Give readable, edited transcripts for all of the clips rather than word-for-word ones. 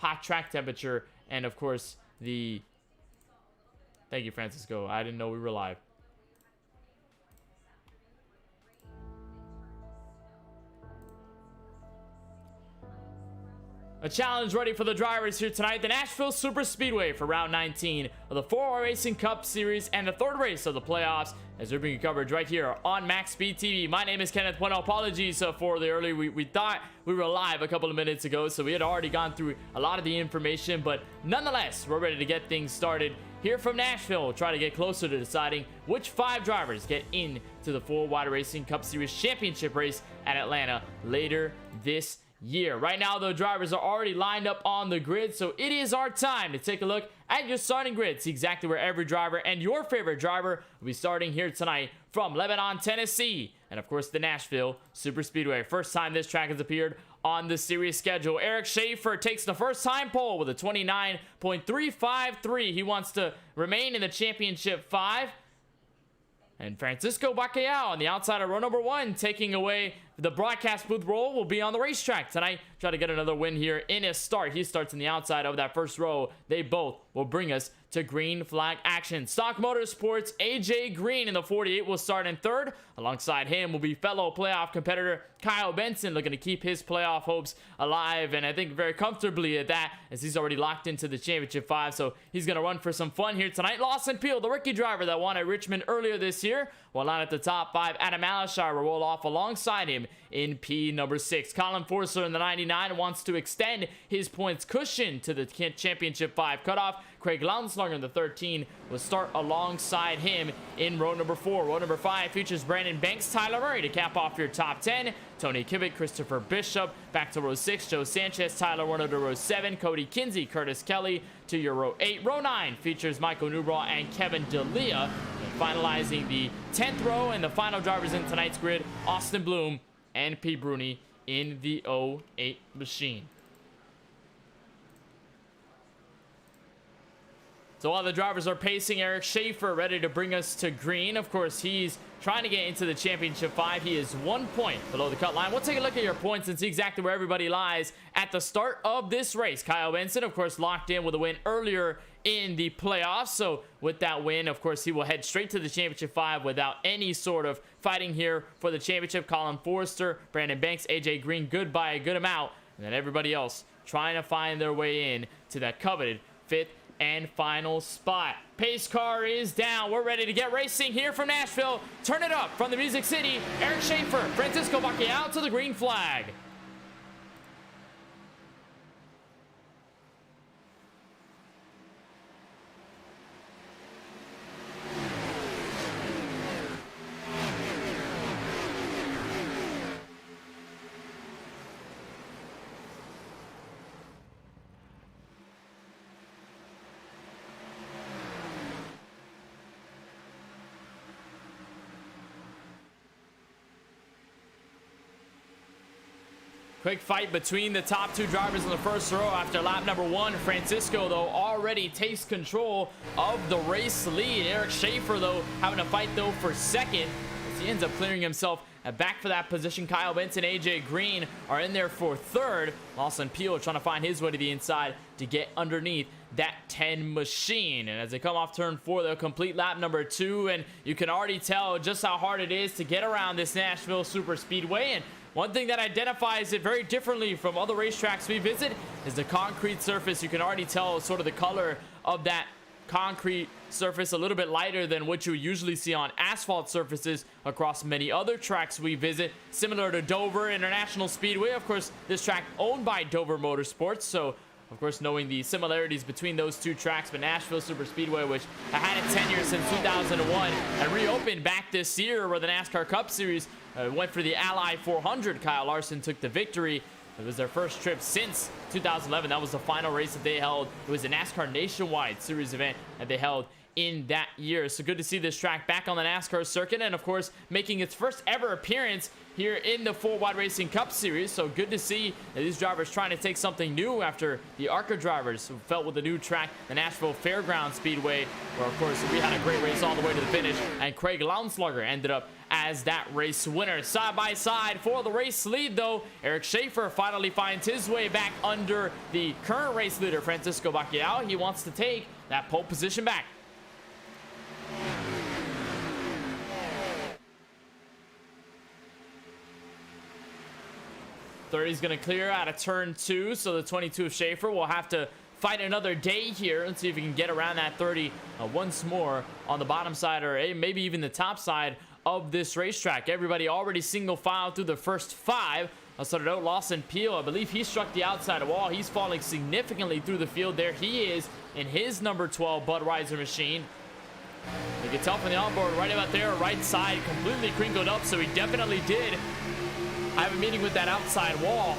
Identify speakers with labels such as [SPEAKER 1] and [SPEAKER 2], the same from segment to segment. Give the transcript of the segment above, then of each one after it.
[SPEAKER 1] hot track temperature, and of course the... Thank you, Francisco. I didn't know we were live. A challenge ready for the drivers here tonight. The Nashville Super Speedway for round 19 of the 4R Racing Cup Series and the third race of the playoffs, as we're bringing coverage right here on MaxSpeedTV. My name is Kenneth Bueno. Apologies for the early. We thought we were live a couple of minutes ago, so we had already gone through a lot of the information, but nonetheless, we're ready to get things started here from Nashville. We'll try to get closer to deciding which 5 drivers get into the 4R Racing Cup Series championship race at Atlanta later this year. Right now, the drivers are already lined up on the grid, so it is our time to take a look at your starting grid, see exactly where every driver and your favorite driver will be starting here tonight from Lebanon, Tennessee, and of course the Nashville Super Speedway. First time this track has appeared on the series schedule. Eric Schaefer takes the first time pole with a 29.353. He wants to remain in the championship 5. And Francisco Bacallao on the outside of row number 1, taking away the broadcast booth role, will be on the racetrack tonight. Try to get another win here in his start. He starts in the outside of that first row. They both will bring us to green flag action. Stock Motorsports' AJ Green in the 48 will start in third. Alongside him will be fellow playoff competitor Kyle Benson, looking to keep his playoff hopes alive, and I think very comfortably at that, as he's already locked into the championship 5, so he's going to run for some fun here tonight. Lawson Peel, the rookie driver that won at Richmond earlier this year, will line at the top 5. Adam Alashire will roll off alongside him in P number 6. Colin Forster in the 99 wants to extend his points cushion to the championship 5 cutoff. Craig Lanslonger in the 13 will start alongside him in row number 4. Row number 5 features Brandon Banks, Tyler Murray to cap off your top 10. Tony Kivitt, Christopher Bishop, back to row 6. Joe Sanchez, Tyler Warner to row 7. Cody Kinsey, Curtis Kelly to your row 8. Row 9 features Michael Newbraw and Kevin D'Elia. Finalizing the 10th row and the final drivers in tonight's grid, Austin Bloom and P. Bruni in the 08 machine. So while the drivers are pacing, Eric Schaefer ready to bring us to green. Of course, he's trying to get into the championship 5. He is 1 point below the cut line. We'll take a look at your points and see exactly where everybody lies at the start of this race. Kyle Benson, of course, locked in with a win earlier in the playoffs. So with that win, of course, he will head straight to the championship 5 without any sort of fighting here for the championship. Colin Forster, Brandon Banks, AJ Green, good by a good amount. And then everybody else trying to find their way in to that coveted 5th and final spot. Pace car is down. We're ready to get racing here from Nashville. Turn it up from the Music City. Eric Schaefer, Francisco Bacallao to the green flag. Quick fight between the top 2 drivers in the first row after lap number 1. Francisco, though, already takes control of the race lead. Eric Schaefer, though, having a fight, though, for second, as he ends up clearing himself back for that position. Kyle Benson, AJ Green are in there for third. Lawson Peel trying to find his way to the inside to get underneath that 10 machine. And as they come off turn 4, they'll complete lap number 2, and you can already tell just how hard it is to get around this Nashville Super Speedway. And one thing that identifies it very differently from other racetracks we visit is the concrete surface. You can already tell sort of the color of that concrete surface, a little bit lighter than what you usually see on asphalt surfaces across many other tracks we visit, similar to Dover International Speedway. Of course, this track owned by Dover Motorsports, so of course knowing the similarities between those 2 tracks. But Nashville Super Speedway, which had its tenure since 2001 and reopened back this year, where the NASCAR Cup Series went for the Ally 400. Kyle Larson took the victory. It was their first trip since 2011. That was the final race that they held. It was a NASCAR Nationwide Series event that they held in that year. So good to see this track back on the NASCAR circuit, and of course making its first ever appearance here in the 4 Wide Racing Cup Series. So good to see that these drivers trying to take something new after the ARCA drivers who felt with the new track, the Nashville Fairgrounds Speedway, where of course we had a great race all the way to the finish, and Craig Lounslugger ended up as that race winner. Side by side for the race lead, though, Eric Schaefer finally finds his way back under the current race leader, Francisco Bacchiao. He wants to take that pole position back. He's going to clear out of turn 2, so the 22 of Schaefer will have to fight another day here. Let's see if we can get around that 30 once more on the bottom side, or maybe even the top side of this racetrack. Everybody already single file through the first 5. I'll start it out. Lawson Peel, I believe he struck the outside wall. He's falling significantly through the field. There he is in his number 12 Budweiser machine. You can tell from the onboard right about there, right side completely crinkled up, so he definitely did have a meeting with that outside wall.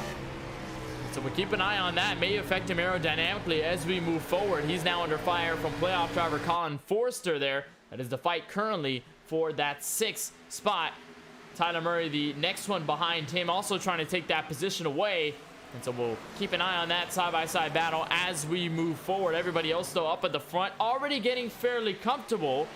[SPEAKER 1] So we'll keep an eye on that. May affect him aerodynamically as we move forward. He's now under fire from playoff driver Colin Forster there. That is the fight currently for that 6th spot. Tyler Murray, the next one behind him, also trying to take that position away. And so we'll keep an eye on that side-by-side battle as we move forward. Everybody else, though, up at the front, already getting fairly comfortable.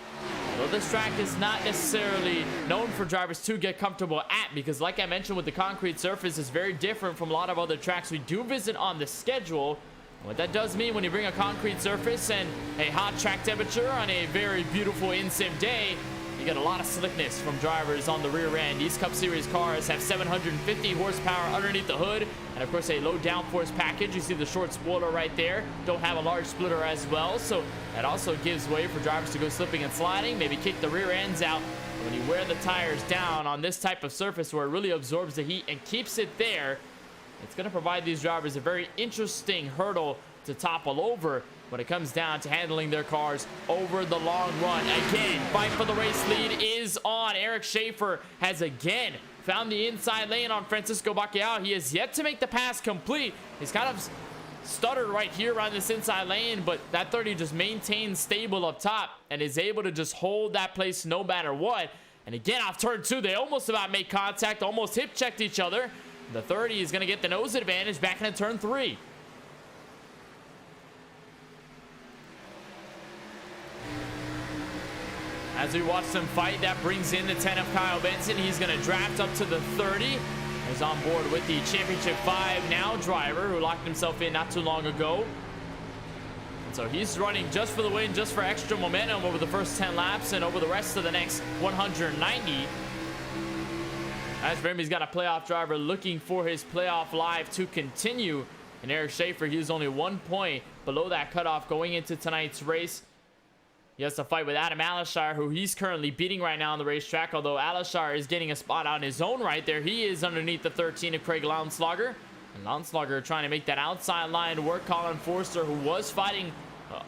[SPEAKER 1] Though this track is not necessarily known for drivers to get comfortable at, because like I mentioned with the concrete surface, is very different from a lot of other tracks we do visit on the schedule. What that does mean when you bring a concrete surface and a hot track temperature on a very beautiful in-sim day, you get a lot of slickness from drivers on the rear end. These Cup Series cars have 750 horsepower underneath the hood, and of course a low downforce package. You see the short spoiler right there. Don't have a large splitter as well, so that also gives way for drivers to go slipping and sliding, maybe kick the rear ends out. When you wear the tires down on this type of surface where it really absorbs the heat and keeps it there, it's going to provide these drivers a very interesting hurdle to topple over when it comes down to handling their cars over the long run. Again, fight for the race lead is on. Eric Schaefer has again found the inside lane on Francisco Bacchiao. He has yet to make the pass complete. He's kind of stuttered right here around this inside lane, but that 30 just maintains stable up top and is able to just hold that place no matter what. And again, off turn 2, they almost about make contact, almost hip checked each other. The 30 is going to get the nose advantage back into turn 3. As we watch them fight, that brings in the 10 of Kyle Benson. He's going to draft up to the 30. He's on board with the Championship 5 now driver who locked himself in not too long ago. And so he's running just for the win, just for extra momentum over the first 10 laps and over the rest of the next 190. As for him, he's got a playoff driver looking for his playoff live to continue. And Eric Schaefer, he's only 1 point below that cutoff going into tonight's race. He has to fight with Adam Alishar, who he's currently beating right now on the racetrack, although Alishar is getting a spot on his own right there. He is underneath the 13 of Craig Lounslugger. And Lounslugger trying to make that outside line work. Colin Forster, who was fighting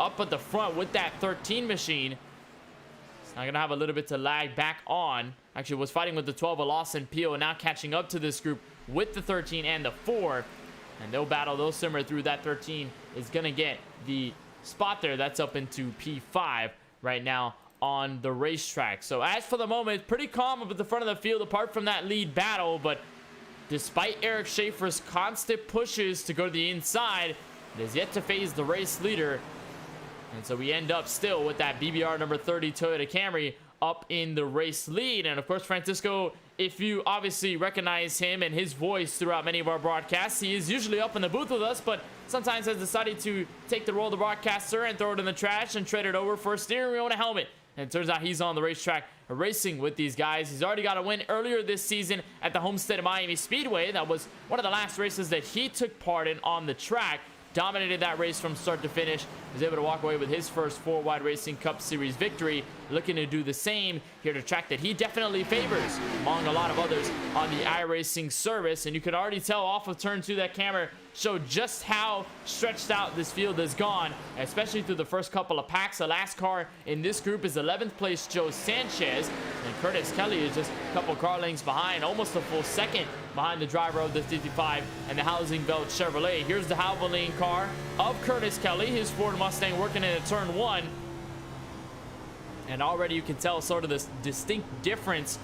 [SPEAKER 1] up at the front with that 13 machine, is now going to have a little bit to lag back on. Actually, was fighting with the 12 of Lawson Peel, and now catching up to this group with the 13 and the 4. And they'll battle, they'll simmer through. That 13 is going to get the spot there. That's up into P5 right now on the racetrack. So as for the moment, pretty calm up at the front of the field apart from that lead battle. But despite Eric Schaefer's constant pushes to go to the inside, it has yet to phase the race leader. And so we end up still with that BBR number 30 Toyota Camry up in the race lead. And of course, Francisco, if you obviously recognize him and his voice throughout many of our broadcasts, he is usually up in the booth with us, but sometimes has decided to take the role of the broadcaster and throw it in the trash and trade it over for a steering wheel and a helmet. And it turns out he's on the racetrack racing with these guys. He's already got a win earlier this season at the Homestead of Miami Speedway. That was one of the last races that he took part in on the track. Dominated that race from start to finish. Was able to walk away with his first 4 Wide Racing Cup Series victory. Looking to do the same here at a track that he definitely favors among a lot of others on the iRacing service. And you could already tell off of turn 2 that camera showed just how stretched out this field has gone, especially through the first couple of packs. The last car in this group is 11th place Joe Sanchez, and Curtis Kelly is just a couple car lengths behind, almost a full second behind the driver of the 55 and the Housing Belt Chevrolet. Here's the Havoline car of Curtis Kelly, his Ford Mustang working into turn 1. And already you can tell sort of this distinct difference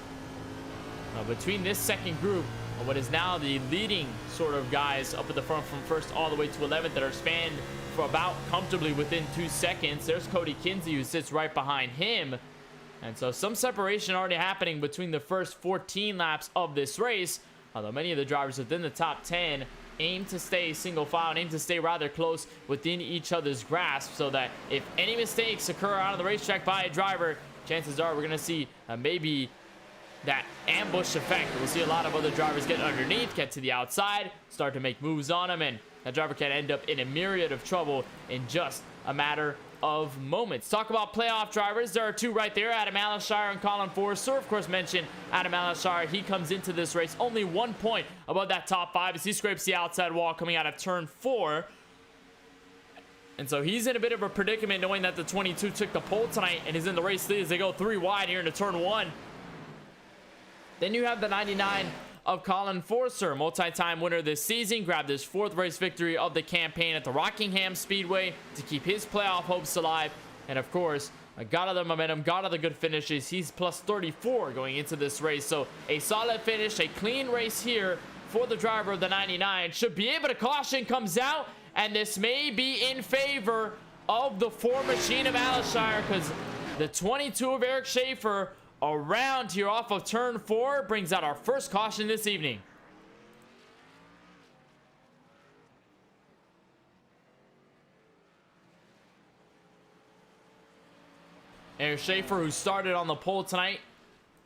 [SPEAKER 1] between this second group, what is now the leading sort of guys up at the front from first all the way to 11th that are spanned for about comfortably within 2 seconds. There's Cody Kinsey, who sits right behind him. And so some separation already happening between the first 14 laps of this race, although many of the drivers within the top 10 aim to stay single file and aim to stay rather close within each other's grasp, so that if any mistakes occur out on the racetrack by a driver, chances are we're going to see maybe that ambush effect. We'll see a lot of other drivers get underneath, get to the outside, start to make moves on them, and that driver can end up in a myriad of trouble in just a matter of moments. Talk about playoff drivers. There are 2 right there, Adam Alashire and Colin Forrester. Of course, mention Adam Alashire. He comes into this race only 1 point above that top 5 as he scrapes the outside wall coming out of turn 4. And so he's in a bit of a predicament, knowing that the 22 took the pole tonight and is in the race lead as they go 3 wide here into turn 1. Then you have the 99 of Colin Forrester, multi-time winner this season, grabbed his 4th race victory of the campaign at the Rockingham Speedway to keep his playoff hopes alive. And of course, got other momentum, got other good finishes. He's plus 34 going into this race. So a solid finish, a clean race here for the driver of the 99. Should be able to, caution comes out, and this may be in favor of the 4 machine of Alashire, because the 22 of Eric Schaefer around here off of turn 4 brings out our first caution this evening. Eric Schaefer, who started on the pole tonight,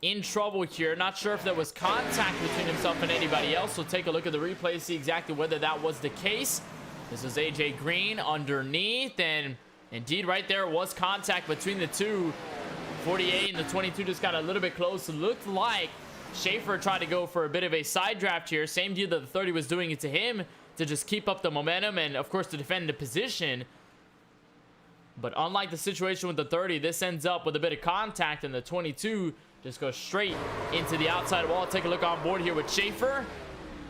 [SPEAKER 1] in trouble here. Not sure if there was contact between himself and anybody else. So take a look at the replay, see exactly whether that was the case. This is AJ Green underneath, and indeed right there was contact between the two. 48 and the 22 just got a little bit close. It looked like Schaefer tried to go for a bit of a side draft here. Same deal that the 30 was doing it to him, to just keep up the momentum and, of course, to defend the position. But unlike the situation with the 30, this ends up with a bit of contact, and the 22 just goes straight into the outside wall. Take a look on board here with Schaefer.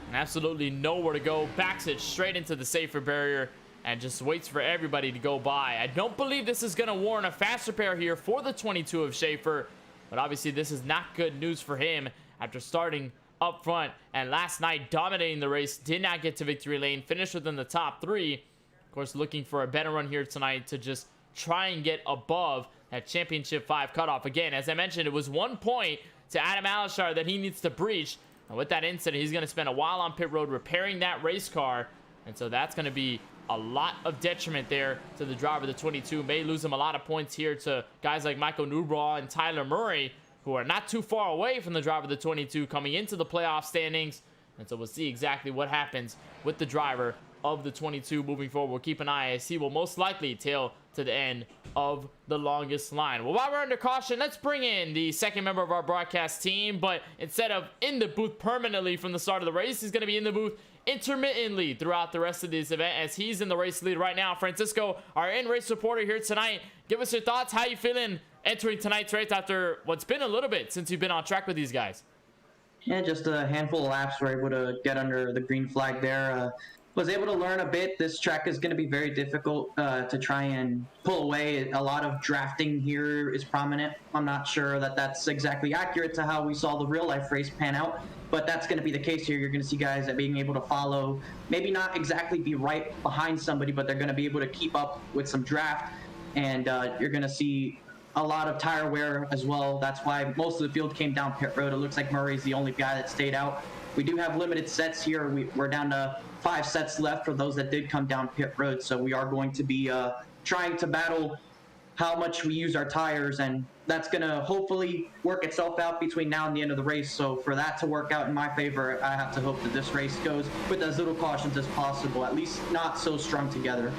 [SPEAKER 1] And absolutely nowhere to go. Backs it straight into the safer barrier and just waits for everybody to go by. I don't believe this is going to warrant a fast repair here for the 22 of Schaefer, but obviously this is not good news for him after starting up front and last night dominating the race. Did not get to victory lane, finished within the top 3. Of course, looking for a better run here tonight to just try and get above that championship 5 cutoff. Again, as I mentioned, it was 1 point to Adam Alashire that he needs to breach, and with that incident, he's going to spend a while on pit road repairing that race car, and so that's going to be a lot of detriment there to the driver. The 22 may lose him a lot of points here to guys like Michael Newbraw and Tyler Murray, who are not too far away from the driver of the 22 coming into the playoff standings. And so we'll see exactly what happens with the driver of the 22 moving forward. We'll keep an eye as he will most likely tail to the end of the longest line. Well, while we're under caution, let's bring in the second member of our broadcast team, but instead of in the booth permanently from the start of the race, he's going to be in the booth intermittently throughout the rest of this event as he's in the race lead right now. Francisco, our in-race reporter here tonight, give us your thoughts. How you feeling entering tonight's race after what's been a little bit since you've been on track with these guys?
[SPEAKER 2] Yeah, just a handful of laps were able to get under the green flag there. Was able to learn a bit. This track is going to be very difficult to try and pull away. A lot of drafting here is prominent. I'm not sure that that's exactly accurate to how we saw the real life race pan out, but that's going to be the case here. You're going to see guys that being able to follow, maybe not exactly be right behind somebody, but they're going to be able to keep up with some draft, and you're going to see a lot of tire wear as well. That's why most of the field came down pit road. It looks like Murray's the only guy that stayed out. We do have limited sets here. We're down to 5 sets left for those that did come down pit road, so we are going to be trying to battle how much we use our tires, and that's going to hopefully work itself out between now and the end of the race. So for that to work out in my favor, I have to hope that this race goes with as little cautions as possible, at least not so strung together.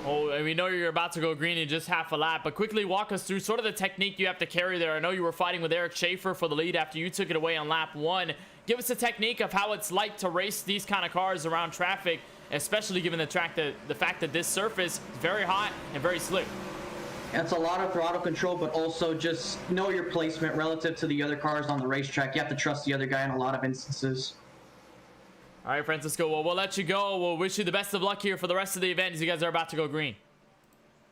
[SPEAKER 1] Oh, and we know you're about to go green in just half a lap, but quickly walk us through sort of the technique you have to carry there. I know you were fighting with Eric Schaefer for the lead after you took it away on lap 1. Give us a technique of how it's like to race these kind of cars around traffic, especially given the fact that this surface is very hot and very slick.
[SPEAKER 2] It's a lot of throttle control, but also just know your placement relative to the other cars on the racetrack. You have to trust the other guy in a lot of instances.
[SPEAKER 1] All right, Francisco, well, we'll let you go. We'll wish you the best of luck here for the rest of the event as you guys are about to go green.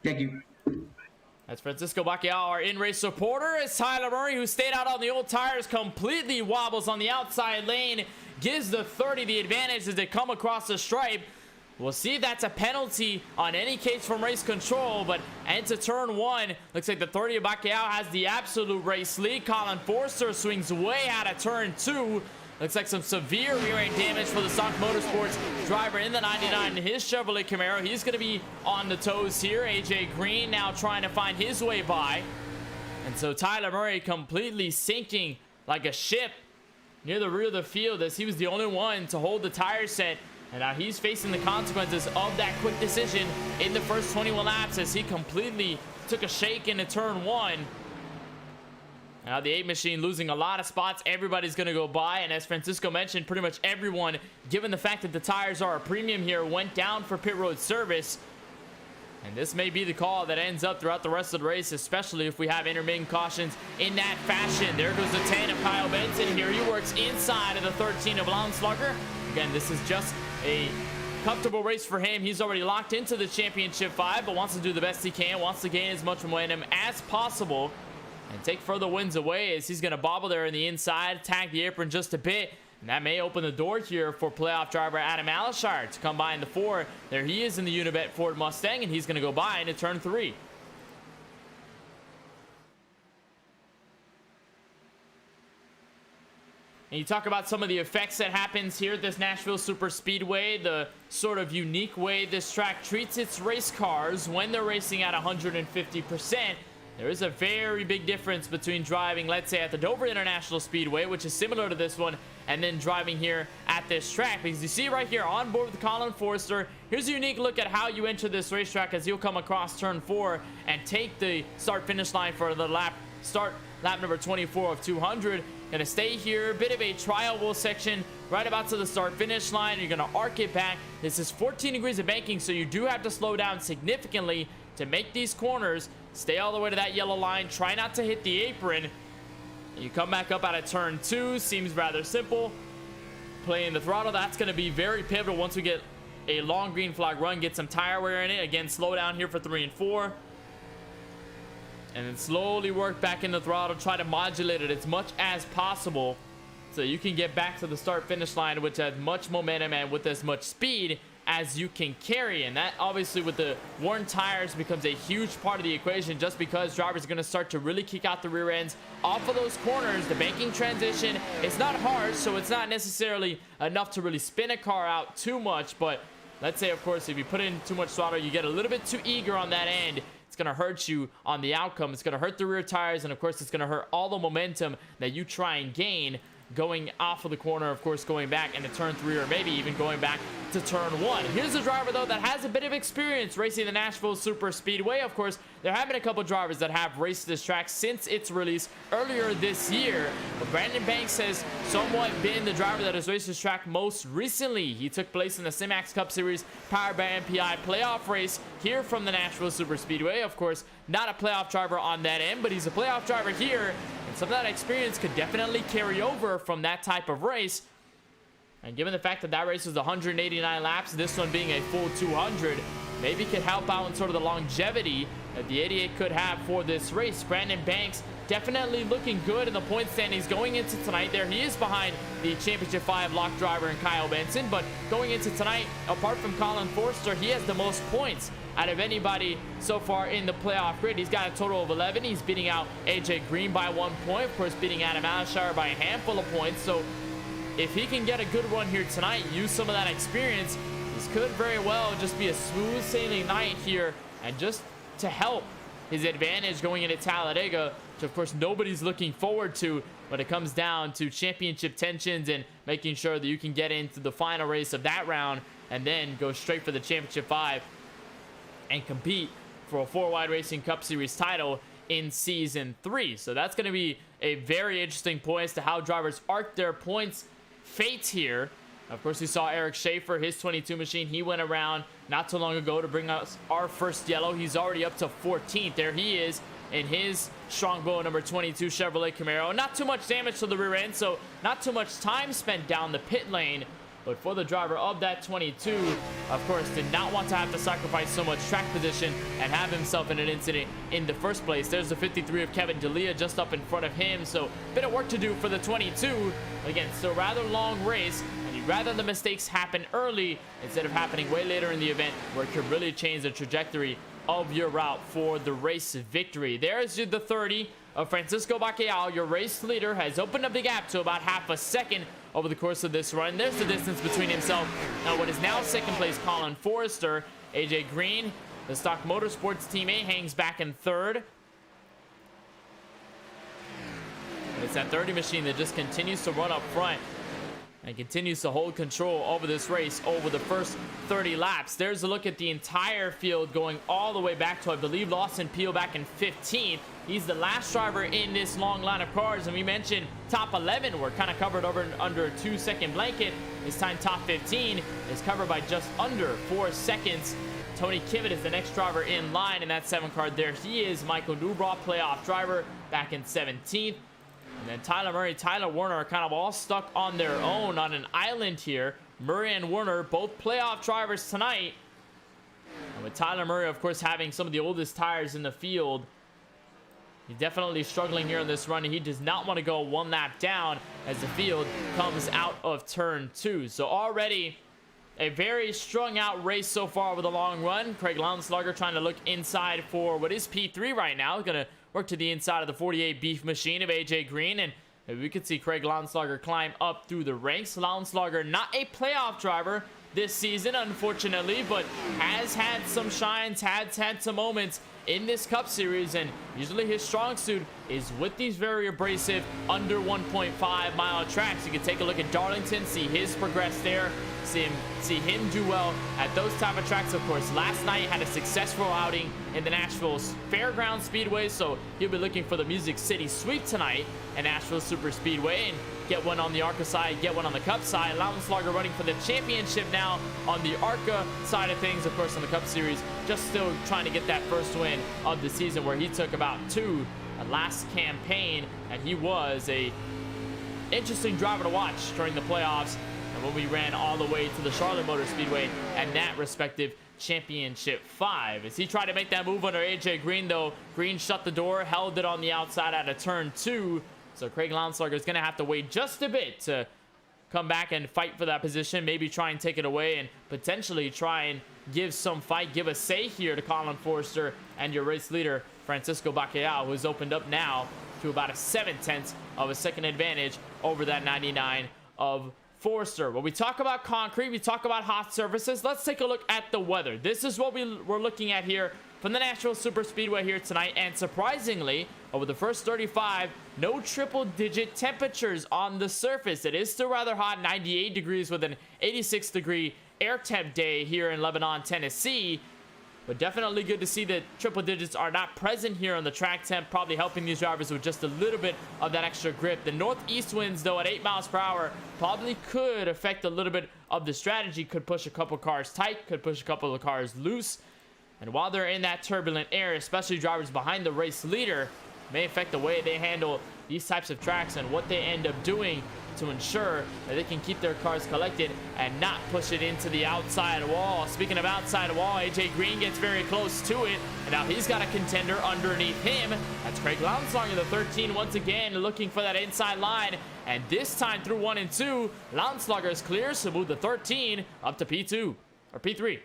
[SPEAKER 2] Thank you.
[SPEAKER 1] That's Francisco Bacalhau, our in-race reporter, as Tyler Murray, who stayed out on the old tires, completely wobbles on the outside lane, gives the 30 the advantage as they come across the stripe. We'll see if that's a penalty on any case from race control, but into turn 1, looks like the 30 of Bacalhau has the absolute race lead. Colin Forster swings way out of turn 2. Looks like some severe rear end damage for the Stock Motorsports driver in the 99 in his Chevrolet Camaro. He's going to be on the toes here. AJ Green now trying to find his way by. And so Tyler Murray completely sinking like a ship near the rear of the field, as he was the only one to hold the tire set. And now he's facing the consequences of that quick decision in the first 21 laps, as he completely took a shake into turn 1. Now the 8 machine losing a lot of spots. Everybody's going to go by. And as Francisco mentioned, pretty much everyone, given the fact that the tires are a premium here, went down for pit road service. And this may be the call that ends up throughout the rest of the race, especially if we have intermittent cautions in that fashion. There goes the 10 of Kyle Benson here. He works inside of the 13 of Landslugger. Again, this is just a comfortable race for him. He's already locked into the championship 5, but wants to do the best he can, wants to gain as much momentum as possible and take further wins away, as he's going to bobble there in the inside, tag the apron just a bit, and that may open the door here for playoff driver Adam Alashire to come by in the 4. There he is in the Unibet Ford Mustang, and he's going to go by into turn 3. And you talk about some of the effects that happens here at this Nashville Super Speedway, the sort of unique way this track treats its race cars when they're racing at 150%. There is a very big difference between driving, let's say, at the Dover International Speedway, which is similar to this one, and then driving here at this track. Because you see right here on board with Colin Forster, here's a unique look at how you enter this racetrack, as you'll come across turn 4 and take the start-finish line for the lap number 24 of 200. Gonna stay here, a bit of a trial wheel section right about to the start-finish line. You're gonna arc it back. This is 14 degrees of banking, so you do have to slow down significantly to make these corners. Stay all the way to that yellow line. Try not to hit the apron. You come back up out of turn 2. Seems rather simple. Playing the throttle, that's going to be very pivotal once we get a long green flag run. Get some tire wear in it. Again, slow down here for 3 and 4. And then slowly work back in the throttle. Try to modulate it as much as possible so you can get back to the start-finish line with as much momentum and with as much speed as you can carry. And that obviously with the worn tires becomes a huge part of the equation, just because drivers are going to start to really kick out the rear ends off of those corners. The banking transition is not hard, so it's not necessarily enough to really spin a car out too much. But let's say, of course, if you put in too much throttle, you get a little bit too eager on that end, it's going to hurt you on the outcome. It's going to hurt the rear tires, and of course it's going to hurt all the momentum that you try and gain going off of the corner, of course, going back into turn 3, or maybe even going back to turn 1. Here's a driver, though, that has a bit of experience racing the Nashville Super Speedway. Of course, there have been a couple drivers that have raced this track since its release earlier this year. But Brandon Banks has somewhat been the driver that has raced this track most recently. He took place in the Simax Cup Series powered by MPI playoff race here from the Nashville Super Speedway. Of course, not a playoff driver on that end, but he's a playoff driver here. And some of that experience could definitely carry over from that type of race. And given the fact that that race was 189 laps, this one being a full 200, maybe could help out in sort of the longevity that the 88 could have for this race. Brandon Banks definitely looking good in the point standings going into tonight. There he is behind the Championship 5 lock driver and Kyle Benson. But going into tonight, apart from Colin Forster, he has the most points out of anybody so far in the playoff grid. He's got a total of 11. He's beating out AJ Green by 1 point. Of course, beating Adam Alashire by a handful of points. So if he can get a good run here tonight, use some of that experience, this could very well just be a smooth sailing night here, and just to help his advantage going into Talladega, which of course nobody's looking forward to when it comes down to championship tensions and making sure that you can get into the final race of that round and then go straight for the Championship 5 and compete for a 4-Wide Racing Cup Series title in Season 3. So that's going to be a very interesting point as to how drivers arc their points fates here. Of course, we saw Eric Schaefer, his 22 machine. He went around not too long ago to bring us our first yellow. He's already up to 14th. There he is in his Strongbow number 22 Chevrolet Camaro. Not too much damage to the rear end, so not too much time spent down the pit lane. But for the driver of that 22, of course, did not want to have to sacrifice so much track position and have himself in an incident in the first place. There's the 53 of Kevin D'Elia just up in front of him. So a bit of work to do for the 22. Again, still a rather long race. And you'd rather the mistakes happen early instead of happening way later in the event, where it could really change the trajectory of your route for the race victory. There's the 30 of Francisco Bacalhau. Your race leader has opened up the gap to about half a second over the course of this run. There's the distance between himself and what is now second place Colin Forrester. AJ Green, the stock motorsports teammate, hangs back in third. It's that 30 machine that just continues to run up front and continues to hold control over this race over the first 30 laps. There's a look at the entire field going all the way back to, I believe, Lawson Peel back in 15th. He's the last driver in this long line of cars, and we mentioned top 11 were kind of covered over under a 2-second blanket. This time top 15 is covered by just under 4 seconds. Tony Kivet is the next driver in line in that 7 car. There he is, Michael Newbraw, playoff driver, back in 17th. And then Tyler Murray, Tyler Warner are kind of all stuck on their own on an island here. Murray and Warner, both playoff drivers tonight. And with Tyler Murray, of course, having some of the oldest tires in the field, he's definitely struggling here in this run. He does not want to go one lap down as the field comes out of turn 2. So already a very strung out race so far over the long run. Craig Lownslugger trying to look inside for what is P3 right now. Going to work to the inside of the 48 beef machine of AJ Green, and we could see Craig Lownslugger climb up through the ranks. Lownslugger, not a playoff driver this season, unfortunately, but has had some shines, has had some moments in this Cup Series, and usually his strong suit is with these very abrasive under 1.5 mile tracks. You can take a look at Darlington, see his progress there, see him do well at those type of tracks. Of course, last night had a successful outing in the Nashville Fairground Speedway, so he'll be looking for the Music City Sweep tonight at Nashville Super Speedway and get one on the ARCA side, get one on the Cup side. Lownslugger running for the championship now on the ARCA side of things. Of course, on the Cup Series, just still trying to get that first win of the season, where he took about 2 last campaign, and he was a interesting driver to watch during the playoffs and when we ran all the way to the Charlotte Motor Speedway and that respective championship 5. As he tried to make that move under AJ Green, though, Green shut the door, held it on the outside out of turn 2. So Craig Lownslugger is going to have to wait just a bit to come back and fight for that position, maybe try and take it away and potentially try and give some fight, give a say here to Colin Forrester and your race leader, Francisco Bacalhau, who's opened up now to about a 7/10 of a second advantage over that 99 of Forrester. When we talk about concrete, we talk about hot surfaces. Let's take a look at the weather. This is what we're looking at here from the Nashville Super Speedway here tonight, and surprisingly, over the first 35, no triple-digit temperatures on the surface. It is still rather hot, 98 degrees with an 86-degree air temp day here in Lebanon, Tennessee. But definitely good to see that triple digits are not present here on the track temp, probably helping these drivers with just a little bit of that extra grip. The northeast winds, though, at 8 miles per hour probably could affect a little bit of the strategy, could push a couple cars tight, could push a couple of cars loose. And while they're in that turbulent air, especially drivers behind the race leader, may affect the way they handle these types of tracks and what they end up doing to ensure that they can keep their cars collected and not push it into the outside wall. Speaking of outside wall, AJ Green gets very close to it, and now he's got a contender underneath him. That's Craig Lownslugger, the 13, once again looking for that inside line, and this time through 1 and 2, Lownslugger is clear, so move the 13 up to P2 or P3.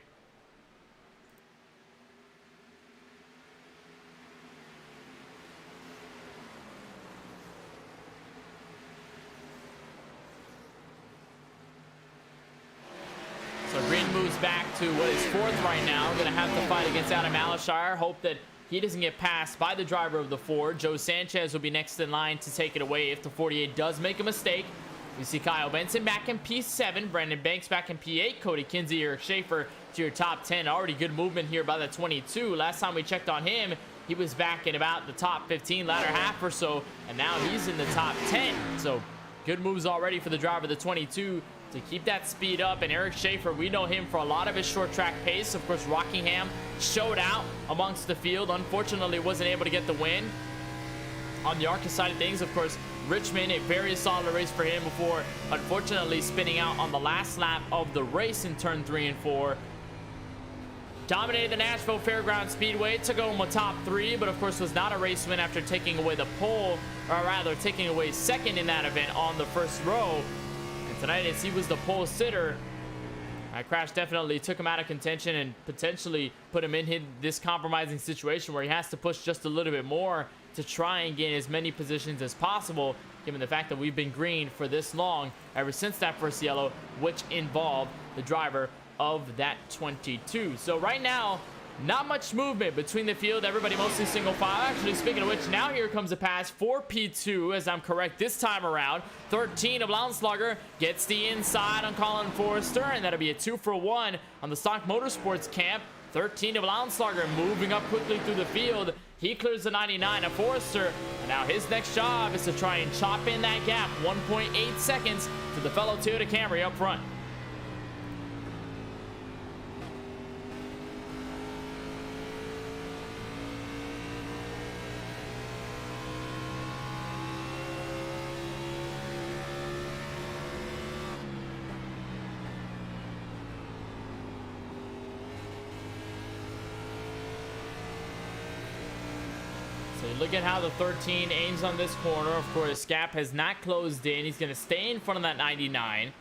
[SPEAKER 1] Moves back to what is 4th right now. Gonna have to fight against Adam Alashire. Hope that he doesn't get passed by the driver of the Ford. Joe Sanchez will be next in line to take it away if the 48 does make a mistake. We see Kyle Benson back in P7, Brandon Banks back in P8, Cody Kinsey, Eric Schaefer to your top 10. Already good movement here by the 22. Last time we checked on him, he was back in about the top 15, latter half or so, and now he's in the top 10. So good moves already for the driver of the 22 to keep that speed up. And Eric Schaefer, we know him for a lot of his short track pace. Of course, Rockingham showed out amongst the field. Unfortunately, wasn't able to get the win. On the ARCA side of things, of course, Richmond. A very solid race for him before unfortunately spinning out on the last lap of the race in turn 3 and 4. Dominated the Nashville Fairgrounds Speedway, took home a top 3, but of course was not a race win after taking away the pole, or rather taking away second in that event on the first row. And tonight, as he was the pole sitter, that crash definitely took him out of contention and potentially put him in this compromising situation where he has to push just a little bit more to try and gain as many positions as possible, given the fact that we've been green for this long ever since that first yellow, which involved the driver of that 22. So right now, not much movement between the field. Everybody mostly single file. Actually, speaking of which, now here comes a pass for P2, as I'm correct this time around. 13 of Lauenslager gets the inside on Colin Forrester, and that'll be a 2 for 1 on the Stock Motorsports camp. 13 of Lauenslager moving up quickly through the field. He clears the 99 of Forrester, and now his next job is to try and chop in that gap, 1.8 seconds to the fellow Toyota Camry up front. So look at how the 13 aims on this corner. Of course, Gap has not closed in. He's going to stay in front of that 99.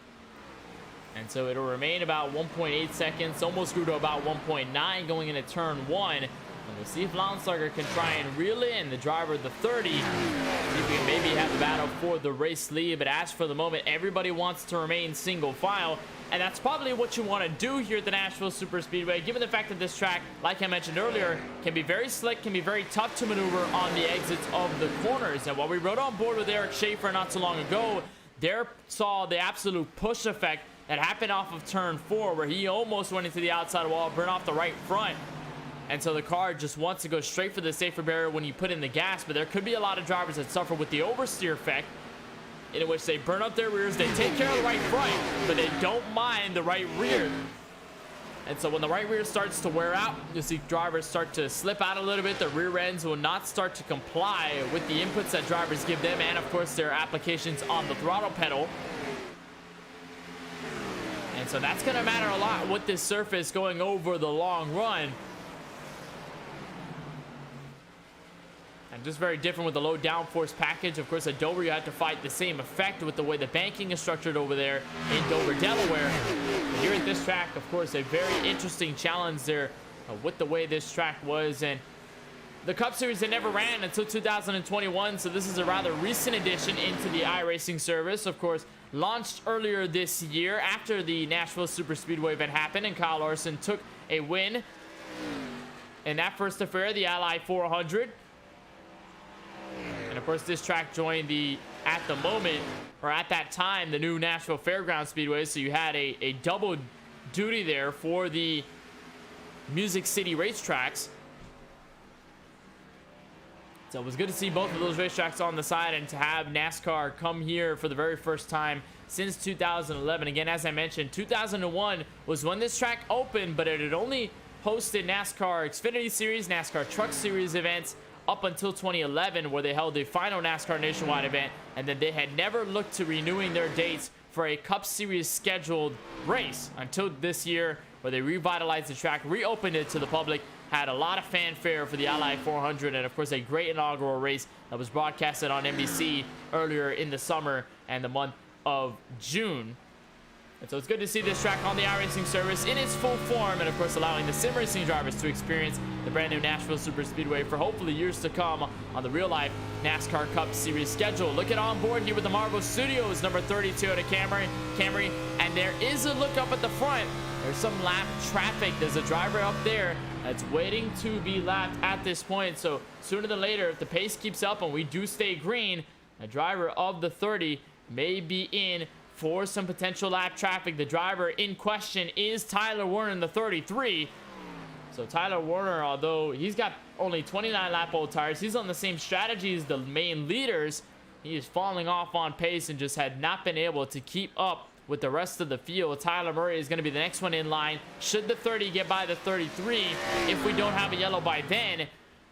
[SPEAKER 1] And so it'll remain about 1.8 seconds. Almost grew to about 1.9 going into turn 1. And we'll see if Lauenslager can try and reel in the driver of the 30. See if we can maybe have the battle for the race lead. But as for the moment, everybody wants to remain single file. And that's probably what you want to do here at the Nashville Superspeedway, given the fact that this track, like I mentioned earlier, can be very slick, can be very tough to maneuver on the exits of the corners. And while we rode on board with Eric Schaefer not so long ago, there saw the absolute push effect that happened off of turn 4, where he almost went into the outside wall, burned off the right front. And so the car just wants to go straight for the safer barrier when you put in the gas. But there could be a lot of drivers that suffer with the oversteer effect, in which they burn up their rears, they take care of the right front, but they don't mind the right rear. And so when the right rear starts to wear out, you'll see drivers start to slip out a little bit. The rear ends will not start to comply with the inputs that drivers give them, and of course their applications on the throttle pedal. And so that's going to matter a lot with this surface going over the long run. And just very different with the low downforce package. Of course, at Dover, you have to fight the same effect with the way the banking is structured over there in Dover, Delaware. But here at this track, of course, a very interesting challenge there with the way this track was. And the Cup Series, they never ran until 2021, so this is a rather recent addition into the iRacing service. Of course, launched earlier this year after the Nashville Superspeedway event happened, and Kyle Larson took a win in that first affair, the Ally 400. And of course, this track joined at that time, the new Nashville Fairgrounds Speedway. So you had a double duty there for the Music City racetracks. So it was good to see both of those racetracks on the side, and to have NASCAR come here for the very first time since 2011. Again, as I mentioned, 2001 was when this track opened, but it had only hosted NASCAR Xfinity Series, NASCAR Truck Series events up until 2011, where they held the final NASCAR Nationwide event, and then they had never looked to renewing their dates for a Cup Series scheduled race until this year, where they revitalized the track, reopened it to the public, had a lot of fanfare for the Ally 400, and of course a great inaugural race that was broadcasted on NBC earlier in the summer and the month of June. And so it's good to see this track on the iRacing service in its full form, and of course allowing the sim racing drivers to experience the brand new Nashville Superspeedway for hopefully years to come on the real life NASCAR Cup Series schedule. Look at on board here with the Marvel Studios number 30 Toyota Camry, and there is a look up at the front. There's some lap traffic. There's a driver up there that's waiting to be lapped at this point. So sooner than later, if the pace keeps up and we do stay green, a driver of the 30 may be in for some potential lap traffic. The driver in question is Tyler Warner in the 33. So Tyler Warner, although he's got only 29 lap old tires, he's on the same strategy as the main leaders. He is falling off on pace and just had not been able to keep up with the rest of the field. Tyler Murray is going to be the next one in line. Should the 30 get by the 33, if we don't have a yellow by then,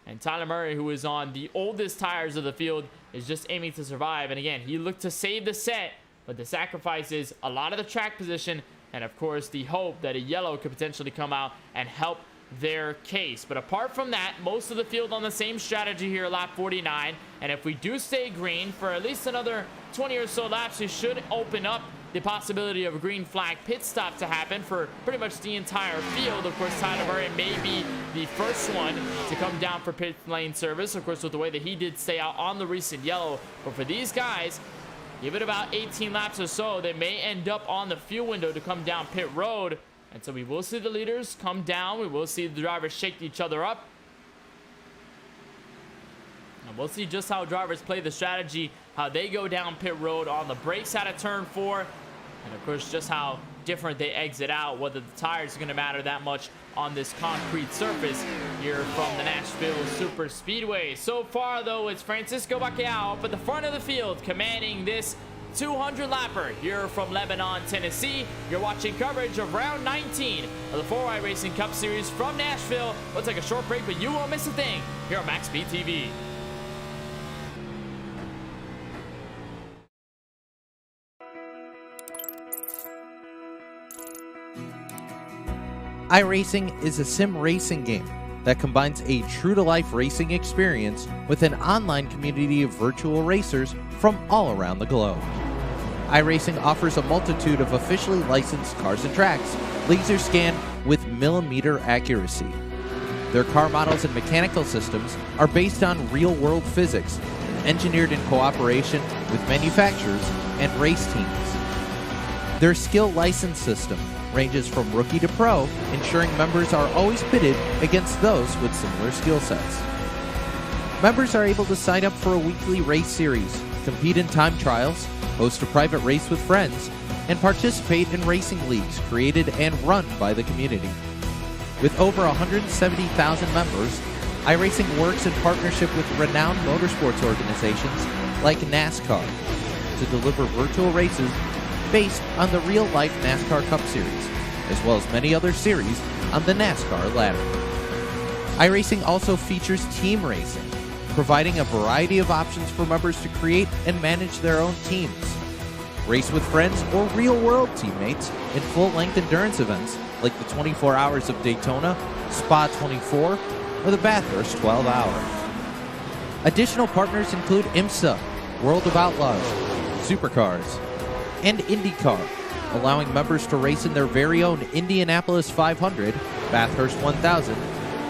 [SPEAKER 1] And Tyler Murray, who is on the oldest tires of the field, is just aiming to survive. And again, he looked to save the set, but the sacrifice is a lot of the track position and, of course, the hope that a yellow could potentially come out and help their case. But apart from that, most of the field on the same strategy here, lap 49. And if we do stay green for at least another 20 or so laps, it should open up the possibility of a green flag pit stop to happen for pretty much the entire field. Of course, Tyler Murray may be the first one to come down for pit lane service, of course, with the way that he did stay out on the recent yellow. But for these guys, give it about 18 laps or so, they may end up on the fuel window to come down pit road. And so we will see the leaders come down. We will see the drivers shake each other up. And we'll see just how drivers play the strategy, how they go down pit road on the brakes out of turn 4. And of course, just how different they exit out, whether the tires are going to matter that much on this concrete surface here from the Nashville Super Speedway. So far, though, it's Francisco Bacalhau up at the front of the field, commanding this 200 lapper here from Lebanon, Tennessee. You're watching coverage of round 19 of the 4 Racing Cup Series from Nashville. We'll take a short break, but you won't miss a thing here on MaxSpeedTV.
[SPEAKER 3] iRacing is a sim racing game that combines a true-to-life racing experience with an online community of virtual racers from all around the globe. iRacing offers a multitude of officially licensed cars and tracks, laser scanned with millimeter accuracy. Their car models and mechanical systems are based on real-world physics, engineered in cooperation with manufacturers and race teams. Their skill license system ranges from rookie to pro, ensuring members are always pitted against those with similar skill sets. Members are able to sign up for a weekly race series, compete in time trials, host a private race with friends, and participate in racing leagues created and run by the community. With over 170,000 members, iRacing works in partnership with renowned motorsports organizations like NASCAR to deliver virtual races based on the real-life NASCAR Cup Series, as well as many other series on the NASCAR ladder. iRacing also features team racing, providing a variety of options for members to create and manage their own teams. Race with friends or real-world teammates in full-length endurance events like the 24 Hours of Daytona, Spa 24, or the Bathurst 12-Hour. Additional partners include IMSA, World of Outlaws, Supercars, and IndyCar, allowing members to race in their very own Indianapolis 500, Bathurst 1000,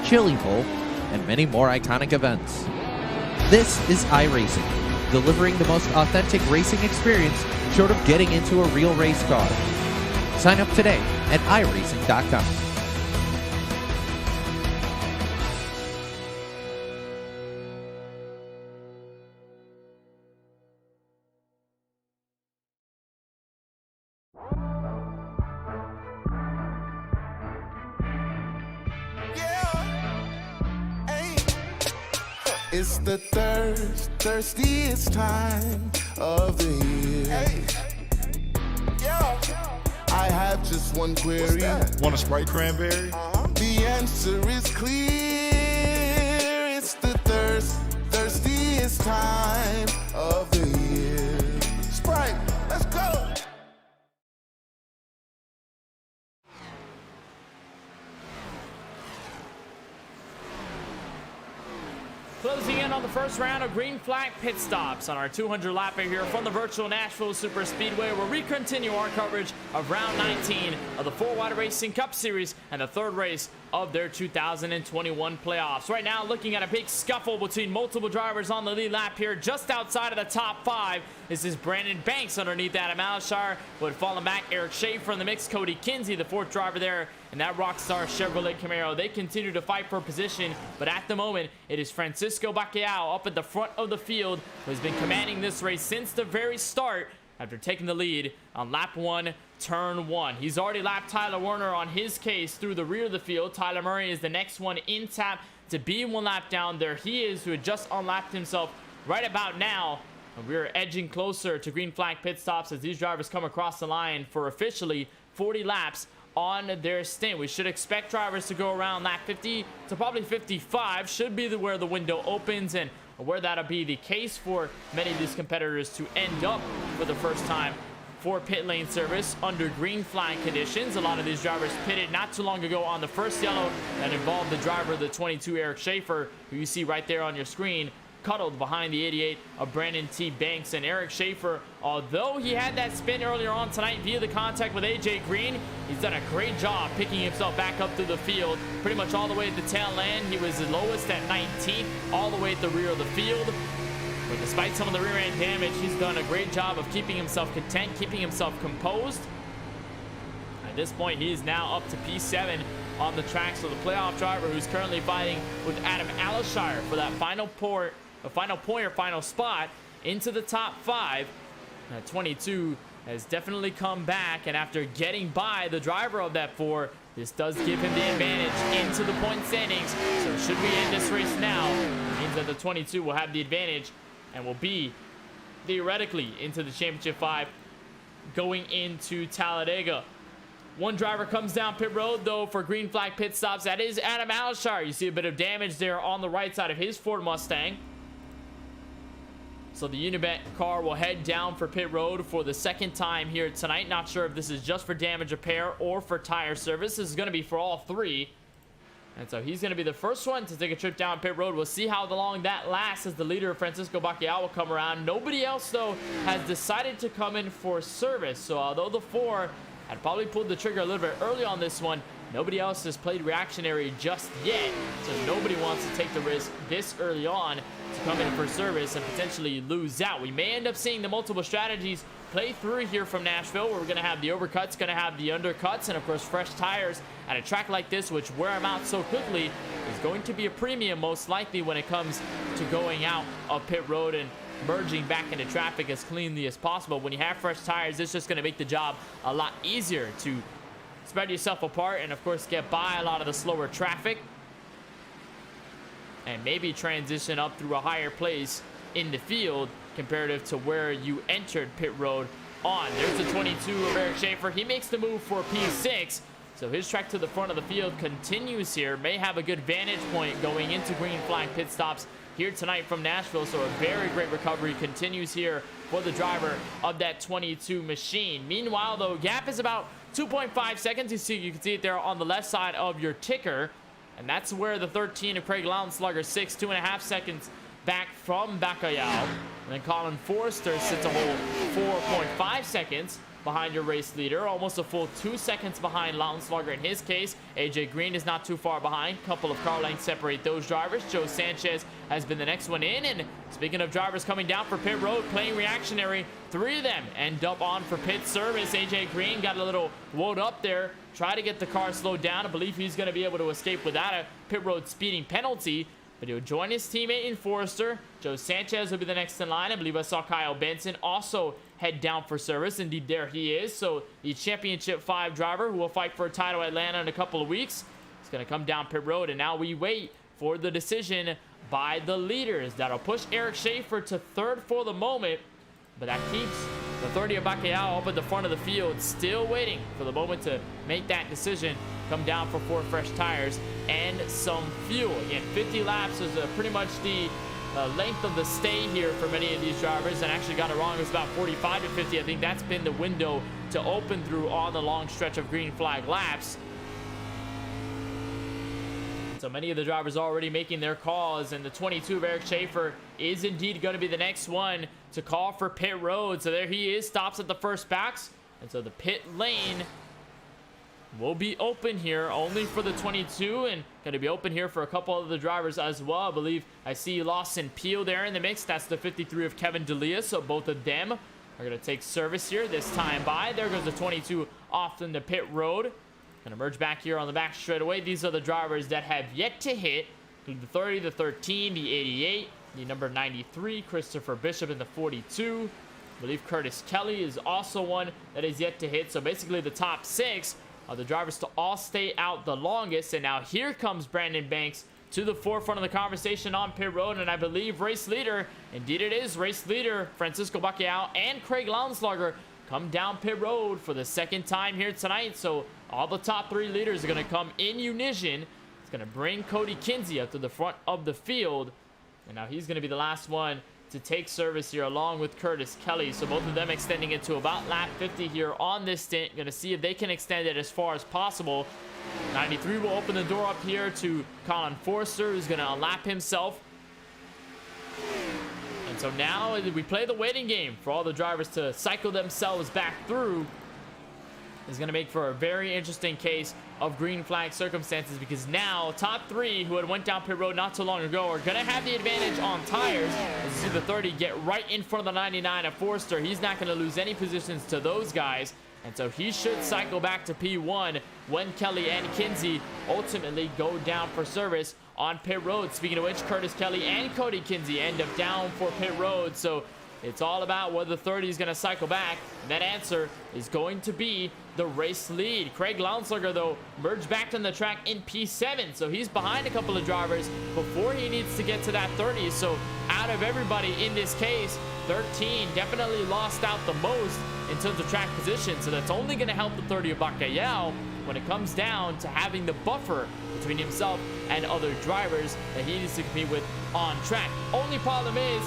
[SPEAKER 3] Chili Bowl, and many more iconic events. This is iRacing, delivering the most authentic racing experience short of getting into a real race car. Sign up today at iRacing.com.
[SPEAKER 4] It's the thirstiest time of the year. Hey. Yeah. I have just one query.
[SPEAKER 5] Want a Sprite cranberry?
[SPEAKER 4] The answer is clear. It's the thirstiest time of the year. Sprite, let's go.
[SPEAKER 1] Closing in on the first round of green flag pit stops on our 200 lapper here from the virtual Nashville Super Speedway, where we continue our coverage of round 19 of the 4 Racing Cup Series and the third race of their 2021 playoffs. Right now, looking at a big scuffle between multiple drivers on the lead lap here, just outside of the top 5. This is Brandon Banks underneath Adam Alshire, would fallen back Eric Schaefer in the mix, Cody Kinsey, the 4th driver there, and that Rockstar Chevrolet Camaro. They continue to fight for position, but at the moment, it is Francisco Bacalhau up at the front of the field, who has been commanding this race since the very start after taking the lead on lap 1, turn 1. He's already lapped Tyler Werner on his case through the rear of the field. Tyler Murray is the next one in tap to be 1 lap down. There he is, who had just unlapped himself right about now. And we're edging closer to green flag pit stops as these drivers come across the line for officially 40 laps on their stint. We should expect drivers to go around lap 50 to probably 55. Should be where the window opens, and where that'll be the case for many of these competitors to end up for the first time for pit lane service under green flag conditions. A lot of these drivers pitted not too long ago on the first yellow that involved the driver of the 22, Eric Schaefer, who you see right there on your screen, cuddled behind the 88 of Brandon T. Banks. And Eric Schaefer, although he had that spin earlier on tonight via the contact with AJ Green, he's done a great job picking himself back up through the field, pretty much all the way at the tail end. He was the lowest at 19th, all the way at the rear of the field. But despite some of the rear end damage, he's done a great job of keeping himself content, keeping himself composed. At this point, he is now up to P7 on the track. So the playoff driver, who's currently fighting with Adam Alshire for that final spot into the top 5. 22 has definitely come back, and after getting by the driver of that 4, this does give him the advantage into the point standings. So should we end this race now, it means that the 22 will have the advantage and will be theoretically into the championship 5 going into Talladega. One driver comes down pit road though for green flag pit stops. That is Adam Alshire. You see a bit of damage there on the right side of his Ford Mustang. So the Unibet car will head down for pit road for the second time here tonight. Not sure if this is just for damage repair or for tire service. This is going to be for all 3. And so he's going to be the first one to take a trip down pit road. We'll see how long that lasts as the leader, Francisco Bacchial, will come around. Nobody else, though, has decided to come in for service. So although the 4 had probably pulled the trigger a little bit early on this one, nobody else has played reactionary just yet. So nobody wants to take the risk this early on to come in for service and potentially lose out. We may end up seeing the multiple strategies play through here from Nashville, where we're going to have the overcuts, going to have the undercuts, and of course fresh tires at a track like this, which wear them out so quickly, is going to be a premium most likely when it comes to going out of pit road and merging back into traffic as cleanly as possible. When you have fresh tires, it's just going to make the job a lot easier to spread yourself apart and of course get by a lot of the slower traffic and maybe transition up through a higher place in the field comparative to where you entered pit road on. There's the 22 of Eric Schaefer. He makes the move for P6. So his trek to the front of the field continues here. May have a good vantage point going into green flag pit stops here tonight from Nashville. So a very great recovery continues here for the driver of that 22 machine. Meanwhile, though, gap is about 2.5 seconds. You can see it there on the left side of your ticker. And that's where the 13 of Craig Lownslugger 6, 2.5 seconds back from Bacallao. And then Colin Forrester sits a whole 4.5 seconds behind your race leader, almost a full 2 seconds behind Lownslugger in his case. AJ Green is not too far behind. Couple of car lengths separate those drivers. Joe Sanchez has been the next one in. And speaking of drivers coming down for pit road, playing reactionary, 3 of them end up on for pit service. AJ Green got a little woed up there, try to get the car slowed down. I believe he's going to be able to escape without a pit road speeding penalty. But he'll join his teammate in Forrester. Joe Sanchez will be the next in line. I believe I saw Kyle Benson also head down for service. Indeed, there he is. So the Championship 5 driver who will fight for a title at Atlanta in a couple of weeks is going to come down pit road. And now we wait for the decision by the leaders. That'll push Eric Schaefer to 3rd for the moment. But that keeps the 30 of Bacallao up at the front of the field, still waiting for the moment to make that decision. Come down for 4 fresh tires and some fuel. Again, 50 laps is pretty much the length of the stay here for many of these drivers, and actually got it wrong. It was about 45 to 50. I think that's been the window to open through on the long stretch of green flag laps. So many of the drivers already making their calls, and the 22 of Eric Schaefer is indeed going to be the next one to call for pit road. So there he is, stops at the first box, and so the pit lane will be open here only for the 22, and going to be open here for a couple of the drivers as well. I believe I see Lawson Peel there in the mix. That's the 53 of Kevin D'Elia. So both of them are going to take service here this time by. There goes the 22 off in the pit road. Going to merge back here on the back straightaway. These are the drivers that have yet to hit. The 30, the 13, the 88, the number 93, Christopher Bishop in the 42. I believe Curtis Kelly is also one that is yet to hit. So basically the top 6 are the drivers to all stay out the longest. And now here comes Brandon Banks to the forefront of the conversation on pit road. And I believe race leader, indeed it is, race leader Francisco Bacallao and Craig Lownslugger come down pit road for the second time here tonight. So all the top 3 leaders are going to come in unison. It's going to bring Cody Kinsey up to the front of the field. And now he's going to be the last one to take service here along with Curtis Kelly. So both of them extending it to about lap 50 here on this stint. Going to see if they can extend it as far as possible. 93 will open the door up here to Colin Forster, who's going to lap himself. And so now we play the waiting game for all the drivers to cycle themselves back through. Is going to make for a very interesting case of green flag circumstances, because now top 3 who had went down pit road not too long ago are going to have the advantage on tires. As you see the 30 get right in front of the 99 of Forster. He's not going to lose any positions to those guys. And so he should cycle back to P1 when Kelly and Kinsey ultimately go down for service on pit road. Speaking of which, Curtis Kelly and Cody Kinsey end up down for pit road. So it's all about whether the 30 is going to cycle back. And that answer is going to be the race lead. Craig Launsberger, though, merged back on the track in P7. So he's behind a couple of drivers before he needs to get to that 30. So out of everybody in this case, 13 definitely lost out the most in terms of track position. So that's only going to help the 30 of Bacalhau when it comes down to having the buffer between himself and other drivers that he needs to compete with on track. Only problem is,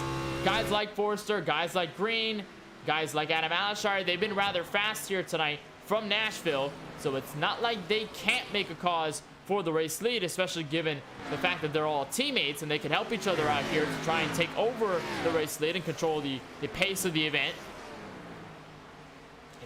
[SPEAKER 1] guys like Forster, guys like Green, guys like Adam Alshire, they've been rather fast here tonight from Nashville. So it's not like they can't make a cause for the race lead, especially given the fact that they're all teammates and they can help each other out here to try and take over the race lead and control the pace of the event.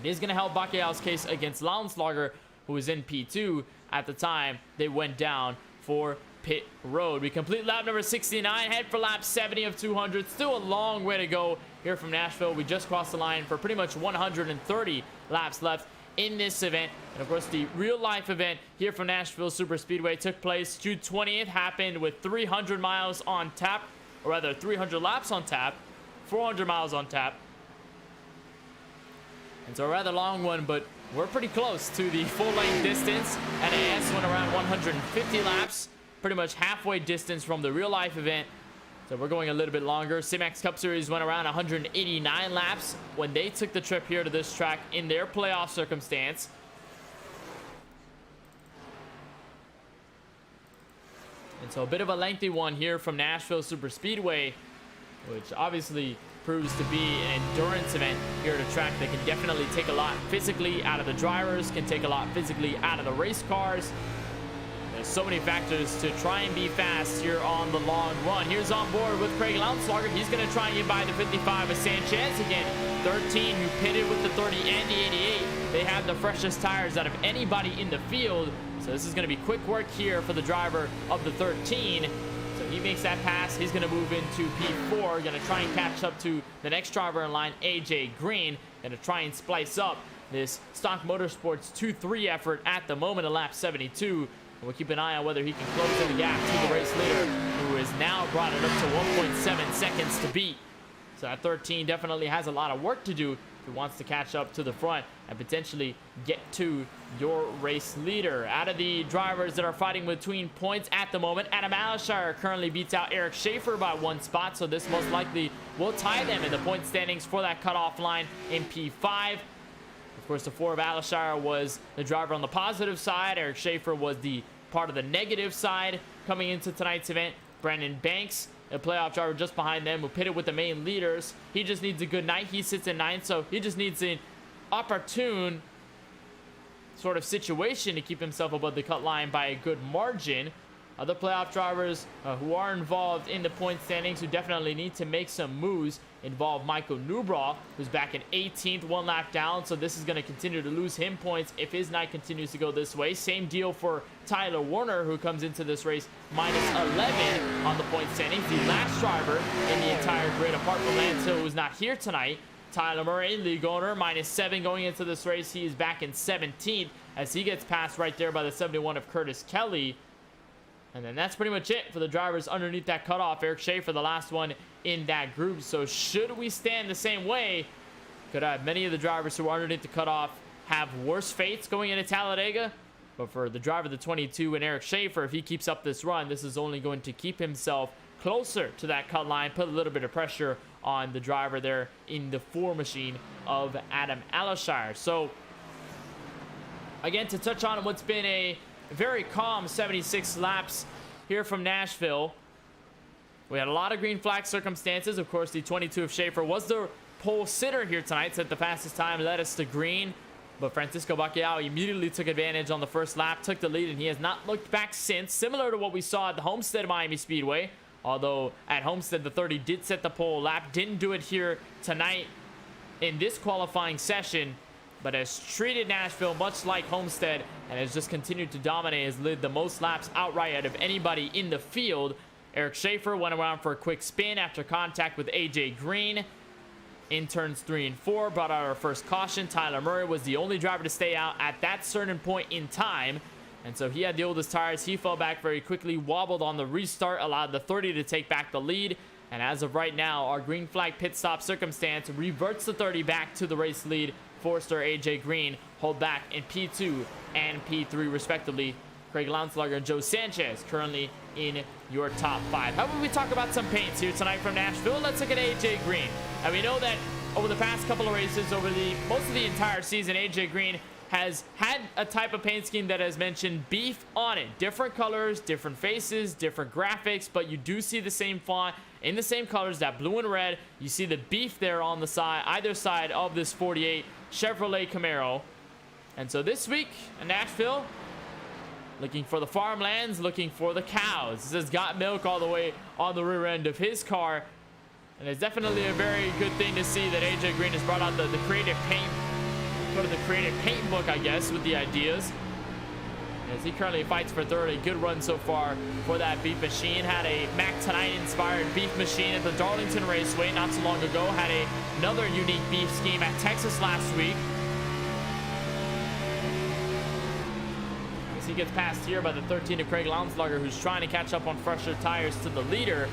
[SPEAKER 1] It is going to help Bacalhau's case against Launsberger, who was in P2 at the time they went down for pit road. We complete lap number 69, head for lap 70 of 200. Still a long way to go here from Nashville. We just crossed the line for pretty much 130 laps left in this event. And of course, the real life event here from Nashville Super Speedway took place June 20th, happened with 300 miles on tap, or rather 300 laps on tap, 400 miles on tap. It's a rather long one, but we're pretty close to the full-length distance. NAS went around 150 laps, pretty much halfway distance from the real-life event. So we're going a little bit longer. Simex Cup Series went around 189 laps when they took the trip here to this track in their playoff circumstance. And so a bit of a lengthy one here from Nashville Super Speedway, which obviously proves to be an endurance event here at a track that can definitely take a lot physically out of the drivers, can take a lot physically out of the race cars. There's so many factors to try and be fast here on the long run. Here's on board with Craig Launsberger. He's going to try and get by the 55 of Sanchez. Again, 13 who pitted with the 30 and the 88. They have the freshest tires out of anybody in the field. So this is going to be quick work here for the driver of the 13. So he makes that pass. He's going to move into P4. Going to try and catch up to the next driver in line, AJ Green. Going to try and splice up this Stock Motorsports 2-3 effort at the moment of lap 72. And we'll keep an eye on whether he can close the gap to the race leader, who has now brought it up to 1.7 seconds to beat. So that 13 definitely has a lot of work to do if he wants to catch up to the front and potentially get to your race leader. Out of the drivers that are fighting between points at the moment, Adam Alshire currently beats out Eric Schaefer by 1 spot, so this most likely will tie them in the point standings for that cutoff line in P5. Of course, the 4 of Alshire was the driver on the positive side. Eric Schaefer was the part of the negative side coming into tonight's event. Brandon Banks, a playoff driver just behind them, who pitted with the main leaders. He just needs a good night. He sits in 9th, so he just needs an opportune sort of situation to keep himself above the cut line by a good margin. Other playoff drivers who are involved in the point standings, who definitely need to make some moves, involve Michael Newbraw, who's back in 18th, 1 lap down. So this is going to continue to lose him points if his night continues to go this way. Same deal for Tyler Warner, who comes into this race minus 11 on the point standings. The last driver in the entire grid, apart from Lance Hill, who's not here tonight. Tyler Murray, league owner, minus 7 going into this race. He is back in 17th as he gets passed right there by the 71 of Curtis Kelly. And then that's pretty much it for the drivers underneath that cutoff. Eric Schaefer, the last one in that group. So should we stand the same way, could have many of the drivers who are underneath the cutoff have worse fates going into Talladega. But for the driver, the 22, and Eric Schaefer, if he keeps up this run, this is only going to keep himself closer to that cut line, put a little bit of pressure on the driver there in the 4 machine of Adam Alashire. So again, to touch on what's been a very calm 76 laps here from Nashville, we had a lot of green flag circumstances. Of course, the 22 of Schaefer was the pole sitter here tonight, set the fastest time, led us to green. But Francisco Bacalhau immediately took advantage on the first lap, took the lead, and he has not looked back since, similar to what we saw at the Homestead Miami Speedway. Although at Homestead, the 30 did set the pole lap, didn't do it here tonight in this qualifying session, but has treated Nashville much like Homestead and has just continued to dominate, has led the most laps outright out of anybody in the field. Eric Schaefer went around for a quick spin after contact with AJ Green in turns 3 and 4, brought out our first caution. Tyler Murray was the only driver to stay out at that certain point in time, and so he had the oldest tires. He fell back very quickly, wobbled on the restart, allowed the 30 to take back the lead, and as of right now, our green flag pit stop circumstance reverts the 30 back to the race lead. Forster, AJ Green hold back in P2 and P3 respectively. Craig Launslager and Joe Sanchez currently in your top 5. How about we talk about some paints here tonight from Nashville? Let's look at AJ Green. And we know that over the past couple of races, over most of the entire season, AJ Green has had a type of paint scheme that has mentioned beef on it. Different colors, different faces, different graphics, but you do see the same font in the same colors, that blue and red. You see the beef there on the side, either side of this 48 Chevrolet Camaro. And so this week in Nashville, looking for the farmlands, looking for the cows. This has got milk all the way on the rear end of his car. And it's definitely a very good thing to see that AJ Green has brought out the creative paint, sort of the creative paint book, I guess, with the ideas. As he currently fights for third, a good run so far for that beef machine. Had a Mac Tonight inspired beef machine at the Darlington Raceway not so long ago. Had another unique beef scheme at Texas last week. He gets passed here by the 13 of Craig Launslager, who's trying to catch up on fresher tires to the leader.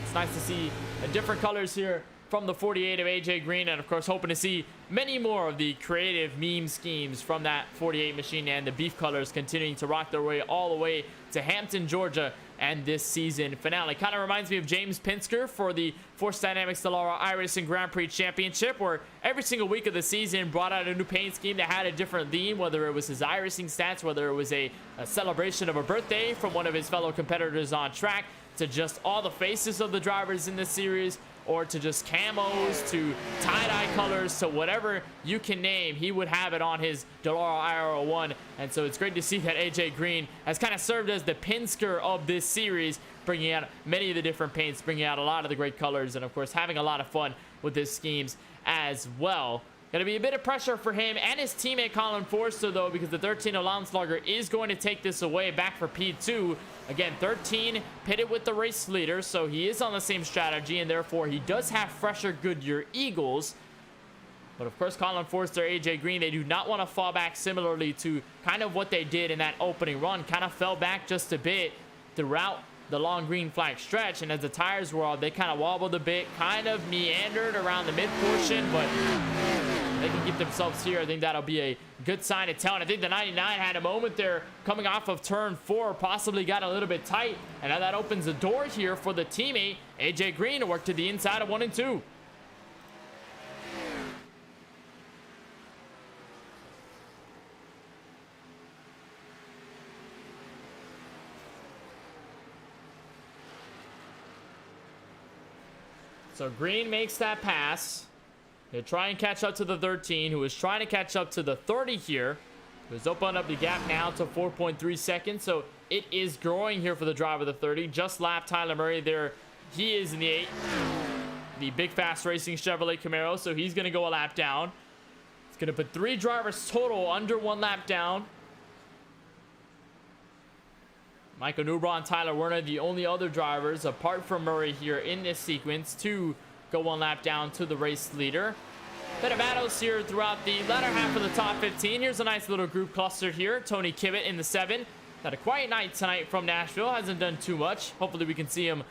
[SPEAKER 1] It's nice to see different colors here from the 48 of AJ Green, and of course hoping to see many more of the creative meme schemes from that 48 machine and the beef colors continuing to rock their way all the way to Hampton, Georgia, and this season finale. Kind of reminds me of James Penske for the Force Dynamics Dallara iRacing Grand Prix Championship, where every single week of the season brought out a new paint scheme that had a different theme, whether it was his iRacing stats, whether it was a celebration of a birthday from one of his fellow competitors on track, to just all the faces of the drivers in this series, or to just camos, to tie-dye colors, to whatever you can name, he would have it on his Dallara IR01. And so it's great to see that AJ Green has kind of served as the Penske of this series, bringing out many of the different paints, bringing out a lot of the great colors, and of course having a lot of fun with his schemes as well. Going to be a bit of pressure for him and his teammate Colin Forster, though, because the 13 of Launslager is going to take this away back for P2. Again, 13 pitted with the race leader, so he is on the same strategy, and therefore he does have fresher Goodyear Eagles. But of course, Colin Forster, AJ Green, they do not want to fall back similarly to kind of what they did in that opening run. Kind of fell back just a bit throughout the long green flag stretch, and as the tires were off, they kind of wobbled a bit, kind of meandered around the mid portion, but they can keep themselves here. I think that'll be a good sign to tell. And I think the 99 had a moment there coming off of turn 4, possibly got a little bit tight, and now that opens the door here for the teammate AJ Green to work to the inside of 1 and 2. So Green makes that pass. He'll try and catch up to the 13, who is trying to catch up to the 30 here. Who's opened up the gap now to 4.3 seconds. So it is growing here for the driver of the 30. Just lapped Tyler Murray there. He is in the 8. The big fast racing Chevrolet Camaro. So he's going to go a lap down. It's going to put 3 drivers total under 1 lap down. Michael Newbron and Tyler Werner, the only other drivers apart from Murray here in this sequence to go 1 lap down to the race leader. Bit of battles here throughout the latter half of the top 15. Here's a nice little group cluster here. Tony Kibbett in the 7. Had a quiet night tonight from Nashville. Hasn't done too much. Hopefully we can see him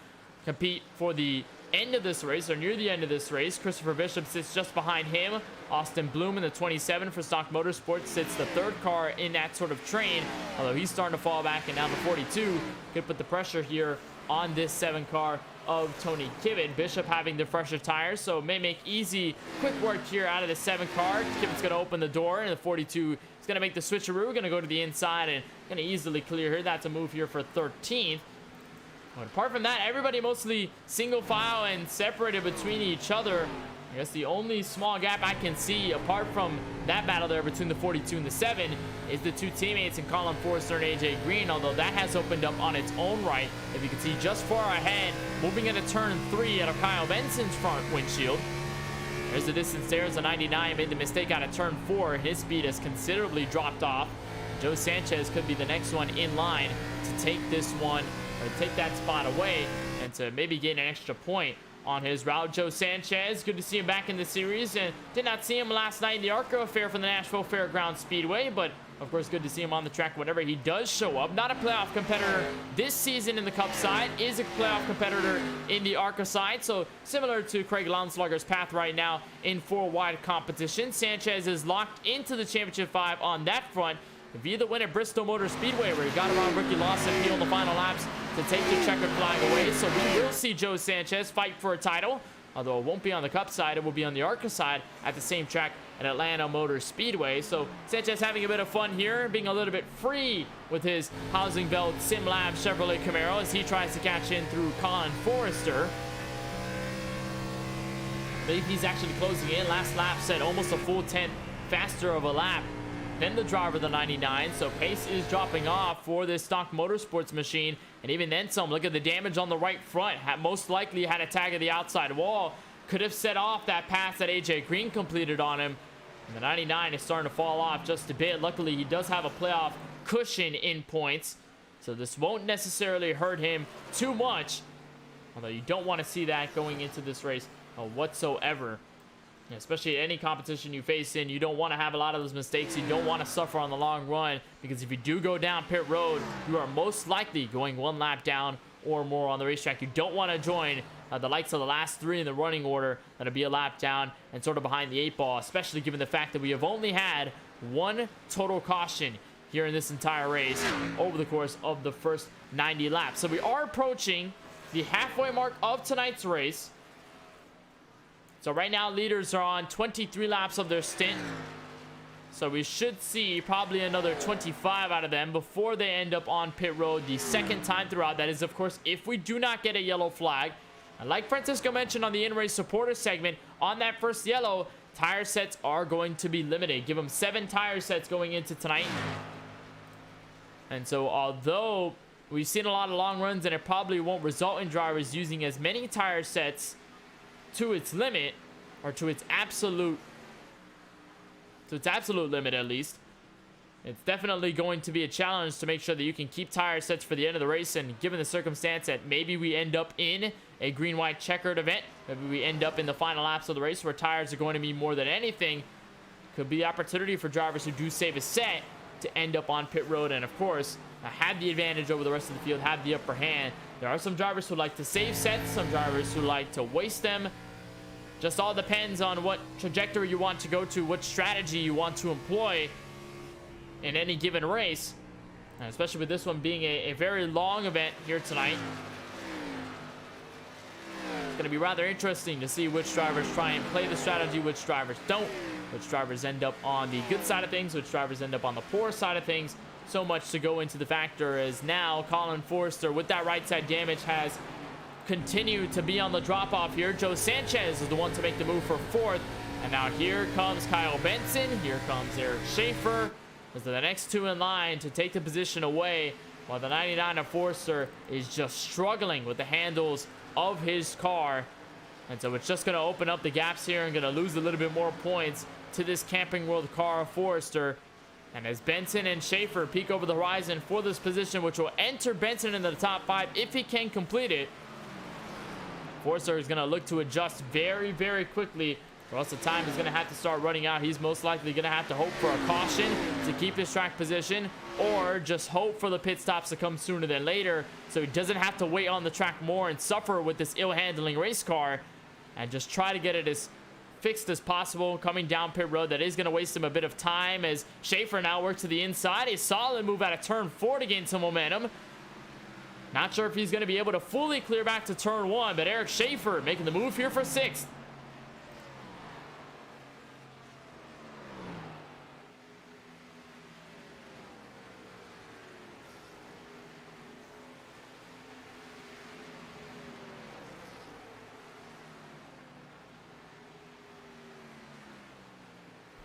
[SPEAKER 1] compete for the end of this race, or near the end of this race. Christopher Bishop sits just behind him. Austin Bloom in the 27 for Stock Motorsports sits the 3rd car in that sort of train, although he's starting to fall back, and now the 42 could put the pressure here on this 7 car of Tony Kibbett. Bishop having the fresher tires, so it may make easy, quick work here out of the 7 car. Kibbett's going to open the door, and the 42 is going to make the switcheroo. Going to go to the inside and going to easily clear here. That's a move here for 13th. But apart from that, everybody mostly single file and separated between each other. I guess the only small gap I can see, apart from that battle there between the 42 and the 7, is the 2 teammates in Colin Forrester and AJ Green, although that has opened up on its own right. If you can see just far ahead, moving into turn 3 out of Kyle Benson's front windshield. There's the distance there as the 99 made the mistake out of turn 4. His speed has considerably dropped off. Joe Sanchez could be the next one in line to take this one, or take that spot away, and to maybe gain an extra point on his route. Joe Sanchez, good to see him back in the series, and did not see him last night in the ARCA affair for the Nashville Fairgrounds Speedway, but of course good to see him on the track whenever he does show up. Not a playoff competitor this season in the Cup side, is a playoff competitor in the ARCA side, so similar to Craig Launslugger's path right now in 4-wide competition. Sanchez is locked into the Championship 5 on that front via the win at Bristol Motor Speedway, where he got around Ricky Lawson on the final laps to take the checkered flag away. So we will see Joe Sanchez fight for a title, although it won't be on the Cup side, it will be on the ARCA side at the same track at Atlanta Motor Speedway. So Sanchez having a bit of fun here, being a little bit free with his housing belt SimLab Chevrolet Camaro as he tries to catch in through Colin Forrester. I believe he's actually closing in. Last lap said almost a full 10th faster of a lap than the driver of the 99, so pace is dropping off for this stock motorsports machine, and even then some. Look at the damage on the right front. Most likely had a tag of the outside wall, could have set off that pass that AJ Green completed on him, and the 99 is starting to fall off just a bit. Luckily he does have a playoff cushion in points, so this won't necessarily hurt him too much, although you don't want to see that going into this race whatsoever. Especially any competition you face in, you don't want to have a lot of those mistakes. You don't want to suffer on the long run, because if you do go down pit road, you are most likely going 1 lap down or more on the racetrack. You don't want to join the likes of the last 3 in the running order that'll be a lap down and sort of behind the 8 ball, especially given the fact that we have only had 1 total caution here in this entire race over the course of the first 90 laps. So we are approaching the halfway mark of tonight's race. So right now, leaders are on 23 laps of their stint. So we should see probably another 25 out of them before they end up on pit road the second time throughout. That is, of course, if we do not get a yellow flag. And like Francisco mentioned on the in-race supporter segment, on that first yellow, tire sets are going to be limited. Give them 7 tire sets going into tonight. And so although we've seen a lot of long runs and it probably won't result in drivers using as many tire sets to its limit, or to its absolute limit at least, it's definitely going to be a challenge to make sure that you can keep tire sets for the end of the race. And given the circumstance that maybe we end up in a green-white checkered event, maybe we end up in the final laps of the race where tires are going to be more than anything, could be opportunity for drivers who do save a set to end up on pit road, and of course have the advantage over the rest of the field, have the upper hand. There are some drivers who like to save sets, some drivers who like to waste them. Just all depends on what trajectory you want to go to, what strategy you want to employ in any given race, and especially with this one being a very long event here tonight. It's going to be rather interesting to see which drivers try and play the strategy, which drivers don't, which drivers end up on the good side of things, which drivers end up on the poor side of things. So much to go into the factor, as now Colin Forrester with that right side damage has continued to be on the drop off here. Joe Sanchez is the one to make the move for 4th, and now here comes Kyle Benson, here comes Eric Schaefer as the next 2 in line to take the position away, while the 99 of Forrester is just struggling with the handles of his car. And so it's just going to open up the gaps here and going to lose a little bit more points to this Camping World car of Forrester. And as Benson and Schaefer peek over the horizon for this position, which will enter Benson into the top 5 if he can complete it, Forrester is going to look to adjust very, very quickly, or else the time is going to have to start running out. He's most likely going to have to hope for a caution to keep his track position, or just hope for the pit stops to come sooner than later, so he doesn't have to wait on the track more and suffer with this ill-handling race car, and just try to get it as fixed as possible coming down pit road. That is going to waste him a bit of time, as Schaefer now works to the inside. A solid move out of turn 4 to gain some momentum. Not sure if he's going to be able to fully clear back to turn 1, but Eric Schaefer making the move here for 6th.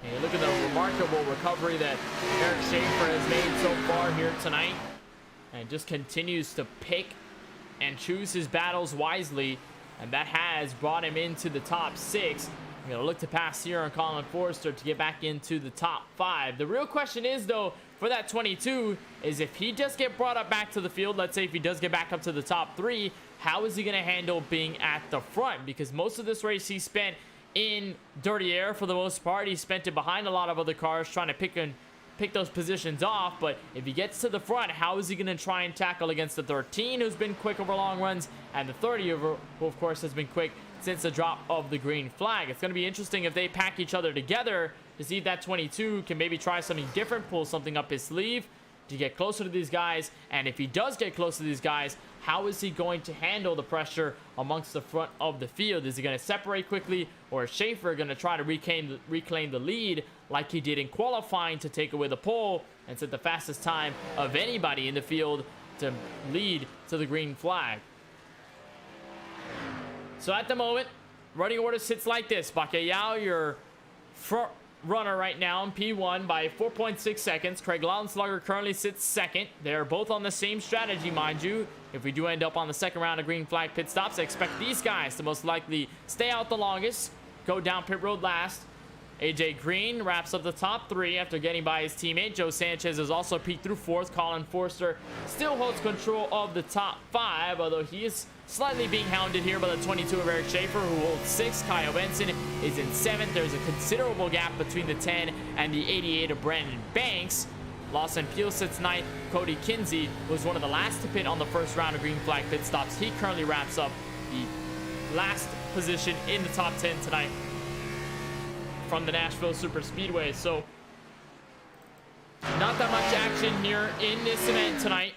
[SPEAKER 1] And look at the remarkable recovery that Eric Schaefer has made so far here tonight. And just continues to pick and choose his battles wisely. And that has brought him into the top 6. We're going to look to pass here on Colin Forrester to get back into the top 5. The real question is, though, for that 22, is if he does get brought up back to the field, let's say if he does get back up to the top 3, how is he going to handle being at the front? Because most of this race he spent in dirty air for the most part. He spent it behind a lot of other cars trying to pick those positions off. But if he gets to the front, how is he going to try and tackle against the 13, who's been quick over long runs, and the 30, who of course has been quick since the drop of the green flag? It's going to be interesting if they pack each other together to see if that 22 can maybe try something different, pull something up his sleeve to get closer to these guys. And if he does get close to these guys, how is he going to handle the pressure amongst the front of the field? Is he going to separate quickly, or is Schaefer going to try to reclaim the lead like he did in qualifying to take away the pole and set the fastest time of anybody in the field to lead to the green flag? So at the moment, running order sits like this. Bacalhau, your front runner right now in P1 by 4.6 seconds. Craig Lautenschlager currently sits 2nd. They're both on the same strategy, mind you. If we do end up on the 2nd round of green flag pit stops, I expect these guys to most likely stay out the longest, go down pit road last. AJ Green wraps up the top 3 after getting by his teammate. Joe Sanchez has also peaked through 4th. Colin Forster still holds control of the top 5, although he is slightly being hounded here by the 22 of Eric Schaefer, who holds 6th. Kyle Benson is in 7th. There's a considerable gap between the 10 and the 88 of Brandon Banks. Lawson Peel sits 9th. Cody Kinsey was one of the last to pit on the 1st round of green flag pit stops. He currently wraps up the last position in the top 10 tonight from the Nashville Super Speedway. So not that much action here in this event tonight,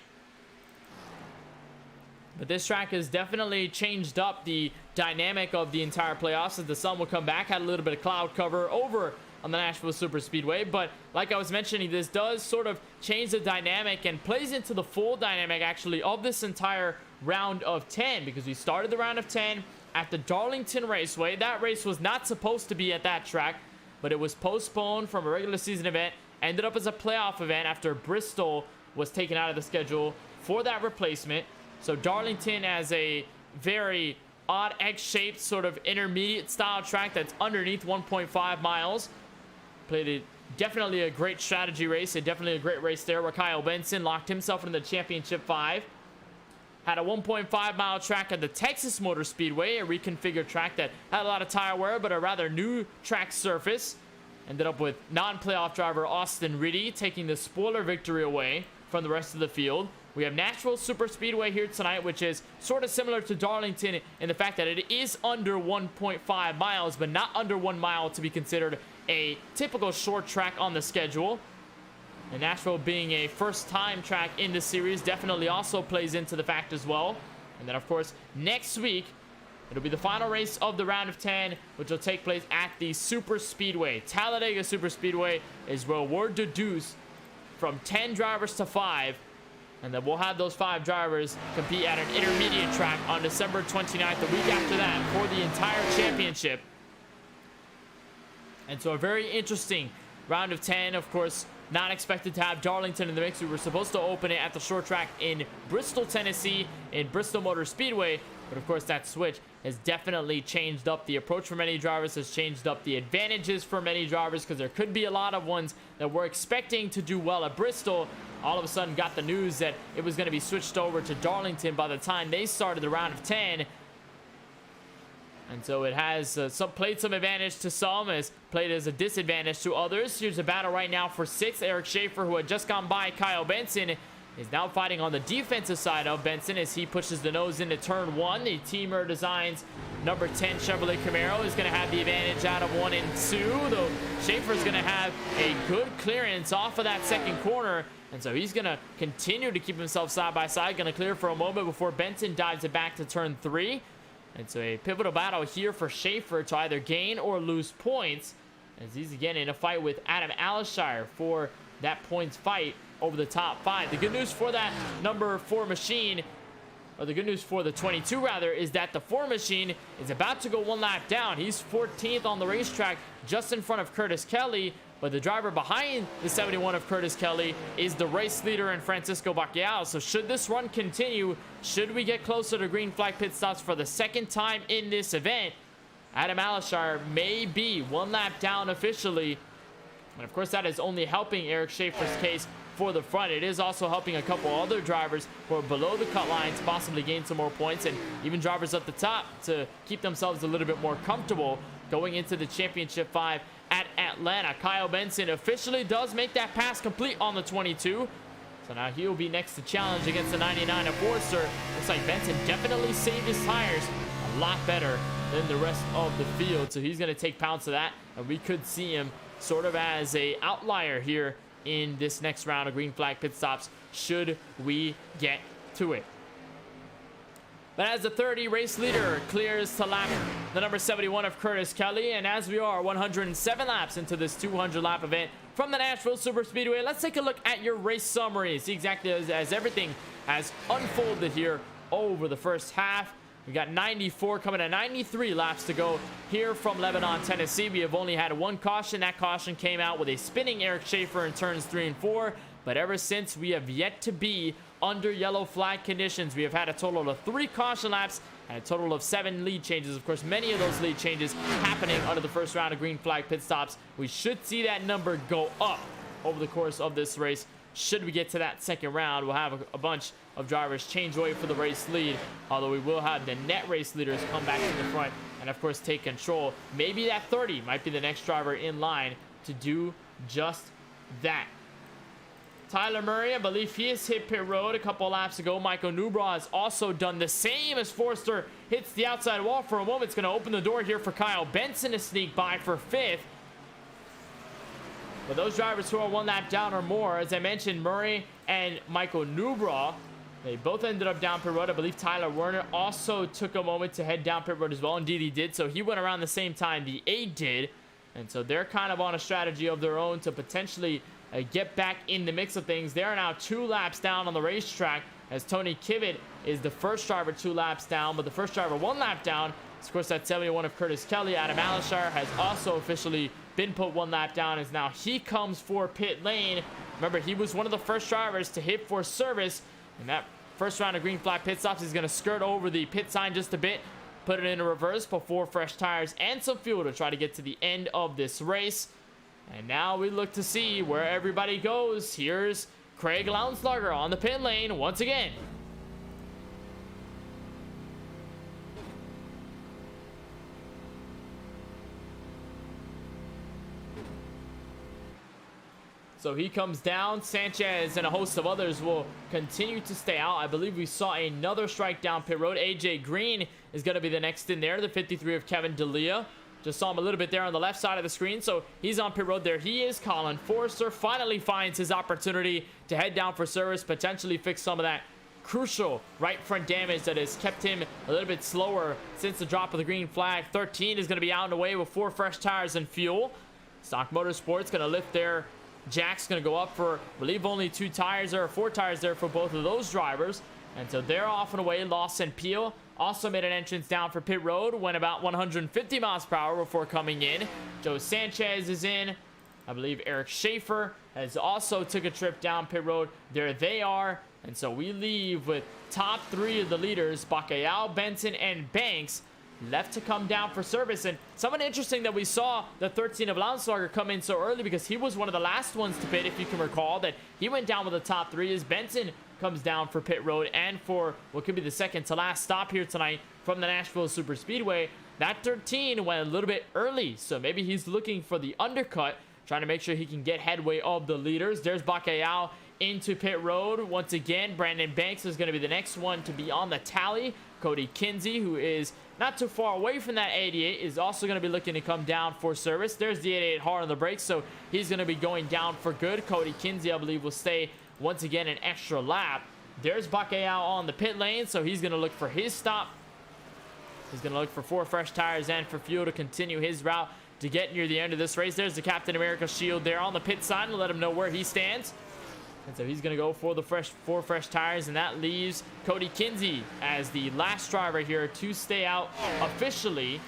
[SPEAKER 1] but this track has definitely changed up the dynamic of the entire playoffs as the sun will come back. Had a little bit of cloud cover over on the Nashville Super Speedway, but like I was mentioning, this does sort of change the dynamic and plays into the full dynamic actually of this entire round of 10, because we started the round of 10 at the Darlington Raceway. That race was not supposed to be at that track, but it was postponed from a regular season event, ended up as a playoff event after Bristol was taken out of the schedule for that replacement. So Darlington, as a very odd X-shaped sort of intermediate style track that's underneath 1.5 miles, played definitely a great strategy race, definitely a great race there where Kyle Benson locked himself into the championship 5. Had a 1.5 mile track at the Texas Motor Speedway, a reconfigured track that had a lot of tire wear, but a rather new track surface. Ended up with non-playoff driver Austin Riddy taking the spoiler victory away from the rest of the field. We have Nashville Super Speedway here tonight, which is sort of similar to Darlington in the fact that it is under 1.5 miles, but not under 1 mile to be considered a typical short track on the schedule. And Nashville being a first-time track in the series definitely also plays into the fact as well. And then, of course, next week, it'll be the final race of the round of 10, which will take place at the Super Speedway. Talladega Super Speedway is where we're deduced from 10 drivers to 5. And then we'll have those 5 drivers compete at an intermediate track on December 29th, the week after that, for the entire championship. And so a very interesting round of 10, of course. Not expected to have Darlington in the mix. We were supposed to open it at the short track in Bristol, Tennessee, in Bristol Motor Speedway. But of course, that switch has definitely changed up the approach for many drivers, has changed up the advantages for many drivers, because there could be a lot of ones that were expecting to do well at Bristol. All of a sudden got the news that it was going to be switched over to Darlington by the time they started the round of 10. And so it has played some advantage to some, has played as a disadvantage to others. Here's a battle right now for 6th. Eric Schaefer, who had just gone by Kyle Benson, is now fighting on the defensive side of Benson as he pushes the nose into turn 1. The Teamer Designs number 10 Chevrolet Camaro is going to have the advantage out of 1 and 2, though Schaefer is going to have a good clearance off of that second corner And so he's going to continue to keep himself side by side. Going to clear for a moment before Benson dives it back to turn 3. And so a pivotal battle here for Schaefer to either gain or lose points, as he's again in a fight with Adam Alshire for that points fight over the top 5. The good news for that number 4 machine, or the good news for the 22 rather, is that the 4 machine is about to go 1 lap down. He's 14th on the racetrack, just in front of Curtis Kelly. But the driver behind the 71 of Curtis Kelly is the race leader in Francisco Bacalhau. So should this run continue, should we get closer to green flag pit stops for the second time in this event, Adam Alshire may be 1 lap down officially. And of course, that is only helping Eric Schaefer's case for the front. It is also helping a couple other drivers who are below the cut lines possibly gain some more points, and even drivers at the top to keep themselves a little bit more comfortable going into the Championship 5 at Atlanta. Kyle Benson officially does make that pass complete on the 22. So now he'll be next to challenge against the 99 of Forster. Looks like Benson definitely saved his tires a lot better than the rest of the field. So he's going to take pounds of that, and we could see him sort of as a outlier here in this next round of green flag pit stops, should we get to it. But as the 30 race leader clears to lap the number 71 of Curtis Kelly, and as we are 107 laps into this 200 lap event from the Nashville Superspeedway, let's take a look at your race summary, see exactly as everything has unfolded here over the first half. We got 94 coming to 93 laps to go here from Lebanon, Tennessee. We have only had 1 caution. That caution came out with a spinning Eric Schaefer in turns 3 and 4. But ever since, we have yet to be under yellow flag conditions. We have had a total of 3 caution laps and a total of 7 lead changes. Of course, many of those lead changes happening under the first round of green flag pit stops. We should see that number go up over the course of this race. Should we get to that second round, we'll have a bunch of drivers change away for the race lead, although we will have the net race leaders come back to the front and of course take control. Maybe that 30 might be the next driver in line to do just that. Tyler Murray, I believe he has hit pit road a couple laps ago. Michael Newbraw has also done the same as Forster hits the outside wall for a moment. It's going to open the door here for Kyle Benson to sneak by for 5th. But those drivers who are 1 lap down or more, as I mentioned, Murray and Michael Newbraw, they both ended up down pit road. I believe Tyler Werner also took a moment to head down pit road as well. Indeed, he did. So he went around the same time the 8 did. And so they're kind of on a strategy of their own to potentially get back in the mix of things. They are now 2 laps down on the racetrack, as Tony Kivitt is the first driver 2 laps down, but the first driver 1 lap down. Of course, that 71 of Curtis Kelly. Adam Alshire has also officially been put 1 lap down, as now he comes for pit lane. Remember, he was one of the first drivers to hit for service, and that first round of green flag pit stops is going to skirt over the pit sign just a bit, put it into reverse before fresh tires and some fuel to try to get to the end of this race. And now we look to see where everybody goes. Here's Craig Lounslugger on the pit lane once again. So he comes down. Sanchez and a host of others will continue to stay out. I believe we saw another strike down pit road. AJ Green is going to be the next in there, the 53 of Kevin D'Elia. Just saw him a little bit there on the left side of the screen. So he's on pit road. There he is. Colin Forster finally finds his opportunity to head down for service, potentially fix some of that crucial right front damage that has kept him a little bit slower since the drop of the green flag. 13 is going to be out and away with 4 fresh tires and fuel. Stock Motorsports going to lift their Jack's going to go up for, I believe, only 2 tires there, or 4 tires there for both of those drivers. And so they're off and away. Lawson Peel also made an entrance down for pit road, went about 150 miles per hour before coming in. Joe Sanchez is in. I believe Eric Schaefer has also took a trip down pit road. There they are. And so we leave with top 3 of the leaders, Bacalhau, Benson, and Banks, left to come down for service. And something interesting that we saw the 13 of Lounslugger come in so early, because he was one of the last ones to pit, if you can recall, that he went down with the top 3, as Benson comes down for pit road and for what could be the second to last stop here tonight from the Nashville Superspeedway. That 13 went a little bit early, so maybe he's looking for the undercut, trying to make sure he can get headway of the leaders. There's Bacalhau into pit road. Once again, Brandon Banks is going to be the next one to be on the tally. Cody Kinsey, who is not too far away from that 88, is also going to be looking to come down for service. There's the 88 hard on the brakes, so he's going to be going down for good. Cody Kinsey, I believe, will stay once again an extra lap. There's Bakayao on the pit lane, so he's going to look for his stop. He's going to look for 4 fresh tires and for fuel to continue his route to get near the end of this race. There's the Captain America shield there on the pit side to let him know where he stands. And so he's going to go for the 4 fresh tires, and that leaves Cody Kinsey as the last driver here to stay out officially.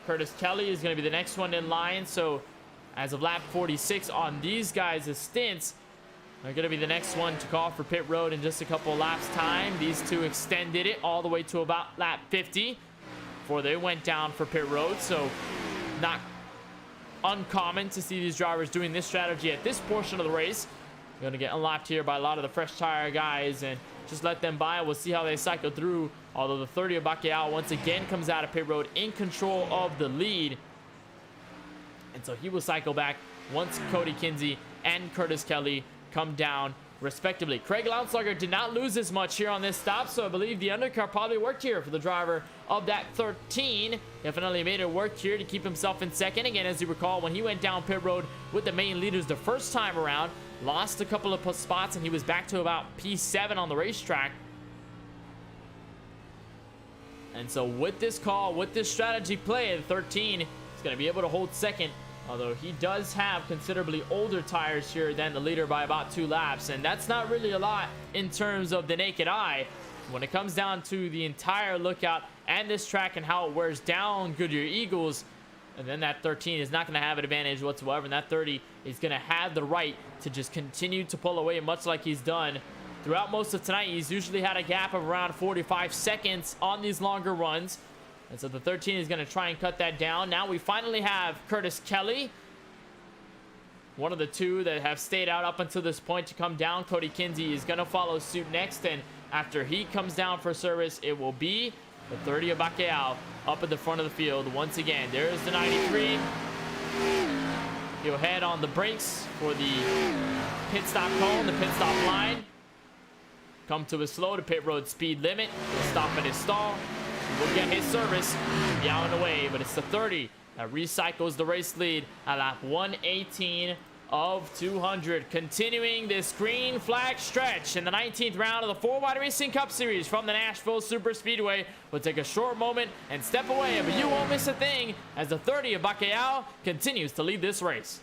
[SPEAKER 1] Curtis Kelly is going to be the next one in line. So as of lap 46 on these guys' stints, they're going to be the next one to call for pit road in just a couple laps time. These two extended it all the way to about lap 50 before they went down for pit road. So not uncommon to see these drivers doing this strategy at this portion of the race. They're going to get unlocked here by a lot of the fresh tire guys and just let them by. We'll see how they cycle through. Although the 30 of Bakayao once again comes out of pit road in control of the lead. And so he will cycle back once Cody Kinsey and Curtis Kelly come down respectively. Craig Lounslugger did not lose as much here on this stop, so I believe the undercut probably worked here for the driver of that 13. Definitely made it work here to keep himself in second. Again, as you recall, when he went down pit road with the main leaders the first time around, lost a couple of spots, and he was back to about P7 on the racetrack. And so with this call, with this strategy play, the 13 is going to be able to hold second. Although he does have considerably older tires here than the leader by about 2 laps. And that's not really a lot in terms of the naked eye. When it comes down to the entire lookout and this track and how it wears down Goodyear Eagles, and then that 13 is not going to have an advantage whatsoever. And that 30 is going to have the right to just continue to pull away, much like he's done throughout most of tonight. He's usually had a gap of around 45 seconds on these longer runs. And so the 13 is going to try and cut that down. Now we finally have Curtis Kelly, one of the 2 that have stayed out up until this point, to come down. Cody Kinsey is going to follow suit next. And after he comes down for service, it will be the 30 of Bakayao up at the front of the field once again. There's the 93. He'll head on the brakes for the pit stop cone, the pit stop line. Come to a slow to pit road speed limit. He'll stop at his stall. We'll get his service, be out and away, but it's the 30 that recycles the race lead at lap 118 of 200. Continuing this green flag stretch in the 19th round of the 4Wide Racing Cup Series from the Nashville Super Speedway. We'll take a short moment and step away, but you won't miss a thing as the 30 of Bakayao continues to lead this race.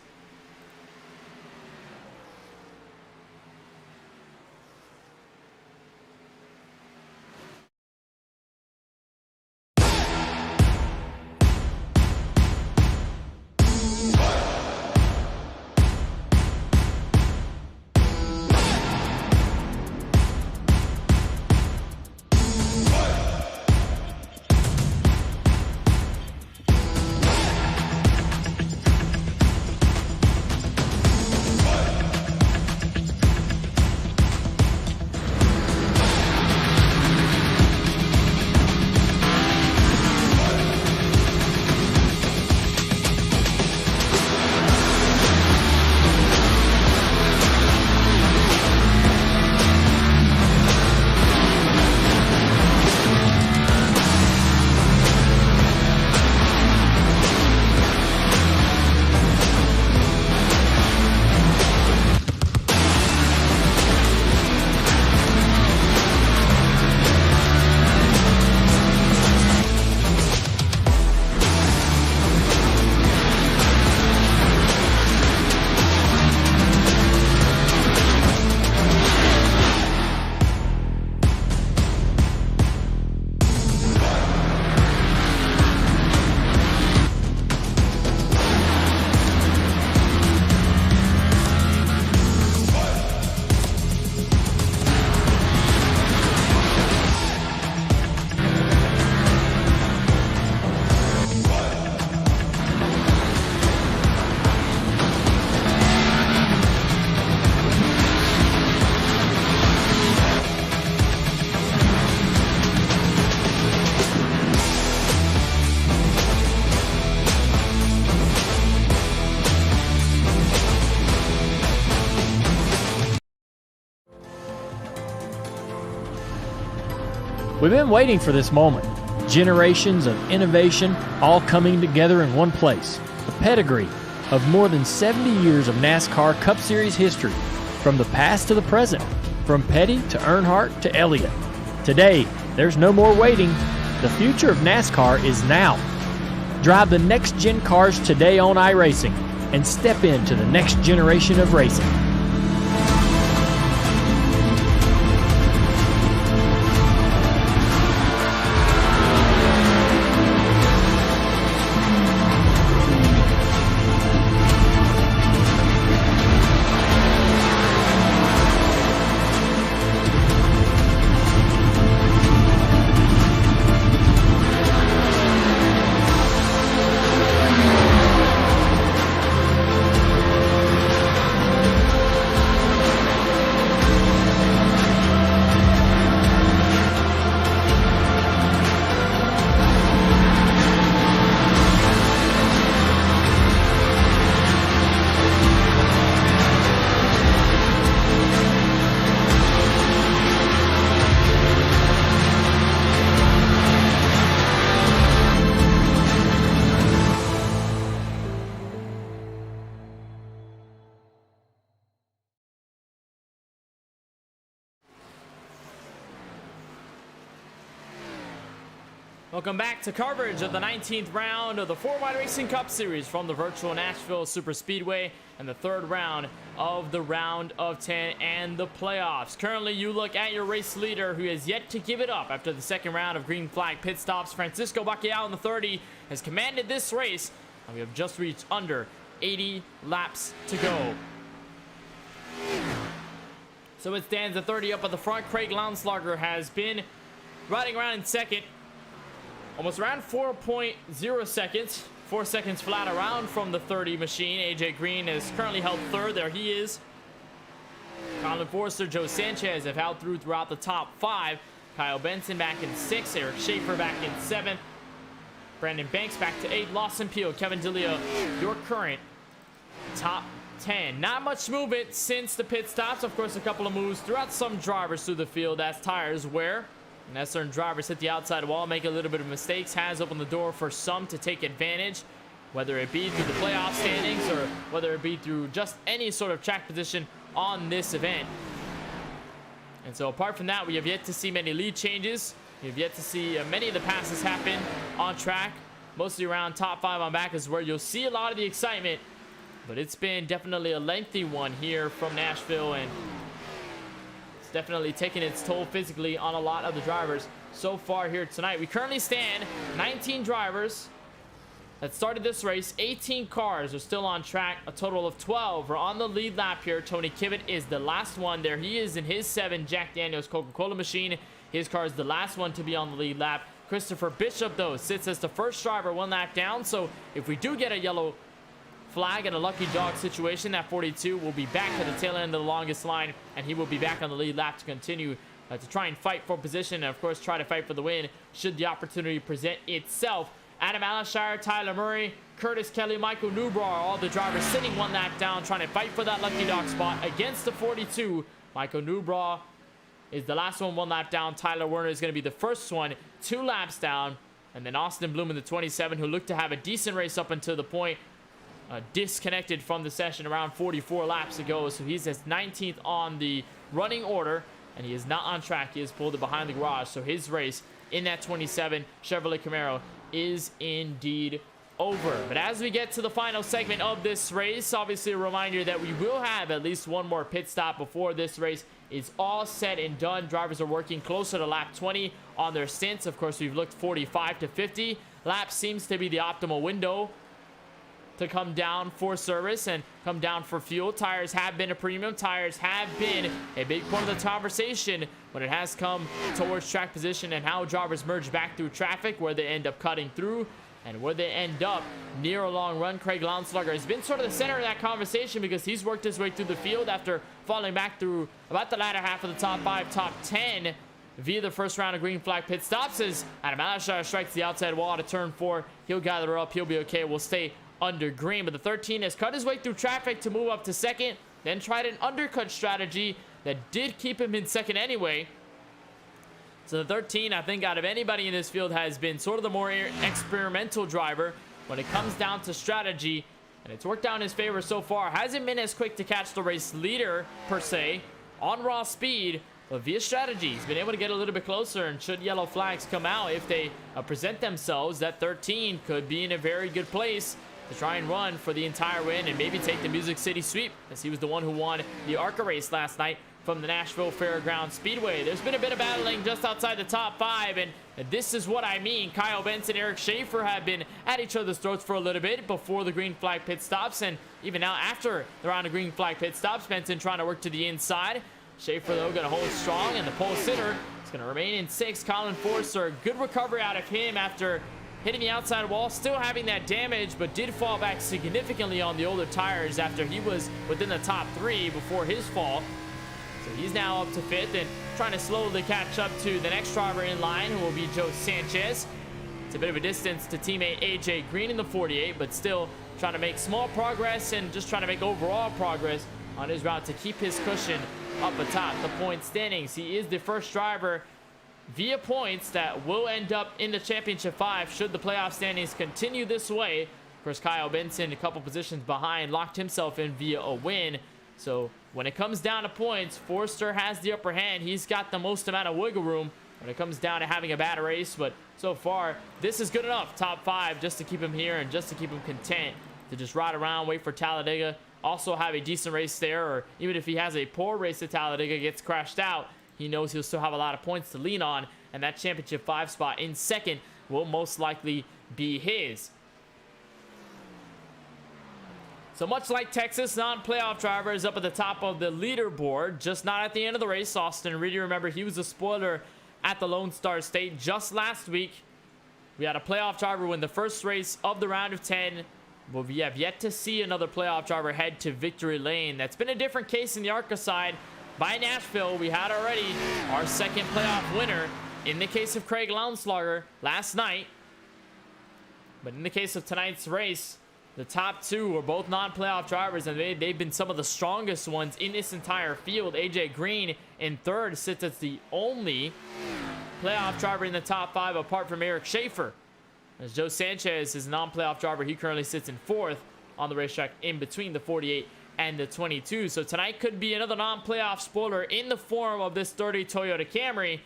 [SPEAKER 6] We've been waiting for this moment. Generations of innovation all coming together in one place. A pedigree of more than 70 years of NASCAR Cup Series history. from the past to the present, from Petty to Earnhardt to Elliott. Today, there's no more waiting. The future of NASCAR is now. Drive the next-gen cars today on iRacing and step into the next generation of racing.
[SPEAKER 1] Welcome back to coverage of the 19th round of the 4Wide Racing Cup Series from the virtual Nashville Super Speedway and the third round of the round of 10 and the playoffs. Currently, you look at your race leader who has yet to give it up after the second round of green flag pit stops. Francisco Bacalhau in the 30 has commanded this race, and we have just reached under 80 laps to go. So it stands at 30 up at the front. Craig Lounslager has been riding around in second. Almost around 4.0 seconds. 4 seconds flat around from the 30 machine. AJ Green is currently held third. There he is. Colin Forster, Joe Sanchez have held throughout the top 5. Kyle Benson back in 6th. Eric Schaefer back in 7th. Brandon Banks back to 8th. Lawson Peel, Kevin D'Elia, your current top 10. Not much movement since the pit stops. Of course, a couple of moves throughout some drivers through the field as tires wear. And as certain drivers hit the outside wall, make a little bit of mistakes, has opened the door for some to take advantage, whether it be through the playoff standings or whether it be through just any sort of track position on this event. And so apart from that, we have yet to see many lead changes. We have yet to see many of the passes happen on track. Mostly around top 5 on back is where you'll see a lot of the excitement. But it's been definitely a lengthy one here from Nashville, and definitely taking its toll physically on a lot of the drivers so far here tonight. We currently stand 19 drivers that started this race. 18 cars are still on track. A total of 12 are on the lead lap here. Tony Kibbett is the last one. There he is in his 7 Jack Daniels Coca-Cola machine. His car is the last one to be on the lead lap. Christopher Bishop, though, sits as the first driver 1 lap down. So if we do get a yellow flag and a lucky dog situation, that 42 will be back at the tail end of the longest line, and he will be back on the lead lap to continue to try and fight for position, and of course try to fight for the win should the opportunity present itself. Adam Allenshire, Tyler Murray, Curtis Kelly, Michael Newbrar, all the drivers sitting 1 lap down trying to fight for that lucky dog spot against the 42. Michael Newbrar is the last one 1 lap down. Tyler Werner is going to be the first one 2 laps down, and then Austin Bloom in the 27, who looked to have a decent race up until the point disconnected from the session around 44 laps ago. So he's at 19th on the running order, and he is not on track. He is pulled behind the garage. So his race in that 27 Chevrolet Camaro is indeed over. But as we get to the final segment of this race, obviously a reminder that we will have at least one more pit stop before this race is all said and done. Drivers are working closer to lap 20 on their stints. Of course, we've looked 45 to 50. Lap seems to be the optimal window to come down for service and come down for fuel. Tires have been a premium. Tires have been a big part of the conversation when it has come towards track position and how drivers merge back through traffic, where they end up cutting through and where they end up near a long run. Craig Lounslager has been sort of the center of that conversation because he's worked his way through the field after falling back through about the latter half of the top 5, top 10 via the first round of green flag pit stops as Adam Allenshire strikes the outside wall to turn 4. He'll gather up. He'll be okay. We'll stay under green, but the 13 has cut his way through traffic to move up to second, then tried an undercut strategy that did keep him in second anyway. So the 13, I think out of anybody in this field, has been sort of the more experimental driver when it comes down to strategy And it's worked out in his favor so far. Hasn't been as quick to catch the race leader, per se, on raw speed. But via strategy, he's been able to get a little bit closer. And should yellow flags come out, if they present themselves, that 13 could be in a very good place to try and run for the entire win and maybe take the Music City sweep, as he was the one who won the ARCA race last night from the Nashville Fairgrounds Speedway. There's been a bit of battling just outside the top 5, and this is what I mean. Kyle Benson, Eric Schaefer have been at each other's throats for a little bit before the green flag pit stops, and even now after they're on the green flag pit stops. Benson trying to work to the inside. Schaefer, though, going to hold strong, and the pole sitter is going to remain in 6th. Colin Forster, good recovery out of him after hitting the outside wall, still having that damage, but did fall back significantly on the older tires after he was within the top 3 before his fall. So he's now up to 5th and trying to slowly catch up to the next driver in line, who will be Joe Sanchez. It's a bit of a distance to teammate AJ Green in the 48, but still trying to make small progress and just trying to make overall progress on his route to keep his cushion up atop the point standings. He is the first driver via points that will end up in the Championship 5 should the playoff standings continue this way. Of course, Kyle Benson, a couple positions behind, locked himself in via a win. So when it comes down to points, Forster has the upper hand. He's got the most amount of wiggle room when it comes down to having a bad race. But so far, this is good enough. Top 5 just to keep him here and just to keep him content to just ride around, wait for Talladega. Also have a decent race there, or even if he has a poor race at Talladega, gets crashed out, he knows he'll still have a lot of points to lean on, and that Championship 5 spot in 2nd will most likely be his. So much like Texas, non-playoff driver is up at the top of the leaderboard, just not at the end of the race. Austin Reedy, remember, he was a spoiler at the Lone Star State just last week. We had a playoff driver win the first race of the round of 10. But we have yet to see another playoff driver head to victory lane. That's been a different case in the ARCA side. By Nashville, we had already our 2nd playoff winner in the case of Craig Lounslauger last night. But in the case of tonight's race, the top 2 were both non-playoff drivers, and they've been some of the strongest ones in this entire field. AJ Green in 3rd sits as the only playoff driver in the top 5 apart from Eric Schaefer. As Joe Sanchez is a non-playoff driver, he currently sits in 4th on the racetrack in between the 48 and the 22. So tonight could be another non-playoff spoiler in the form of this 30 Toyota Camry.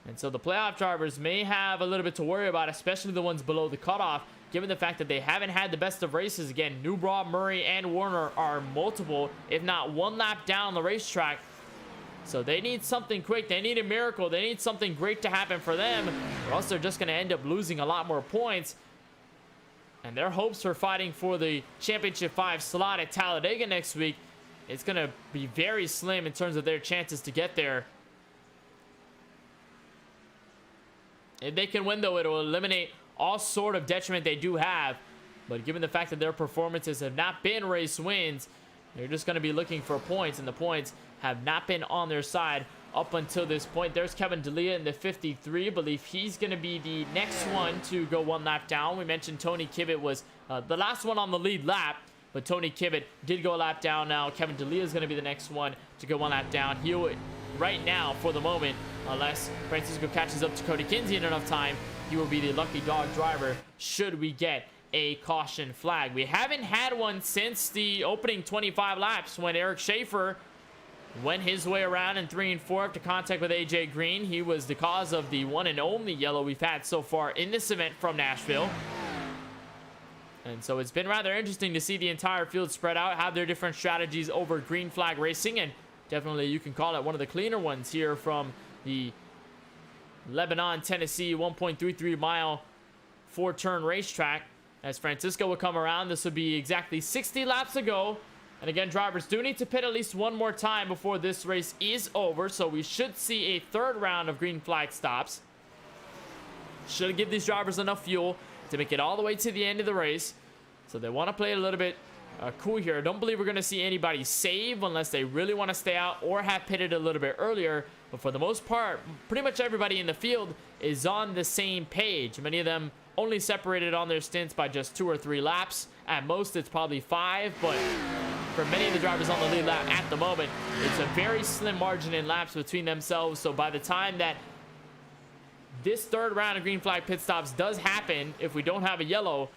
[SPEAKER 1] And so the playoff drivers may have a little bit to worry about, especially the ones below the cutoff, given the fact that they haven't had the best of races. Again, Newbraw, Murray, and Warner are multiple, if not one lap down the racetrack. So they need something quick. They need a miracle. They need something great to happen for them, or else they're just going to end up losing a lot more points. And their hopes for fighting for the Championship 5 slot at Talladega next week, it's going to be very slim in terms of their chances to get there. If they can win, though, it will eliminate all sort of detriment they do have. But given the fact that their performances have not been race wins, they're just going to be looking for points, and the points have not been on their side up until this point. There's Kevin D'Elia in the 53. I believe he's going to be the next one to go one lap down. We mentioned Tony Kibbett was the last one on the lead lap, but Tony Kibbett did go a lap down. Now Kevin D'Elia is going to be the next one to go one lap down. He'll, right now, for the moment, unless Francisco catches up to Cody Kinsey in enough time, he will be the lucky dog driver should we get a caution flag. We haven't had one since the opening 25 laps when Eric Schaefer went his way around in 3 and 4 after contact with AJ Green. He was the cause of the one and only yellow we've had so far in this event from Nashville. And so it's been rather interesting to see the entire field spread out, have their different strategies over green flag racing, and definitely you can call it one of the cleaner ones here from the Lebanon, Tennessee 1.33 mile 4-turn racetrack. As Francisco will come around, this will be exactly 60 laps ago. And again, drivers do need to pit at least one more time before this race is over. So we should see a 3rd round of green flag stops. Should give these drivers enough fuel to make it all the way to the end of the race. So they want to play a little bit cool here. I don't believe we're going to see anybody save unless they really want to stay out or have pitted a little bit earlier. But for the most part, pretty much everybody in the field is on the same page. Many of them only separated on their stints by just 2 or 3 laps. At most, it's probably 5, but for many of the drivers on the lead lap at the moment, it's a very slim margin in laps between themselves. So by the time that this 3rd round of green flag pit stops does happen, if we don't have a yellow,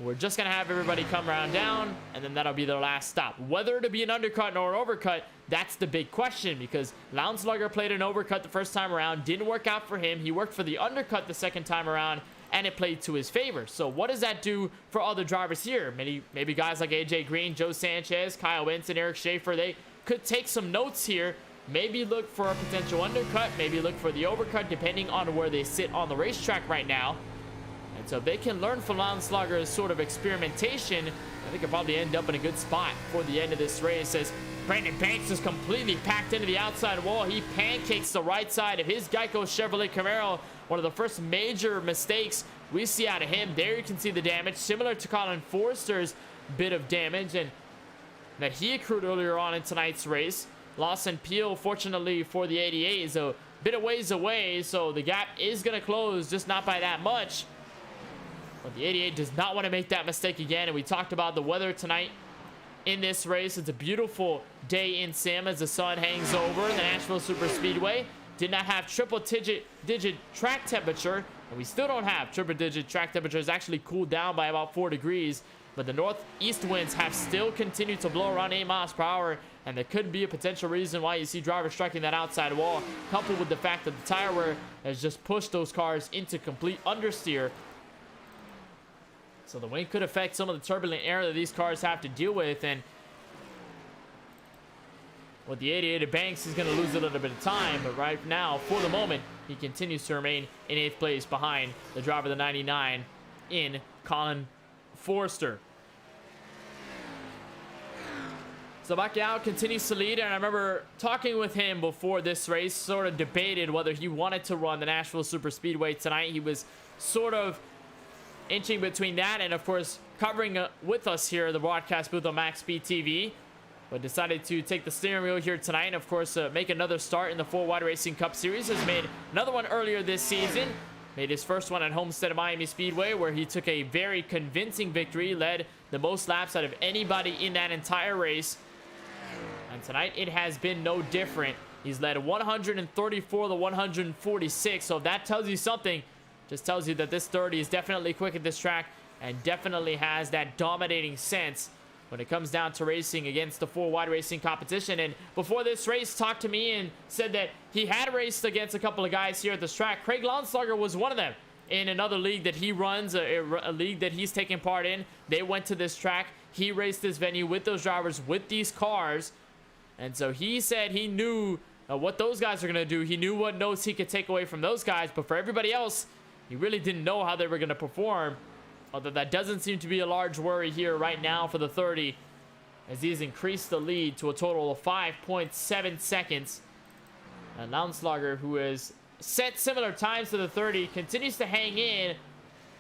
[SPEAKER 1] We're just going to have everybody come around down, and then that'll be their last stop. Whether to be an undercut or an overcut, that's the big question, because Lounslugger played an overcut the first time around. Didn't work out for him. He worked for the undercut the second time around, and it played to his favor. So what does that do for other drivers here? Maybe guys like AJ Green, Joe Sanchez, Kyle Winston, Eric Schaefer, they could take some notes here. Maybe look for a potential undercut. Maybe look for the overcut, depending on where they sit on the racetrack right now. And so if they can learn from Lounslugger's sort of experimentation, I think they'll probably end up in a good spot for the end of this race, as Brandon Banks is completely packed into the outside wall. He pancakes the right side of his Geico Chevrolet Camaro. One of the first major mistakes we see out of him. There you can see the damage, similar to Colin Forster's bit of damage and that he accrued earlier on in tonight's race. Lawson Peel, fortunately for the 88, is a bit of ways away, so the gap is going to close, just not by that much. But the 88 does not want to make that mistake again, and we talked about the weather tonight in this race. It's a beautiful day in sim as the sun hangs over the Nashville Superspeedway. Did not have triple-digit track temperature, and we still don't have triple-digit track temperature. It's actually cooled down by about 4 degrees, but the northeast winds have still continued to blow around 8 miles per hour, and there could be a potential reason why you see drivers striking that outside wall, coupled with the fact that the tire wear has just pushed those cars into complete understeer. So the wind could affect some of the turbulent air that these cars have to deal with, and with the 88 of Banks, he's going to lose a little bit of time, but right now, for the moment, he continues to remain in 8th place behind the driver of the 99 in Colin Forster. So Bacchiao continues to lead, and I remember talking with him before this race, sort of debated whether he wanted to run the Nashville Superspeedway tonight. He was sort of inching between that and, of course, covering with us here at the broadcast booth on MaxSpeedTV, but decided to take the steering wheel here tonight and, of course, make another start in the 4 Wide Racing Cup Series. Has made another one earlier this season. Made his first one at Homestead of Miami Speedway, where he took a very convincing victory, led the most laps out of anybody in that entire race. And tonight, it has been no different. He's led 134 to 146, so if that tells you something, just tells you that this 30 is definitely quick at this track and definitely has that dominating sense when it comes down to racing against the 4 Wide Racing competition. And before this race, talked to me and said that he had raced against a couple of guys here at this track. Craig Lounslugger was one of them in another league that he runs, a league that he's taking part in. They went to this track. He raced this venue with those drivers, with these cars. And so he said he knew what those guys are going to do. He knew what notes he could take away from those guys. But for everybody else, he really didn't know how they were going to perform. Although that doesn't seem to be a large worry here right now for the 30, as he's increased the lead to a total of 5.7 seconds. And Lounslugger, who has set similar times to the 30, continues to hang in,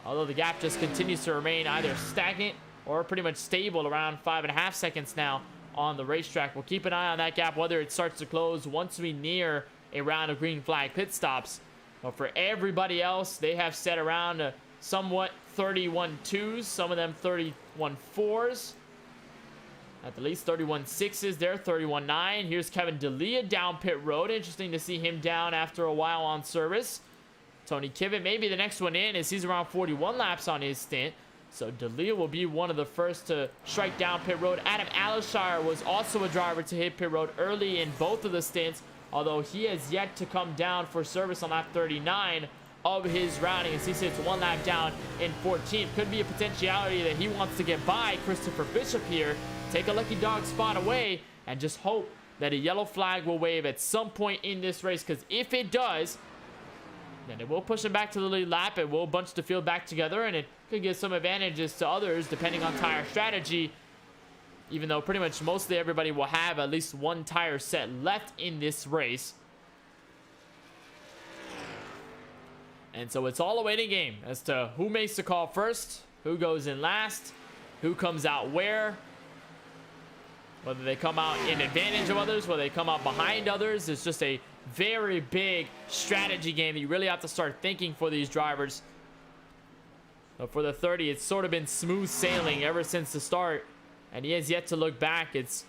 [SPEAKER 1] although the gap just continues to remain either stagnant or pretty much stable around 5.5 seconds now on the racetrack. We'll keep an eye on that gap, whether it starts to close once we near a round of green flag pit stops. But for everybody else, they have set around somewhat 31.2s, some of them 31.4s. At the least 31.6s there, 31.9. Here's Kevin D'Elia down pit road. Interesting to see him down after a while on service. Tony Kivet, maybe the next one in, as he's around 41 laps on his stint. So D'Elia will be one of the first to strike down pit road. Adam Alishire was also a driver to hit pit road early in both of the stints, although he has yet to come down for service on lap 39 of his rounding, as he sits 1 lap down in 14th. Could be a potentiality that he wants to get by Christopher Bishop here, take a lucky dog spot away, and just hope that a yellow flag will wave at some point in this race, because if it does, then it will push him back to the lead lap. It will bunch the field back together, and it could give some advantages to others depending on tire strategy, even though pretty much mostly everybody will have at least one tire set left in this race. And so it's all a waiting game as to who makes the call first, who goes in last, who comes out where, whether they come out in advantage of others, whether they come out behind others. It's just a very big strategy game that you really have to start thinking for these drivers. But for the 30, it's sort of been smooth sailing ever since the start, and he has yet to look back. It's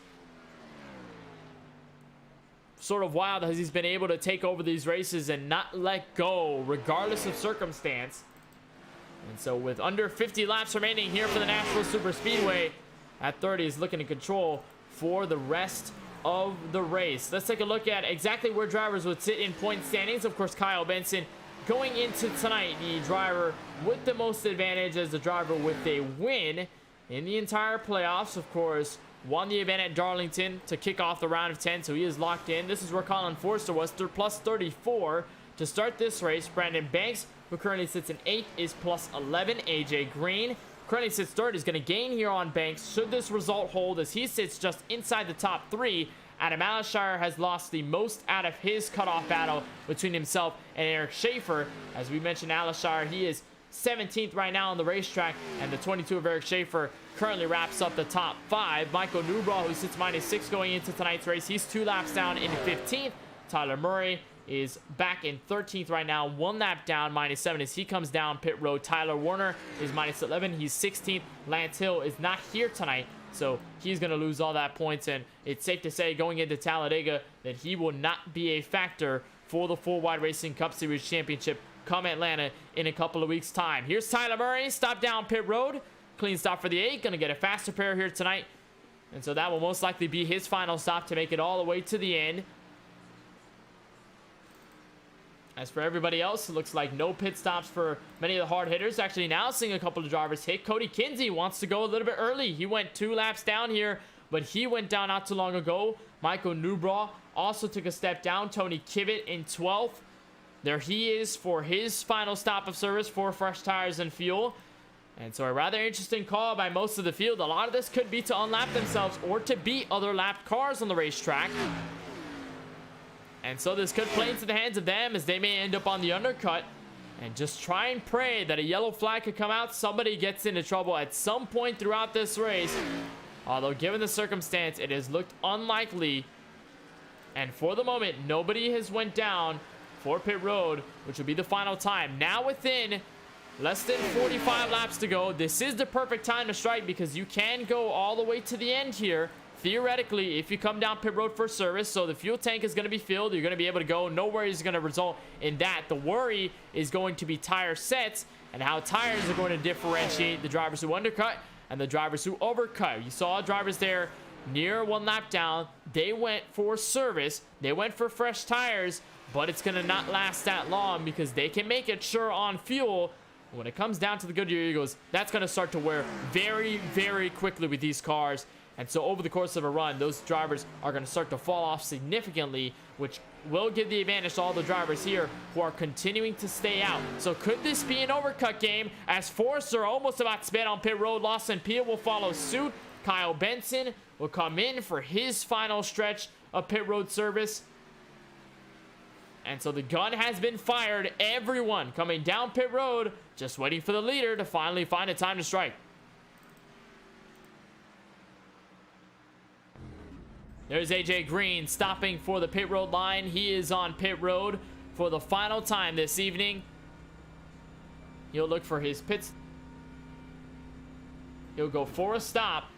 [SPEAKER 1] sort of wild as he's been able to take over these races and not let go regardless of circumstance. And so with under 50 laps remaining here for the Nashville Superspeedway, at 30 is looking to control for the rest of the race. Let's take a look at exactly where drivers would sit in point standings. Of course, Kyle Benson going into tonight, the driver with the most advantage as the driver with a win in the entire playoffs. Of course, won the event at Darlington to kick off the round of 10, so he is locked in. This is where Colin Forster was, plus 34 to start this race. Brandon Banks, who currently sits in 8th, is plus 11. AJ Green currently sits 3rd, is going to gain here on Banks should this result hold, as he sits just inside the top 3. Adam Alashire has lost the most out of his cutoff battle between himself and Eric Schaefer. As we mentioned, Alashire, he is 17th right now on the racetrack, and the 22 of Eric Schaefer currently wraps up the top 5. Michael Newbraw, who sits -6 going into tonight's race, he's 2 laps down in 15th. Tyler Murray is back in 13th right now, 1 lap down, -7 as he comes down pit road. Tyler Warner is -11, he's 16th. Lance Hill is not here tonight, so he's going to lose all that points, and it's safe to say going into Talladega that he will not be a factor for the Full Wide Racing Cup Series Championship come Atlanta in a couple of weeks' time. Here's Tyler Murray, stop down pit road. Clean stop for the 8, going to get a faster pair here tonight, and so that will most likely be his final stop to make it all the way to the end. As for everybody else, it looks like no pit stops for many of the hard hitters. Actually, now seeing a couple of drivers hit. Cody Kinsey wants to go a little bit early. He went 2 laps down here, but he went down not too long ago. Michael Newbraw also took a step down. Tony Kibbett in 12th. There he is for his final stop of service for fresh tires and fuel. And so a rather interesting call by most of the field. A lot of this could be to unlap themselves or to beat other lapped cars on the racetrack. And so this could play into the hands of them, as they may end up on the undercut and just try and pray that a yellow flag could come out. Somebody gets into trouble at some point throughout this race. Although given the circumstance, it has looked unlikely. And for the moment, nobody has went down for pit road, which will be the final time. Now within less than 45 laps to go, this is the perfect time to strike, because you can go all the way to the end here theoretically if you come down pit road for service. So the fuel tank is going to be filled, you're going to be able to go. No worries is going to result in that. The worry is going to be tire sets and how tires are going to differentiate the drivers who undercut and the drivers who overcut. You saw drivers there near 1 lap down, they went for service, they went for fresh tires, but it's going to not last that long because they can make it sure on fuel. When it comes down to the Goodyear Eagles, that's going to start to wear very, very quickly with these cars. And so over the course of a run, those drivers are going to start to fall off significantly, which will give the advantage to all the drivers here who are continuing to stay out. So could this be an overcut game, as Forster almost about sped on pit road? Lawson Peel will follow suit. Kyle Benson will come in for his final stretch of pit road service. And so the gun has been fired. Everyone coming down pit road, just waiting for the leader to finally find a time to strike. There's AJ Green stopping for the pit road line. He is on pit road for the final time this evening. He'll look for his pits. He'll go for a stop.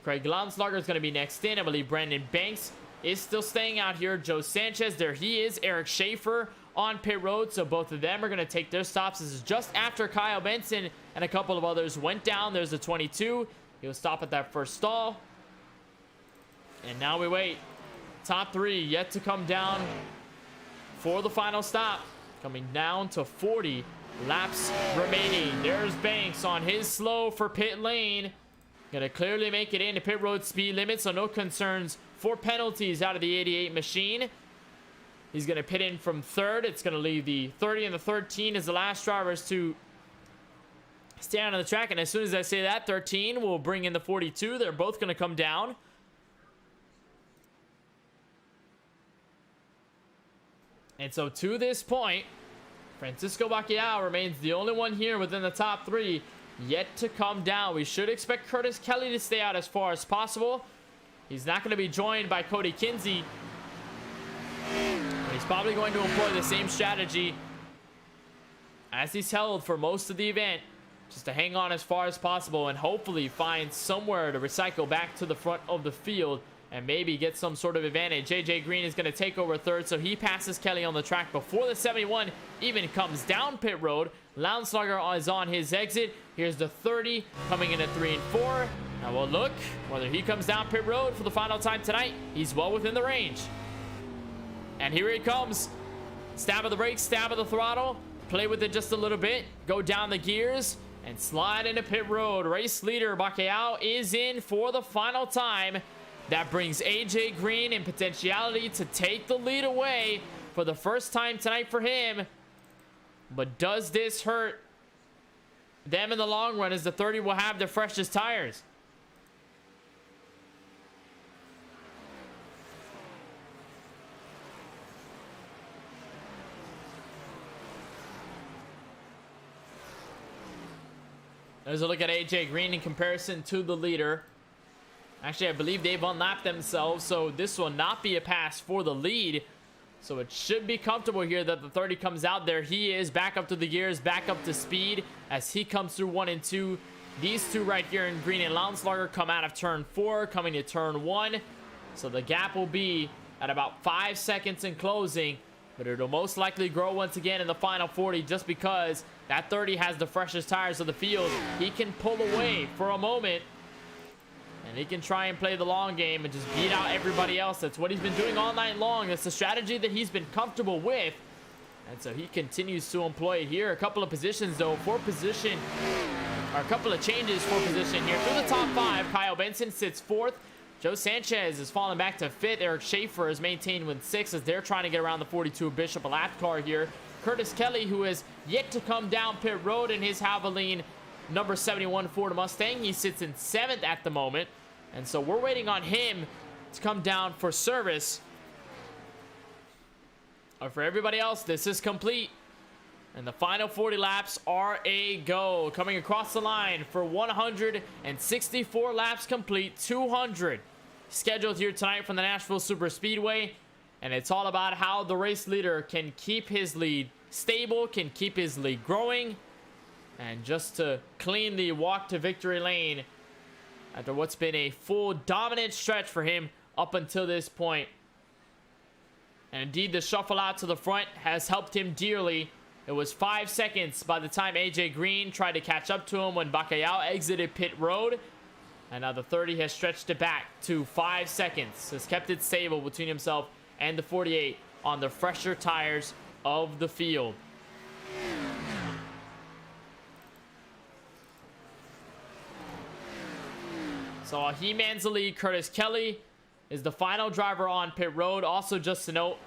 [SPEAKER 1] Craig Landslager is going to be next in. I believe Brandon Banks is still staying out here. Joe Sanchez, there he is. Eric Schaefer on pit road. So both of them are going to take their stops. This is just after Kyle Benson and a couple of others went down. There's the 22. He'll stop at that first stall. And now we wait. Top 3 yet to come down for the final stop. Coming down to 40 laps remaining. There's Banks on his slow for pit lane. Gonna clearly make it into pit road speed limit, so no concerns for penalties out of the 88 machine. He's gonna pit in from 3rd. It's gonna leave the 30 and the 13 as the last drivers to stand on the track. And as soon as I say that, 13 will bring in the 42. They're both gonna come down. And so to this point, Francisco Bacchiao remains the only one here within the top 3 yet to come down. We should expect Curtis Kelly to stay out as far as possible. He's not going to be joined by Cody Kinsey. But he's probably going to employ the same strategy as he's held for most of the event, just to hang on as far as possible and hopefully find somewhere to recycle back to the front of the field and maybe get some sort of advantage. AJ Green is going to take over third, so he passes Kelly on the track before the 71 even comes down pit road. Lounslugger is on his exit. Here's the 30 coming in at 3 and 4. Now we'll look whether he comes down pit road for the final time tonight. He's well within the range. And here he comes. Stab of the brakes, stab of the throttle. Play with it just a little bit. Go down the gears and slide into pit road. Race leader Bacalhau is in for the final time. That brings AJ Green in potentiality to take the lead away for the first time tonight for him. But does this hurt them in the long run, as the 30 will have the freshest tires? There's a look at AJ Green in comparison to the leader. Actually, I believe they've unlapped themselves, so this will not be a pass for the lead. So it should be comfortable here that the 30 comes out. There he is, back up to the gears, back up to speed as he comes through 1 and 2. These two right here in Green and Lounslugger come out of turn 4, coming to turn 1. So the gap will be at about 5 seconds in closing, but it'll most likely grow once again in the final 40, just because that 30 has the freshest tires of the field. He can pull away for a moment, and he can try and play the long game and just beat out everybody else. That's what he's been doing all night long. That's the strategy that he's been comfortable with. And so he continues to employ it here. A couple of positions, though, for position, or a couple of changes for position here. Through the top 5, Kyle Benson sits 4th. Joe Sanchez is falling back to 5th. Eric Schaefer is maintained with 6th as they're trying to get around the 42 Bishop lap car here. Curtis Kelly, who has yet to come down pit road in his Havoline number 71 Ford Mustang, he sits in 7th at the moment. And so we're waiting on him to come down for service. But for everybody else, this is complete. And the final 40 laps are a go. Coming across the line for 164 laps complete, 200 scheduled here tonight from the Nashville Super Speedway. And it's all about how the race leader can keep his lead stable, can keep his lead growing, and just to clean the walk to victory lane after what's been a full dominant stretch for him up until this point. And indeed, the shuffle out to the front has helped him dearly. It was 5 seconds by the time AJ Green tried to catch up to him when Bacalhau exited pit road. And now the 30 has stretched it back to 5 seconds. Has kept it stable between himself and the 48 on the fresher tires of the field. So He-Man's the lead. Curtis Kelly is the final driver on pit road. Also, just to note,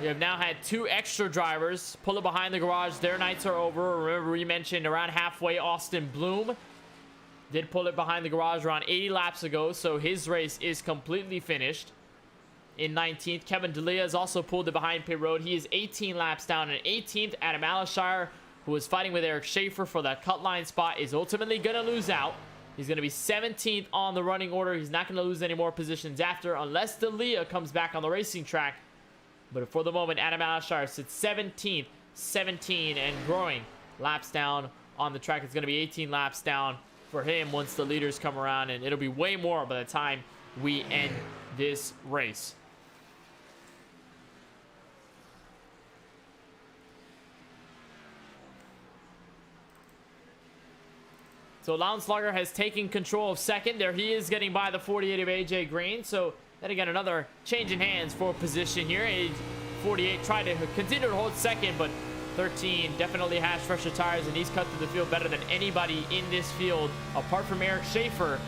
[SPEAKER 1] we have now had 2 extra drivers pull it behind the garage. Their nights are over. Remember, we mentioned around halfway, Austin Bloom did pull it behind the garage around 80 laps ago, so his race is completely finished. In 19th, Kevin D'Elia has also pulled it behind pit road. He is 18 laps down. In 18th, Adam Alashire, who is fighting with Eric Schaefer for that cut line spot, is ultimately going to lose out. He's going to be 17th on the running order. He's not going to lose any more positions after, unless D'Elia comes back on the racing track. But for the moment, Adam Alashire sits 17th, 17 and growing laps down on the track. It's going to be 18 laps down for him once the leaders come around, and it'll be way more by the time we end this race. So Lounslugger has taken control of second. There he is, getting by the 48 of AJ Green. So then again, another change in hands for position here. 48 tried to continue to hold second, but 13 definitely has fresher tires, and he's cut through the field better than anybody in this field, apart from Eric Schaefer.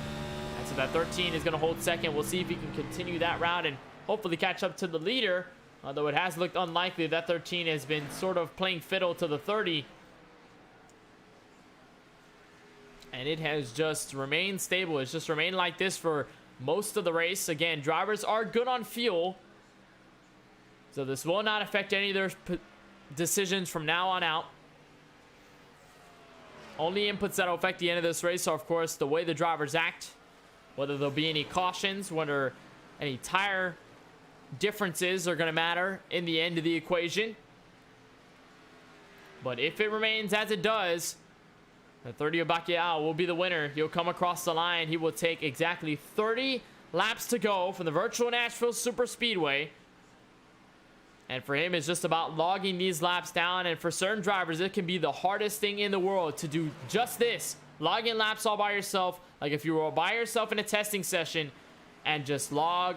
[SPEAKER 1] And so that 13 is going to hold second. We'll see if he can continue that round and hopefully catch up to the leader, although it has looked unlikely. That 13 has been sort of playing fiddle to the 30. And it has just remained stable. It's just remained like this for most of the race. Again, drivers are good on fuel, so this will not affect any of their decisions from now on out. Only inputs that will affect the end of this race are, of course, the way the drivers act, whether there'll be any cautions, whether any tire differences are going to matter in the end of the equation. But if it remains as it does, the 30 of Bacalhau will be the winner. He'll come across the line. He will take exactly 30 laps to go from the virtual Nashville Super Speedway. And for him, it's just about logging these laps down. And for certain drivers, it can be the hardest thing in the world to do just this. Logging laps all by yourself. Like if you were by yourself in a testing session and just log.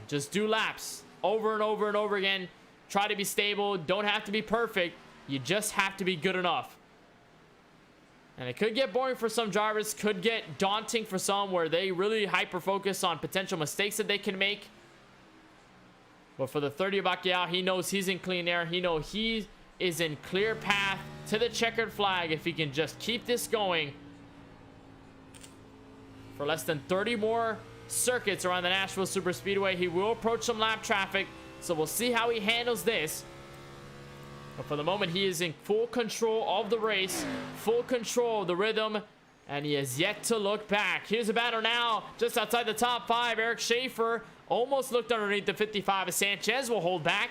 [SPEAKER 1] Just do laps over and over and over again. Try to be stable. Don't have to be perfect. You just have to be good enough. And it could get boring for some drivers. Could get daunting for some where they really hyper-focus on potential mistakes that they can make. But for the 30 Bacquiao, he knows he's in clean air. He knows he is in clear path to the checkered flag if he can just keep this going for less than 30 more circuits around the Nashville Super Speedway. He will approach some lap traffic, so we'll see how he handles this. But for the moment, he is in full control of the race, full control of the rhythm, and he has yet to look back. Here's a battle now just outside the top 5. Eric Schaefer almost looked underneath the 55 as Sanchez will hold back.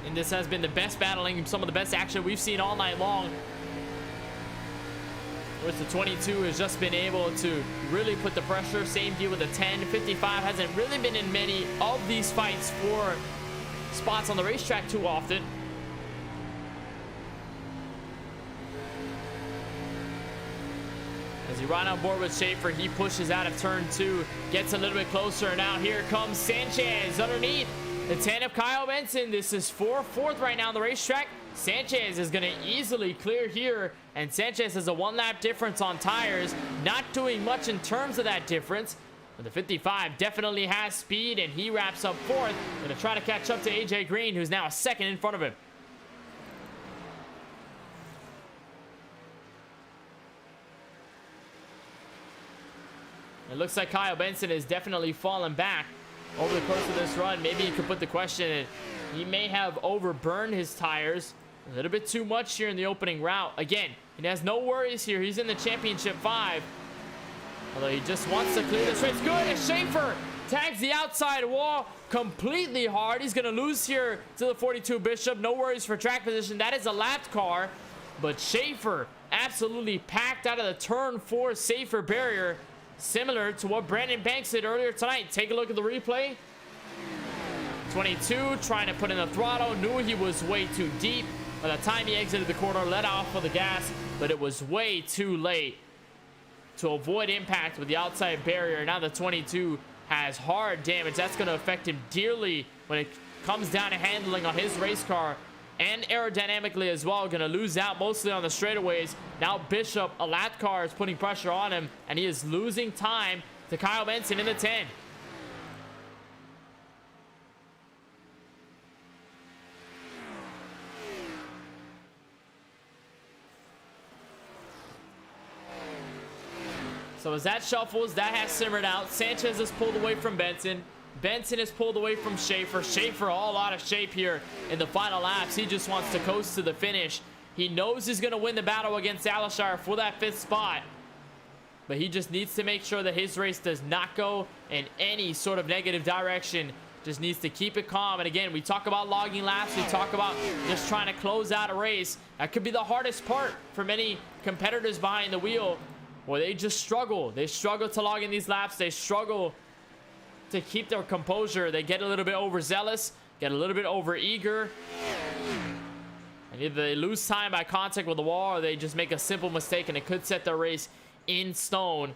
[SPEAKER 1] And this has been the best battling, some of the best action we've seen all night long. Whereas the 22 has just been able to really put the pressure. Same deal with the 10. 55 hasn't really been in many of these fights for spots on the racetrack too often. As he ride on board with Schaefer, he pushes out of turn 2, gets a little bit closer, and now here comes Sanchez underneath the 10 of Kyle Benson. This is 4th right now on the racetrack. Sanchez is going to easily clear here, and Sanchez has a 1 lap difference on tires. Not doing much in terms of that difference. But the 55 definitely has speed, and he wraps up 4th. Going to try to catch up to AJ Green, who's now 2nd in front of him. It looks like Kyle Benson has definitely fallen back over the course of this run. Maybe you could put the question in. He may have overburned his tires a little bit too much here in the opening route. Again, he has no worries here. He's in the championship 5. Although he just wants to clear this race. Good, and Schaefer tags the outside wall completely hard. He's going to lose here to the 42 Bishop. No worries for track position. That is a lapped car. But Schaefer absolutely packed out of the turn 4 safer barrier. Similar to what Brandon Banks did earlier tonight. Take a look at the replay. 22 trying to put in the throttle. Knew he was way too deep. By the time he exited the corner, let off of the gas, but it was way too late to avoid impact with the outside barrier. Now the 22 has hard damage. That's going to affect him dearly when it comes down to handling on his race car and aerodynamically as well. Going to lose out mostly on the straightaways. Now Bishop, a lap car, is putting pressure on him, and he is losing time to Kyle Benson in the 10. So as that shuffles, that has simmered out. Sanchez has pulled away from Benson. Benson has pulled away from Schaefer. Schaefer all out of shape here in the final laps. He just wants to coast to the finish. He knows he's going to win the battle against Alashire for that 5th spot. But he just needs to make sure that his race does not go in any sort of negative direction. Just needs to keep it calm. And again, we talk about logging laps. We talk about just trying to close out a race. That could be the hardest part for many competitors behind the wheel, where they just struggle. They struggle to log in these laps. They struggle to keep their composure. They get a little bit overzealous, get a little bit overeager. And either they lose time by contact with the wall, or they just make a simple mistake, and it could set their race in stone.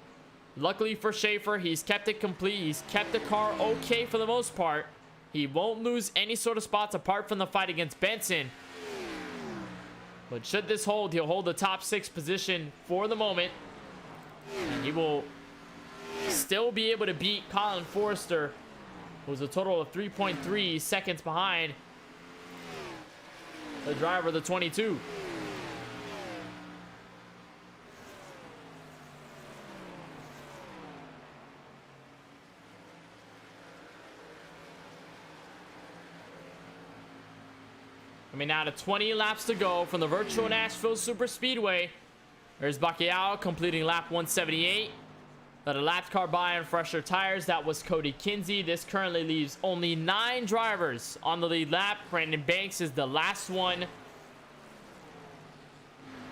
[SPEAKER 1] Luckily for Schaefer, he's kept it complete. He's kept the car okay for the most part. He won't lose any sort of spots apart from the fight against Benson. But should this hold, he'll hold the top 6 position for the moment. And he will still be able to beat Colin Forrester, who's a total of 3.3 seconds behind the driver of the 22. Now to 20 laps to go from the virtual Nashville Super Speedway. There's Bacquiao completing lap 178. Let a lapped car by on fresher tires. That was Cody Kinsey. This currently leaves only 9 drivers on the lead lap. Brandon Banks is the last one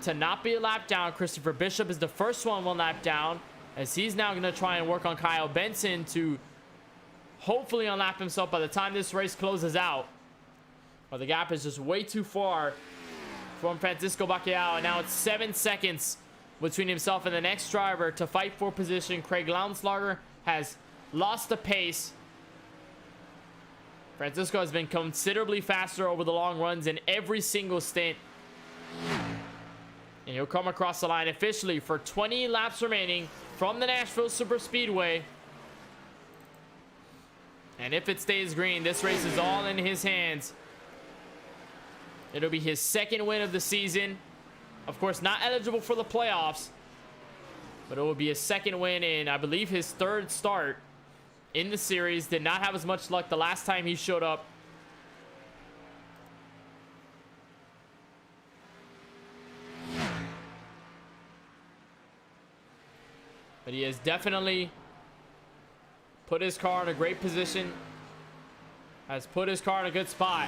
[SPEAKER 1] to not be a lap down. Christopher Bishop is the first one lap down. as he's now going to try and work on Kyle Benson to hopefully unlap himself by the time this race closes out. But the gap is just way too far from Francisco Bacalhau, and now it's 7 seconds between himself and the next driver to fight for position. Craig Launslager has lost the pace. Francisco has been considerably faster over the long runs in every single stint. And he'll come across the line officially for 20 laps remaining from the Nashville Superspeedway. And if it stays green, this race is all in his hands. It'll be his second win of the season. Of course, not eligible for the playoffs, but it will be his second win in, I believe, his third start in the series. Did not have as much luck the last time he showed up. But he has definitely put his car in a great position. Has put his car in a good spot.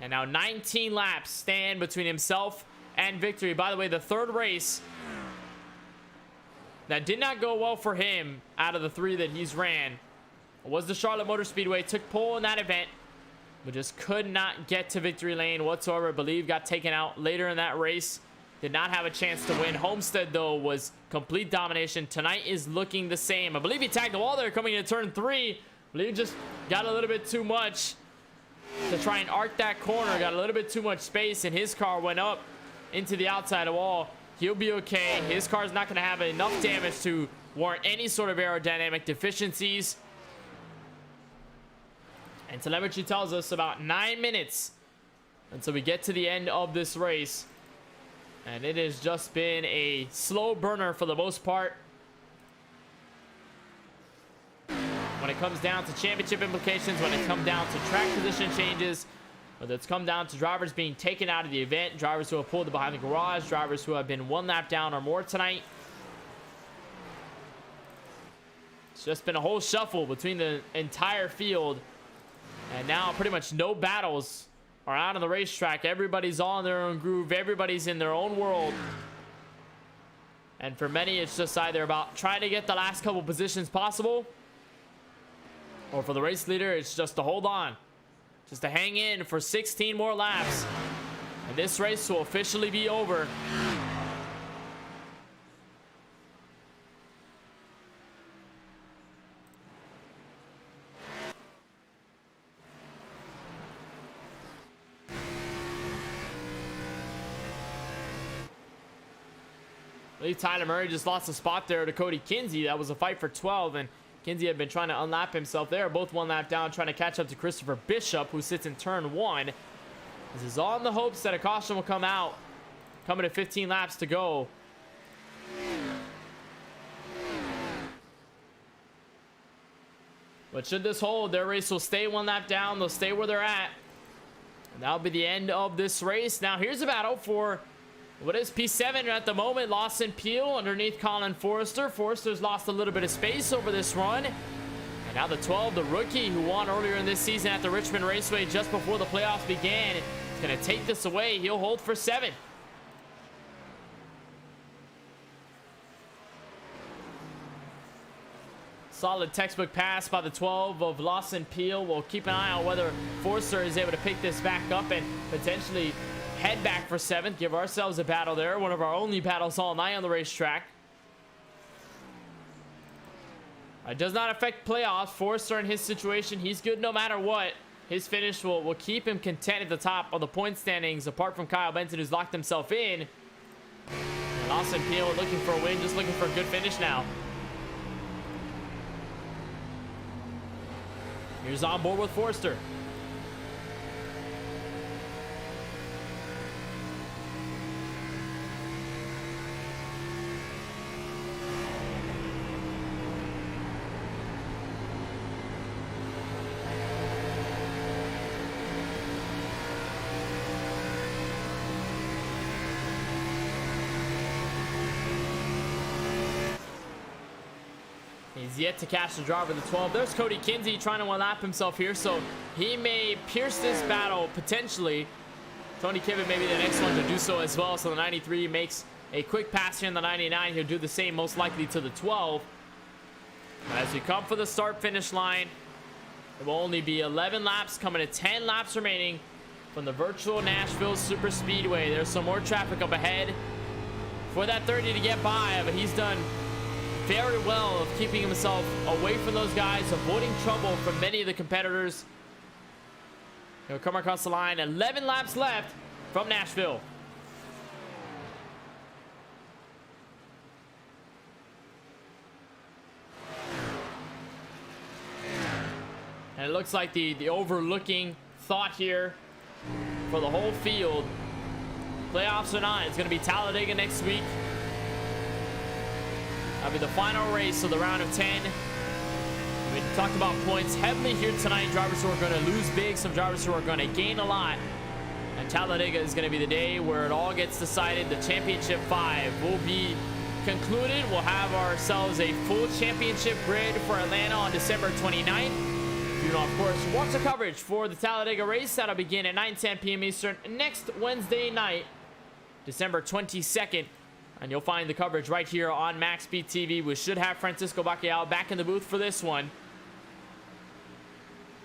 [SPEAKER 1] And now 19 laps stand between himself and victory. By the way, the third race that did not go well for him out of the 3 that he's ran was the Charlotte Motor Speedway. Took pole in that event, but just could not get to victory lane whatsoever. I believe got taken out later in that race. Did not have a chance to win. Homestead, though, was complete domination. Tonight is looking the same. I believe he tagged the wall there coming into turn 3. I believe he just got a little bit too much to try and arc that corner. Got a little bit too much space, and his car went up into the outside wall. He'll be okay. His car's not going to have enough damage to warrant any sort of aerodynamic deficiencies. And telemetry tells us about 9 minutes until we get to the end of this race. And it has just been a slow burner for the most part. When it comes down to championship implications, when it comes down to track position changes, whether it's come down to drivers being taken out of the event, drivers who have pulled behind the garage, drivers who have been 1 lap down or more tonight. It's just been a whole shuffle between the entire field. And now pretty much no battles are out on the racetrack. Everybody's all in their own groove. Everybody's in their own world. And for many, it's just either about trying to get the last couple positions possible, or for the race leader, it's just to hold on. Just to hang in for 16 more laps. And this race will officially be over. I believe Tyler Murray just lost a spot there to Cody Kinsey. That was a fight for 12, and Kinsey had been trying to unlap himself there. Both 1 lap down, trying to catch up to Christopher Bishop, who sits in turn 1. This is all in the hopes that a caution will come out. Coming to 15 laps to go. But should this hold, their race will stay 1 lap down. They'll stay where they're at. And that'll be the end of this race. Now here's a battle for what is P7 at the moment. Lawson Peel underneath Colin Forrester. Forrester's lost a little bit of space over this run. And now the 12, the rookie who won earlier in this season at the Richmond Raceway just before the playoffs began, is going to take this away. He'll hold for 7. Solid textbook pass by the 12 of Lawson Peel. We'll keep an eye on whether Forrester is able to pick this back up and potentially head back for 7th. Give ourselves a battle there. One of our only battles all night on the racetrack. It does not affect playoffs. Forrester in his situation, he's good no matter what. His finish will keep him content at the top of the point standings, apart from Kyle Benson, who's locked himself in. And Lawson Peel looking for a win, just looking for a good finish now. Here's on board with Forrester. He's yet to catch the driver of the 12. There's Cody Kinsey trying to unlap himself here, so he may pierce this battle potentially. Tony Kiven may be the next one to do so as well, so the 93 makes a quick pass here in the 99. He'll do the same most likely to the 12. As we come for the start-finish line, it will only be 11 laps, coming to 10 laps remaining from the virtual Nashville Super Speedway. There's some more traffic up ahead for that 30 to get by, but he's done very well of keeping himself away from those guys, avoiding trouble from many of the competitors. He'll come across the line. 11 laps left from Nashville. And it looks like the overlooking thought here for the whole field, playoffs or not, it's going to be Talladega next week. That'll be the final race of the round of 10. We talked about points heavily here tonight. Drivers who are going to lose big, some drivers who are going to gain a lot. And Talladega is going to be the day where it all gets decided. The Championship 5 will be concluded. We'll have ourselves a full championship grid for Atlanta on December 29th. You know, of course, watch the coverage for the Talladega race. That'll begin at 9:10 p.m. Eastern next Wednesday night, December 22nd. And you'll find the coverage right here on MaxSpeedTV. We should have Francisco Bacalhau back in the booth for this one.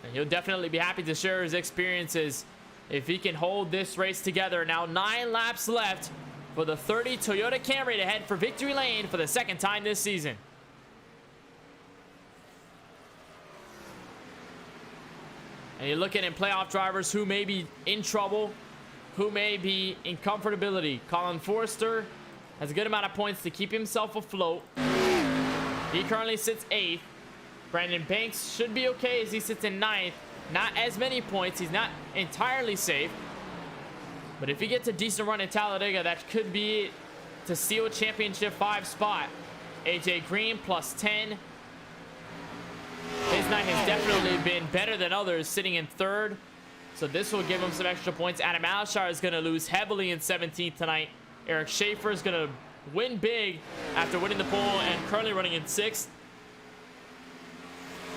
[SPEAKER 1] And he'll definitely be happy to share his experiences if he can hold this race together. Now 9 laps left for the 30 Toyota Camry to head for victory lane for the second time this season. And you're looking at playoff drivers who may be in trouble, who may be in comfortability. Colin Forrester has a good amount of points to keep himself afloat. He currently sits 8th. Brandon Banks should be okay as he sits in 9th. Not as many points. He's not entirely safe. But if he gets a decent run in Talladega, that could be it to steal a Championship 5 spot. AJ Green plus 10. His night has definitely been better than others, sitting in 3rd. So this will give him some extra points. Adam Alshire is going to lose heavily in 17th tonight. Eric Schaefer is going to win big after winning the pole and currently running in 6th.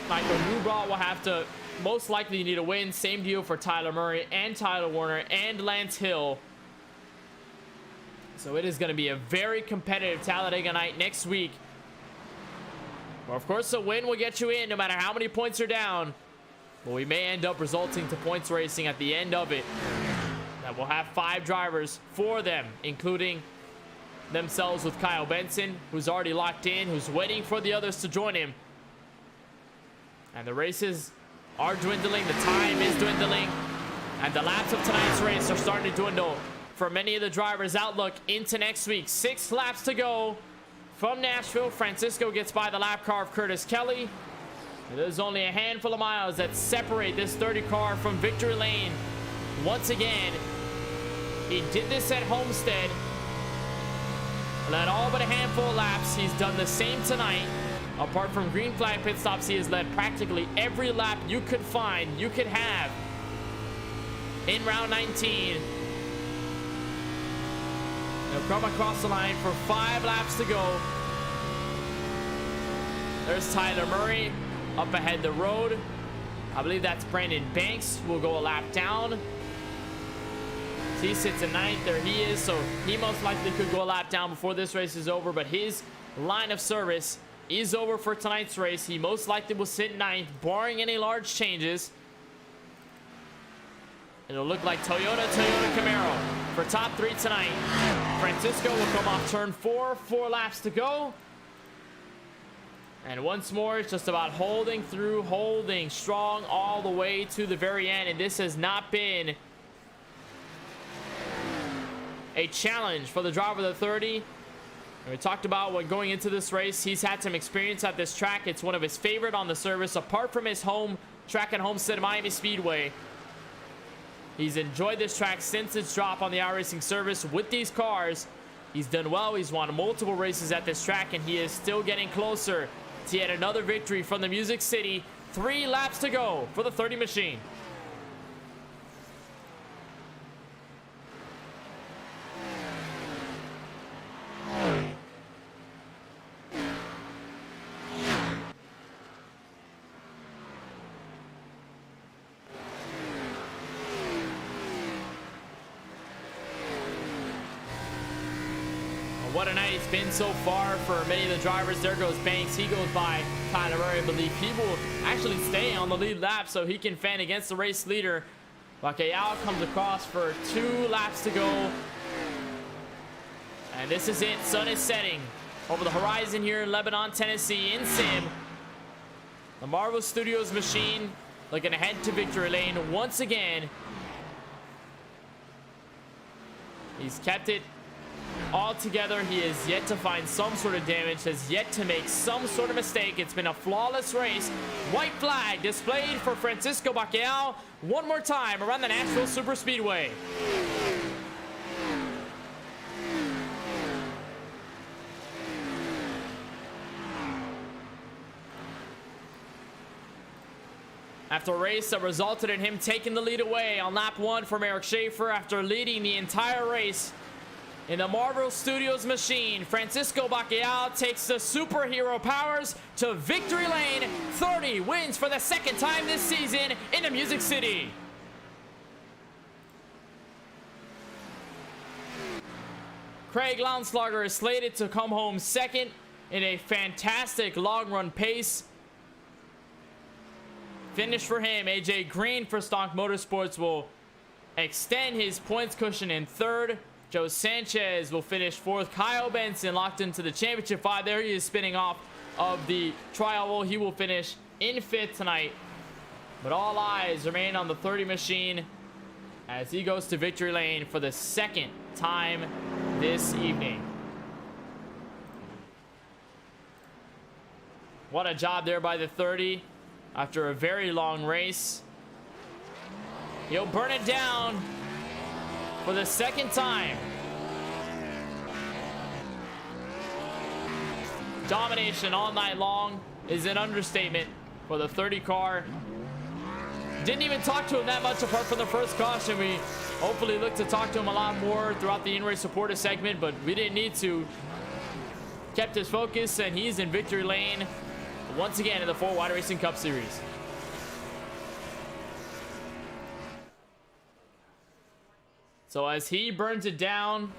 [SPEAKER 1] Michael Newbraw will have to most likely need a win. Same deal for Tyler Murray and Tyler Warner and Lance Hill. So it is going to be a very competitive Talladega night next week. Well, of course, a win will get you in no matter how many points are down. But we may end up resulting to points racing at the end of it. That will have 5 drivers for them, including themselves with Kyle Benson, who's already locked in, who's waiting for the others to join him. And the races are dwindling. The time is dwindling. And the laps of tonight's race are starting to dwindle for many of the drivers' outlook into next week. 6 laps to go. From Nashville, Francisco gets by the lap car of Curtis Kelly. There's only a handful of miles that separate this 30 car from victory lane. Once again, he did this at Homestead. Led all but a handful of laps. He's done the same tonight. Apart from green flag pit stops, he has led practically every lap you could find, you could have in round 19. He'll come across the line for 5 laps to go. There's Tyler Murray up ahead the road. I believe that's Brandon Banks. Will go a lap down. He sits in 9th. There he is. So he most likely could go a lap down before this race is over. But his line of service is over for tonight's race. He most likely will sit 9th, barring any large changes. It'll look like Toyota Camaro for top 3 tonight. Francisco will come off turn 4. 4 laps to go. And once more, it's just about holding through, holding strong all the way to the very end. And this has not been a challenge for the driver of the 30. And we talked about when going into this race, he's had some experience at this track. It's one of his favorite on the service, apart from his home track and Homestead Miami Speedway. He's enjoyed this track since its drop on the iRacing service with these cars. He's done well. He's won multiple races at this track, and he is still getting closer to yet another victory from the Music City. 3 laps to go for the 30 machine. what a night it's been so far for many of the drivers. There goes Banks. He goes by Tyler Murray. I believe he will actually stay on the lead lap so he can fend against the race leader. Bacalhau comes across for 2 laps to go. And this is it. Sun is setting over the horizon here in Lebanon, Tennessee, in Sim. The Marvel Studios machine looking ahead to victory lane once again. He's kept it all together. He has yet to find some sort of damage, has yet to make some sort of mistake. It's been a flawless race. White flag displayed for Francisco Bacalhau one more time around the Nashville Superspeedway. After a race that resulted in him taking the lead away on lap 1 from Eric Schaefer after leading the entire race in the Marvel Studios machine, Francisco Bacalhau takes the superhero powers to victory lane. 30 wins for the 2nd time this season in the Music City. Craig Lounslager is slated to come home 2nd in a fantastic long run pace. Finish for him. AJ Green for Stock Motorsports will extend his points cushion in 3rd. Joe Sanchez will finish 4th. Kyle Benson locked into the championship 5. There he is spinning off of the trial. He will finish in 5th tonight. But all eyes remain on the 30 machine as he goes to victory lane for the 2nd time this evening. What a job there by the 30 after a very long race. He'll burn it down for the 2nd time. Domination all night long is an understatement for the 30 car. Didn't even talk to him that much apart from the first caution. We hopefully look to talk to him a lot more throughout the in-race supporter segment, but we didn't need to. Kept his focus, and he's in victory lane once again in the Fort Wide Racing Cup Series. So as he burns it down,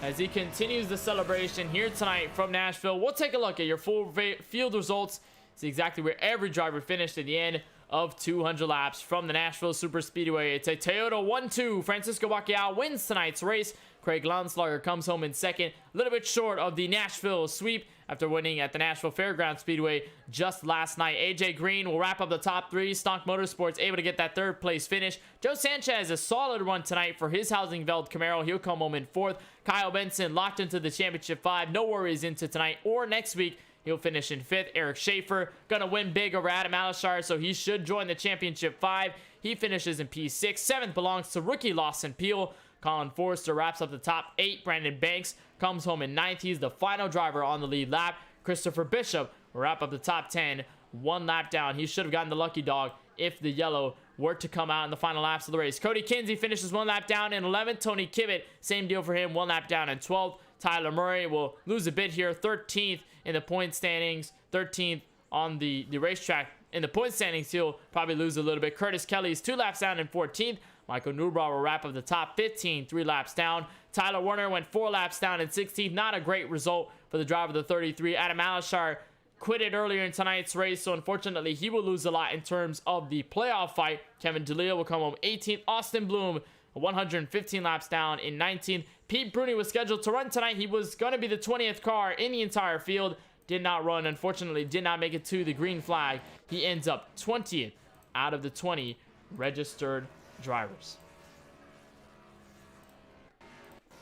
[SPEAKER 1] as he continues the celebration here tonight from Nashville, we'll take a look at your full field results. See exactly where every driver finished at the end of 200 laps from the Nashville Superspeedway. It's a Toyota 1-2. Francisco Bacalhau wins tonight's race. Craig Lounslager comes home in 2nd, a little bit short of the Nashville sweep after winning at the Nashville Fairgrounds Speedway just last night. AJ Green will wrap up the top 3. Stock Motorsports able to get that 3rd place finish. Joe Sanchez, a solid run tonight for his Housing-Veld Camaro. He'll come home in 4th. Kyle Benson locked into the championship 5. No worries into tonight or next week. He'll finish in 5th. Eric Schaefer gonna win big over Adam Alashar, so he should join the championship 5. He finishes in P6. 7th belongs to rookie Lawson Peel. Colin Forrester wraps up the top 8. Brandon Banks comes home in 9th. He's the final driver on the lead lap. Christopher Bishop will wrap up the top 10. 1 lap down. He should have gotten the lucky dog if the yellow were to come out in the final laps of the race. Cody Kinsey finishes 1 lap down in 11th. Tony Kibbett, same deal for him. 1 lap down in 12th. Tyler Murray will lose a bit here. 13th in the point standings. 13th on the racetrack. In the point standings, he'll probably lose a little bit. Curtis Kelly is 2 laps down in 14th. Michael Newbrow will wrap up the top 15, 3 laps down. Tyler Warner went 4 laps down in 16th. Not a great result for the driver of the 33. Adam Alashar quitted earlier in tonight's race, so unfortunately he will lose a lot in terms of the playoff fight. Kevin DeLeo will come home 18th. Austin Bloom 115 laps down in 19th. Pete Bruni was scheduled to run tonight. He was going to be the 20th car in the entire field. Did not run, unfortunately, did not make it to the green flag. He ends up 20th out of the 20 registered drivers.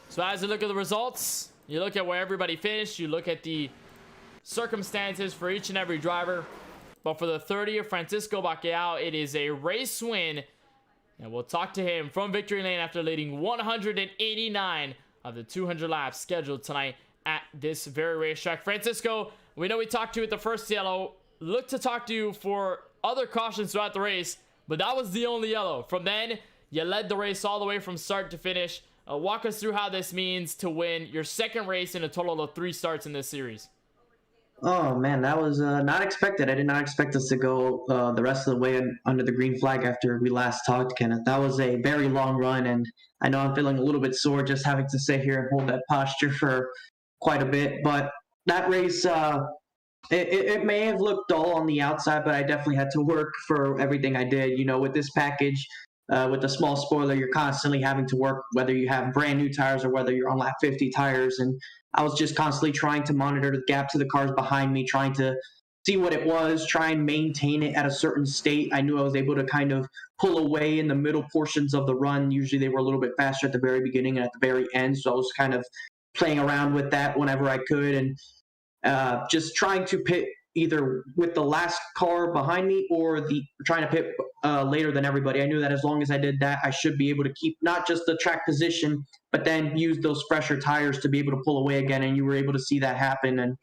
[SPEAKER 1] So as you look at the results, you look at where everybody finished, you look at the circumstances for each and every driver. But for the 30 of Francisco Bacalhau, it is a race win. And we'll talk to him from victory lane after leading 189 of the 200 laps scheduled tonight at this very racetrack. Francisco, we know we talked to you at the first yellow. Look to talk to you for other cautions throughout the race, but that was the only yellow. From then, you led the race all the way from start to finish. Walk us through how this means to win your 2nd race in a total of 3 starts in this series.
[SPEAKER 2] Oh man, that was not expected. I did not expect us to go the rest of the way under the green flag after we last talked, Kenneth. That was a very long run, and I know I'm feeling a little bit sore just having to sit here and hold that posture for quite a bit. But that race, it may have looked dull on the outside, but I definitely had to work for everything I did. You know, with this package, with the small spoiler, you're constantly having to work, whether you have brand new tires or whether you're on lap 50 tires. And I was just constantly trying to monitor the gap to the cars behind me, trying to see what it was, try and maintain it at a certain state. I knew I was able to kind of pull away in the middle portions of the run. Usually they were a little bit faster at the very beginning and at the very end. So I was kind of playing around with that whenever I could, and just trying to pit either with the last car behind me or trying to pit later than everybody. I knew that as long as I did that, I should be able to keep not just the track position, but then use those fresher tires to be able to pull away again. And you were able to see that happen. And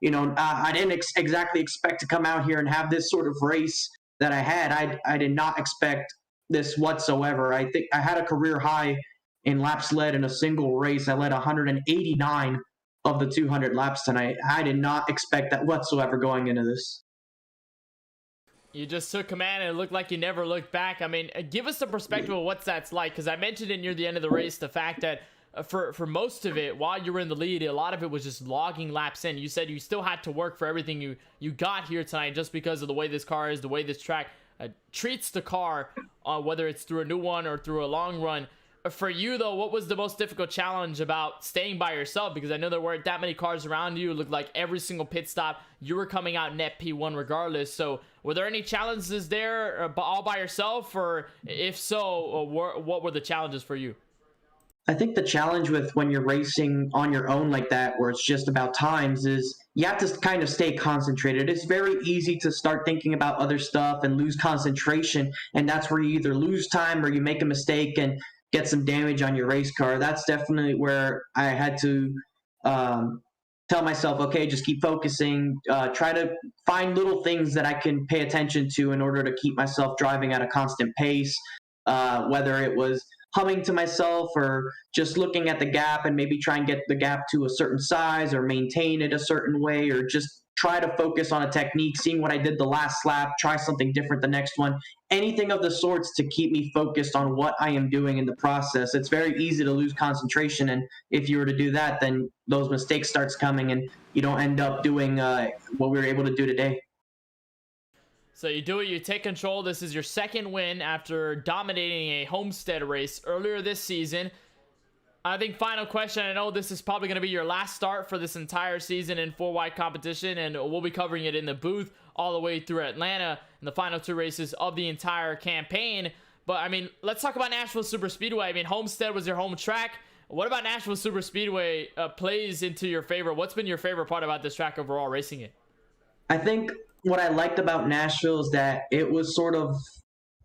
[SPEAKER 2] you know, I didn't exactly expect to come out here and have this sort of race that I had. I did not expect this whatsoever. I think I had a career high in laps led in a single race. I led 189 of the 200 laps tonight. I did not expect that whatsoever going into this.
[SPEAKER 1] You just took command and it looked like you never looked back. I mean, give us the perspective of what that's like, because I mentioned it near the end of the race, the fact that for most of it, while you were in the lead, a lot of it was just logging laps in. You said you still had to work for everything you got here tonight just because of the way this car is, the way this track treats the car, whether it's through a new one or through a long run. For you, though, what was the most difficult challenge about staying by yourself? Because I know there weren't that many cars around you. It looked like every single pit stop, you were coming out net P1 regardless. So were there any challenges there all by yourself? Or if so, what were the challenges for you?
[SPEAKER 2] I think the challenge with when you're racing on your own like that, where it's just about times, is you have to kind of stay concentrated. It's very easy to start thinking about other stuff and lose concentration. And that's where you either lose time or you make a mistake and get some damage on your race car. That's definitely where I had to tell myself, okay, just keep focusing, try to find little things that I can pay attention to in order to keep myself driving at a constant pace, whether it was humming to myself or just looking at the gap and maybe try and get the gap to a certain size or maintain it a certain way, or just try to focus on a technique, seeing what I did the last lap, try something different the next one, anything of the sorts to keep me focused on what I am doing in the process. It's very easy to lose concentration, and if you were to do that, then those mistakes starts coming and you don't end up doing what we were able to do today.
[SPEAKER 1] So you do it, you take control. This is your second win after dominating a Homestead race earlier this season. I think final question, I know this is probably going to be your last start for this entire season in 4-wide competition, and we'll be covering it in the booth all the way through Atlanta in the final two races of the entire campaign. But I mean, let's talk about Nashville Super Speedway. I mean, Homestead was your home track. What about Nashville Super Speedway plays into your favor? What's been your favorite part about this track overall, racing it?
[SPEAKER 2] I think what I liked about Nashville is that it was sort of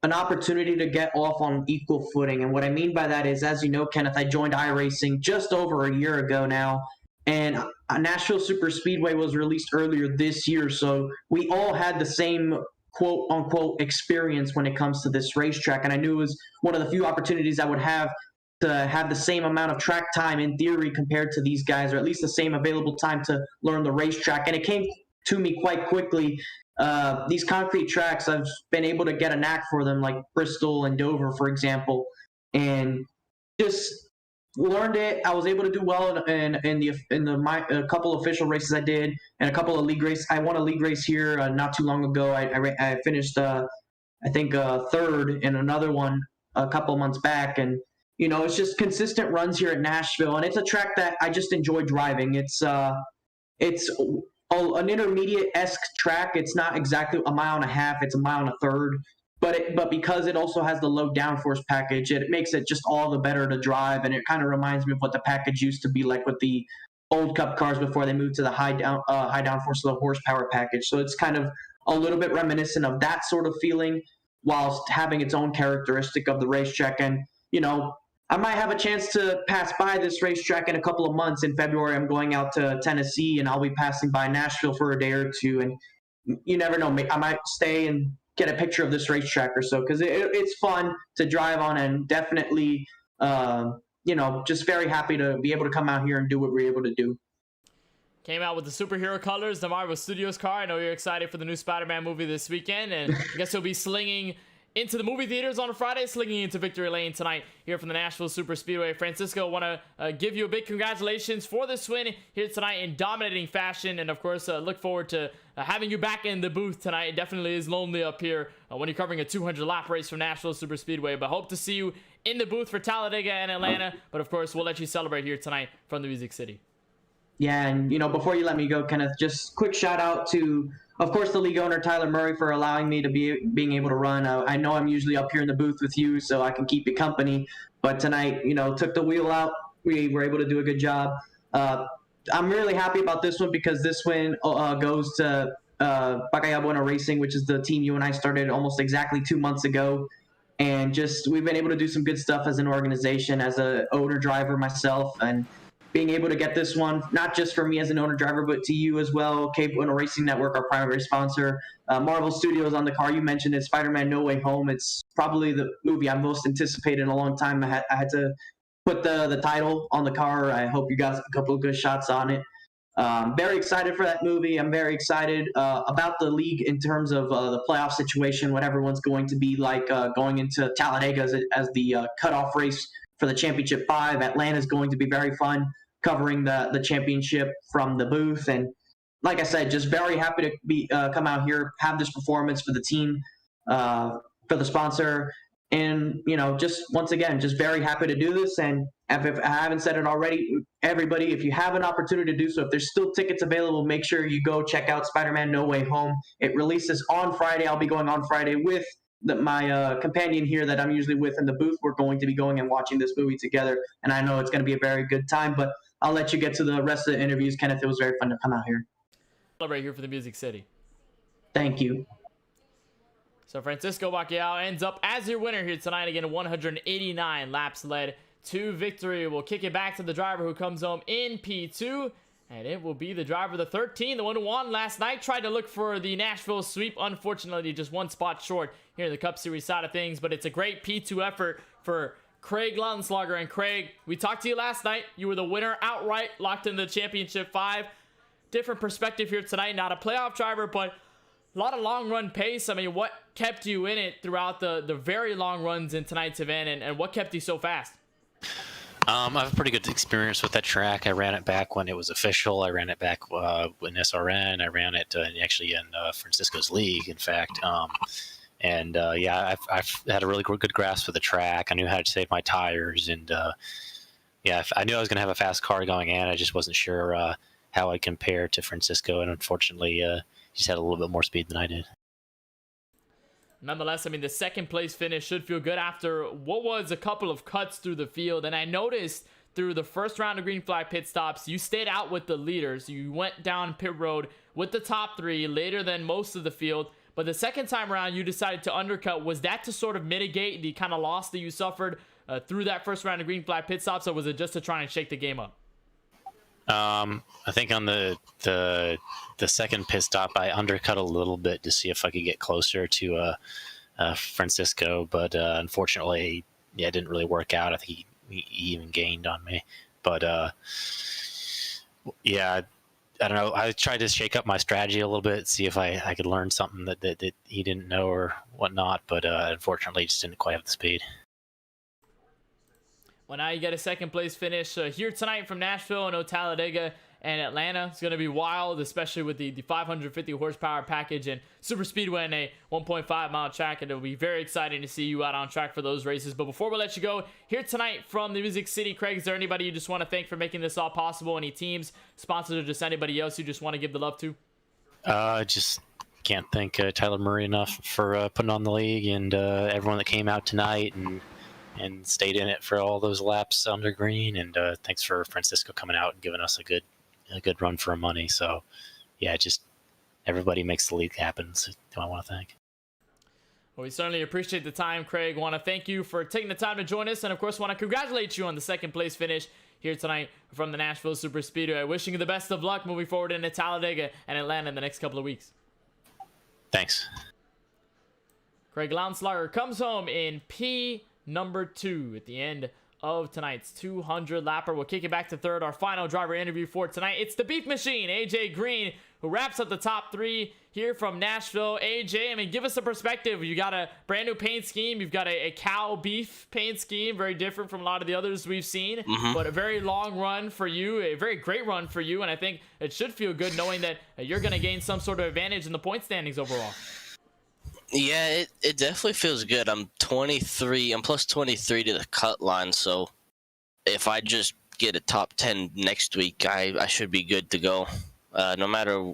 [SPEAKER 2] an opportunity to get off on equal footing. And what I mean by that is, as you know, Kenneth, I joined iRacing just over a year ago now, and Nashville Super Speedway was released earlier this year. So we all had the same quote unquote experience when it comes to this racetrack. And I knew it was one of the few opportunities I would have to have the same amount of track time in theory compared to these guys, or at least the same available time to learn the racetrack. And it came to me quite quickly. These concrete tracks, I've been able to get a knack for them, like Bristol and Dover, for example, and just learned it. I was able to do well in a couple official races I did, and a couple of league races. I won a league race here not too long ago. I finished, I think, third in another one a couple months back, and you know, it's just consistent runs here at Nashville, and it's a track that I just enjoy driving. It's an intermediate-esque track. It's not exactly a mile and a half. It's a mile and a third. But because it also has the low downforce package, it makes it just all the better to drive. And it kind of reminds me of what the package used to be like with the old Cup cars before they moved to the high downforce, low horsepower package. So it's kind of a little bit reminiscent of that sort of feeling, whilst having its own characteristic of the racetrack. And, you know, I might have a chance to pass by this racetrack in a couple of months. In February, I'm going out to Tennessee, and I'll be passing by Nashville for a day or two. And you never know, I might stay and get a picture of this racetrack or so, because it's fun to drive on, and definitely, you know, just very happy to be able to come out here and do what we're able to do.
[SPEAKER 1] Came out with the superhero colors, the Marvel Studios car. I know you're excited for the new Spider-Man movie this weekend, and I guess you'll be slinging into the movie theaters on Friday, slinging into victory lane tonight here from the Nashville Super Speedway. Francisco, want to give you a big congratulations for this win here tonight in dominating fashion, and of course look forward to having you back in the booth tonight. It definitely is lonely up here when you're covering a 200 lap race from Nashville Super Speedway, but hope to see you in the booth for Talladega and Atlanta. But of course, we'll let you celebrate here tonight from the Music City.
[SPEAKER 2] Yeah, and before you let me go, Kenneth, just quick shout out to, of course, the league owner Tyler Murray for allowing me to being able to run. I know I'm usually up here in the booth with you, so I can keep you company. But tonight, took the wheel out. We were able to do a good job. I'm really happy about this one because this win goes to Bacallao Bueno Racing, which is the team you and I started almost exactly 2 months ago. And we've been able to do some good stuff as an organization, as a owner driver myself, and being able to get this one, not just for me as an owner driver, but to you as well. Cape Bueno Racing Network, our primary sponsor. Marvel Studios on the car. You mentioned it, Spider-Man No Way Home. It's probably the movie I'm most anticipated in a long time. I had to put the title on the car. I hope you got a couple of good shots on it. Very excited for that movie. I'm very excited about the league in terms of the playoff situation, what everyone's going to be like going into Talladega as the cutoff race for the Championship 5. Atlanta is going to be very fun, covering the championship from the booth. And like I said, just very happy to be come out here, have this performance for the team, for the sponsor. And, just once again, just very happy to do this. And if I haven't said it already, everybody, if you have an opportunity to do so, if there's still tickets available, make sure you go check out Spider-Man No Way Home. It releases on Friday. I'll be going on Friday with my companion here that I'm usually with in the booth. We're going to be going and watching this movie together, and I know it's going to be a very good time, but I'll let you get to the rest of the interviews. Kenneth, it was very fun to come out here.
[SPEAKER 1] Right here for the Music City.
[SPEAKER 2] Thank you.
[SPEAKER 1] So Francisco Bacallao ends up as your winner here tonight. Again, 189 laps led to victory. We'll kick it back to the driver who comes home in P2, and it will be the driver, the 13, the one who won last night. Tried to look for the Nashville sweep. Unfortunately, just one spot short here in the Cup Series side of things, but it's a great P2 effort for Craig Lautenschlager. And Craig, we talked to you last night. You were the winner outright, locked in the Championship 5. Different perspective here tonight. Not a playoff driver, but a lot of long run pace. I mean, what kept you in it throughout the very long runs in tonight's event, and what kept you so fast?
[SPEAKER 7] I have a pretty good experience with that track. I ran it back when it was official. I ran it back in SRN. I ran it actually in Francisco's league, in fact. Yeah, I've had a really good grasp of the track. I knew how to save my tires, and yeah, I knew I was going to have a fast car going in. I just wasn't sure how I'd compare to Francisco, and unfortunately, he just had a little bit more speed than I did.
[SPEAKER 1] Nonetheless, I mean, the second place finish should feel good after what was a couple of cuts through the field. And I noticed through the first round of green flag pit stops, you stayed out with the leaders. You went down pit road with the top 3 later than most of the field. But the second time around, you decided to undercut. Was that to sort of mitigate the kind of loss that you suffered through that first round of green flag pit stops, or was it just to try and shake the game up?
[SPEAKER 7] I think on the second pit stop, I undercut a little bit to see if I could get closer to Francisco, but unfortunately, yeah, it didn't really work out. I think he even gained on me, but yeah, I don't know. I tried to shake up my strategy a little bit, see if I could learn something that he didn't know or whatnot, but unfortunately, just didn't quite have the speed.
[SPEAKER 1] Well, now you get a second place finish here tonight from Nashville. I know Talladega and Atlanta is going to be wild, especially with the 550 horsepower package and super speedway and a 1.5 mile track. And it'll be very exciting to see you out on track for those races. But before we let you go, here tonight from the Music City, Craig, is there anybody you just want to thank for making this all possible? Any teams, sponsors, or just anybody else you just want to give the love to?
[SPEAKER 7] Just can't thank Tyler Murray enough for putting on the league, and everyone that came out tonight and stayed in it for all those laps under green. And thanks for Francisco coming out and giving us a good run for our money. So yeah, just everybody makes the league happen. So I want to thank.
[SPEAKER 1] Well, we certainly appreciate the time, Craig. Want to thank you for taking the time to join us, and of course want to congratulate you on the second place finish here tonight from the Nashville Super Speedway. Wishing you the best of luck moving forward into Talladega and Atlanta in the next couple of weeks.
[SPEAKER 7] Thanks.
[SPEAKER 1] Craig Lautenschlager comes home in number 2 at the end of tonight's 200 lapper. We'll kick it back to third, our final driver interview for tonight. It's the Beef Machine, AJ Green, who wraps up the top 3 here from Nashville. AJ, I mean, give us a perspective. You got a brand new paint scheme. You've got a cow beef paint scheme, very different from a lot of the others we've seen, but a very long run for you, a very great run for you, and I think it should feel good knowing that you're going to gain some sort of advantage in the point standings overall.
[SPEAKER 8] Yeah, it definitely feels good. I'm 23. I'm plus 23 to the cut line, so if I just get a top 10 next week, I should be good to go, no matter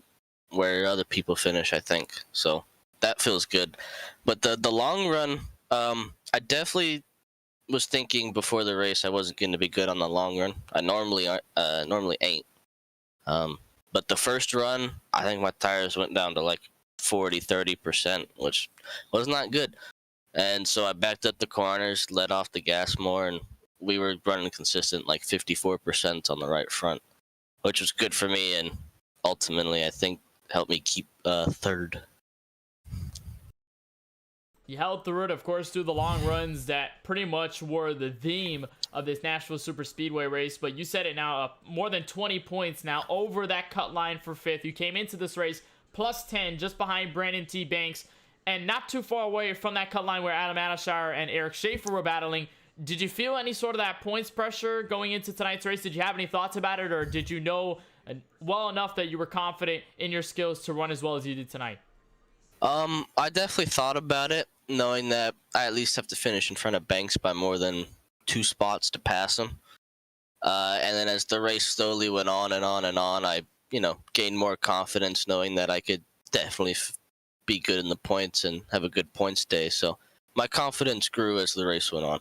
[SPEAKER 8] where other people finish, I think. So that feels good. But the long run, I definitely was thinking before the race I wasn't going to be good on the long run. I normally ain't. But the first run, I think my tires went down to like 40-30%, which was not good. And so I backed up the corners, let off the gas more, and we were running consistent like 54% on the right front, which was good for me, and ultimately I think helped me keep third.
[SPEAKER 1] You held through it, of course, through the long runs that pretty much were the theme of this Nashville Super Speedway race, but you said it now, more than 20 points now over that cut line for 5th. You came into this race plus 10, just behind Brandon T. Banks, and not too far away from that cut line where Adam Adashire and Eric Schaefer were battling. Did you feel any sort of that points pressure going into tonight's race? Did you have any thoughts about it, or did you know well enough that you were confident in your skills to run as well as you did tonight?
[SPEAKER 8] I definitely thought about it, knowing that I at least have to finish in front of Banks by more than 2 spots to pass him. And then as the race slowly went on and on and on, I gained more confidence knowing that I could definitely be good in the points and have a good points day. So my confidence grew as the race went on.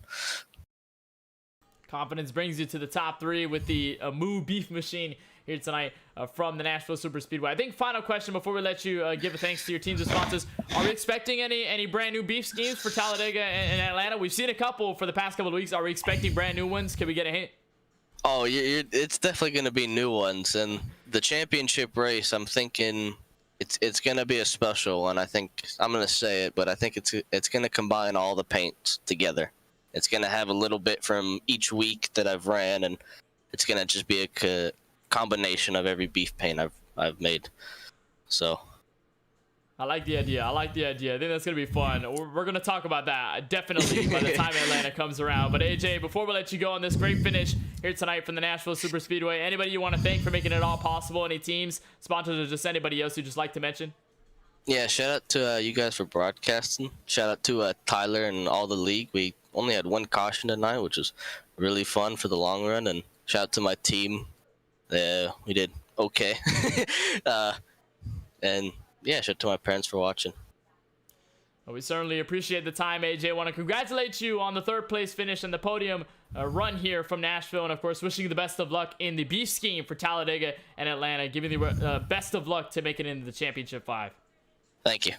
[SPEAKER 1] Confidence brings you to the top 3 with the Moo Beef Machine here tonight from the Nashville Super Speedway. I think final question before we let you give a thanks to your teams and sponsors. Are we expecting any brand new beef schemes for Talladega and Atlanta? We've seen a couple for the past couple of weeks. Are we expecting brand new ones? Can we get a hint?
[SPEAKER 8] Oh, it's definitely going to be new ones. And the championship race, I'm thinking it's going to be a special one. I think I'm going to say it, but I think it's going to combine all the paints together. It's going to have a little bit from each week that I've ran, and it's going to just be a combination of every beef paint I've made. So
[SPEAKER 1] I like the idea. I think that's going to be fun. We're going to talk about that definitely by the time Atlanta comes around. But AJ, before we let you go on this great finish here tonight from the Nashville Super Speedway, anybody you want to thank for making it all possible? Any teams, sponsors, or just anybody else you'd just like to mention?
[SPEAKER 8] Yeah, shout out to you guys for broadcasting. Shout out to Tyler and all the league. We only had 1 caution tonight, which was really fun for the long run. And shout out to my team. We did okay. And yeah, shout out to my parents for watching.
[SPEAKER 1] Well, we certainly appreciate the time, AJ. I want to congratulate you on the 3rd place finish and the podium run here from Nashville. And, of course, wishing you the best of luck in the beef scheme for Talladega and Atlanta. Giving you the best of luck to make it into the Championship 5.
[SPEAKER 8] Thank you.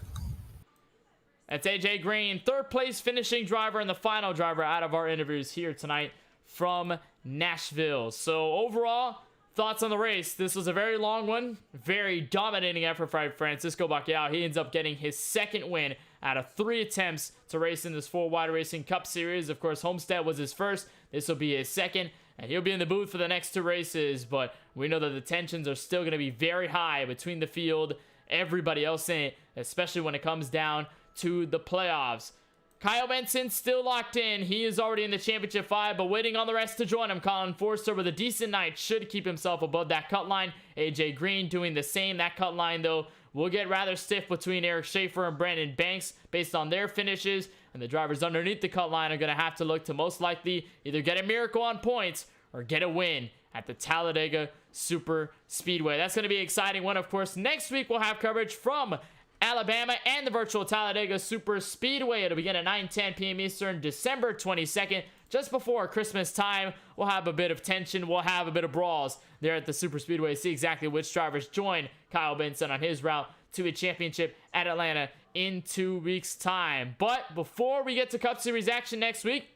[SPEAKER 1] That's AJ Green, 3rd place finishing driver and the final driver out of our interviews here tonight from Nashville. So, overall, thoughts on the race. This was a very long one, very dominating effort for Francisco Bacalhau. He ends up getting his 2nd win out of 3 attempts to race in this 4 Wide Racing Cup Series. Of course, Homestead was his first. This will be his 2nd, and he'll be in the booth for the next 2 races. But we know that the tensions are still going to be very high between the field, everybody else in it, especially when it comes down to the playoffs. Kyle Benson still locked in. He is already in the Championship 5, but waiting on the rest to join him. Colin Forster with a decent night should keep himself above that cut line. AJ Green doing the same. That cut line, though, will get rather stiff between Eric Schaefer and Brandon Banks based on their finishes. And the drivers underneath the cut line are going to have to look to most likely either get a miracle on points or get a win at the Talladega Super Speedway. That's going to be an exciting one. Of course, next week we'll have coverage from Alabama and the virtual Talladega Super Speedway. It'll begin at 9:10 p.m. Eastern, December 22nd. Just before Christmas time, we'll have a bit of tension. We'll have a bit of brawls there at the Super Speedway. See exactly which drivers join Kyle Benson on his route to a championship at Atlanta in 2 weeks' time. But before we get to Cup Series action next week,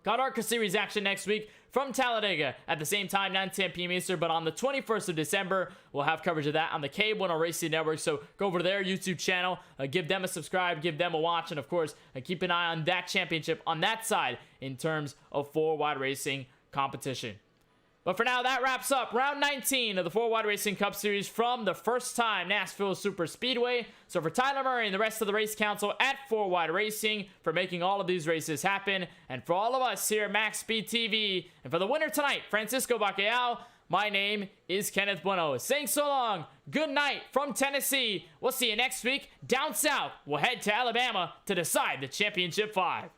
[SPEAKER 1] got ARCA Series action next week from Talladega at the same time, 9:10 p.m. Eastern. But on the 21st of December, we'll have coverage of that on the K1 Racing Network. So go over to their YouTube channel, give them a subscribe, give them a watch, and of course, keep an eye on that championship on that side in terms of 4 Wide Racing competition. But for now, that wraps up round 19 of the 4 Wide Racing Cup Series from the first time Nashville Super Speedway. So for Tyler Murray and the rest of the race council at 4 Wide Racing for making all of these races happen, and for all of us here at MaxSpeedTV, and for the winner tonight, Francisco Bacalhau, my name is Kenneth Bueno. Saying so long, good night from Tennessee. We'll see you next week. Down south, we'll head to Alabama to decide the Championship 5.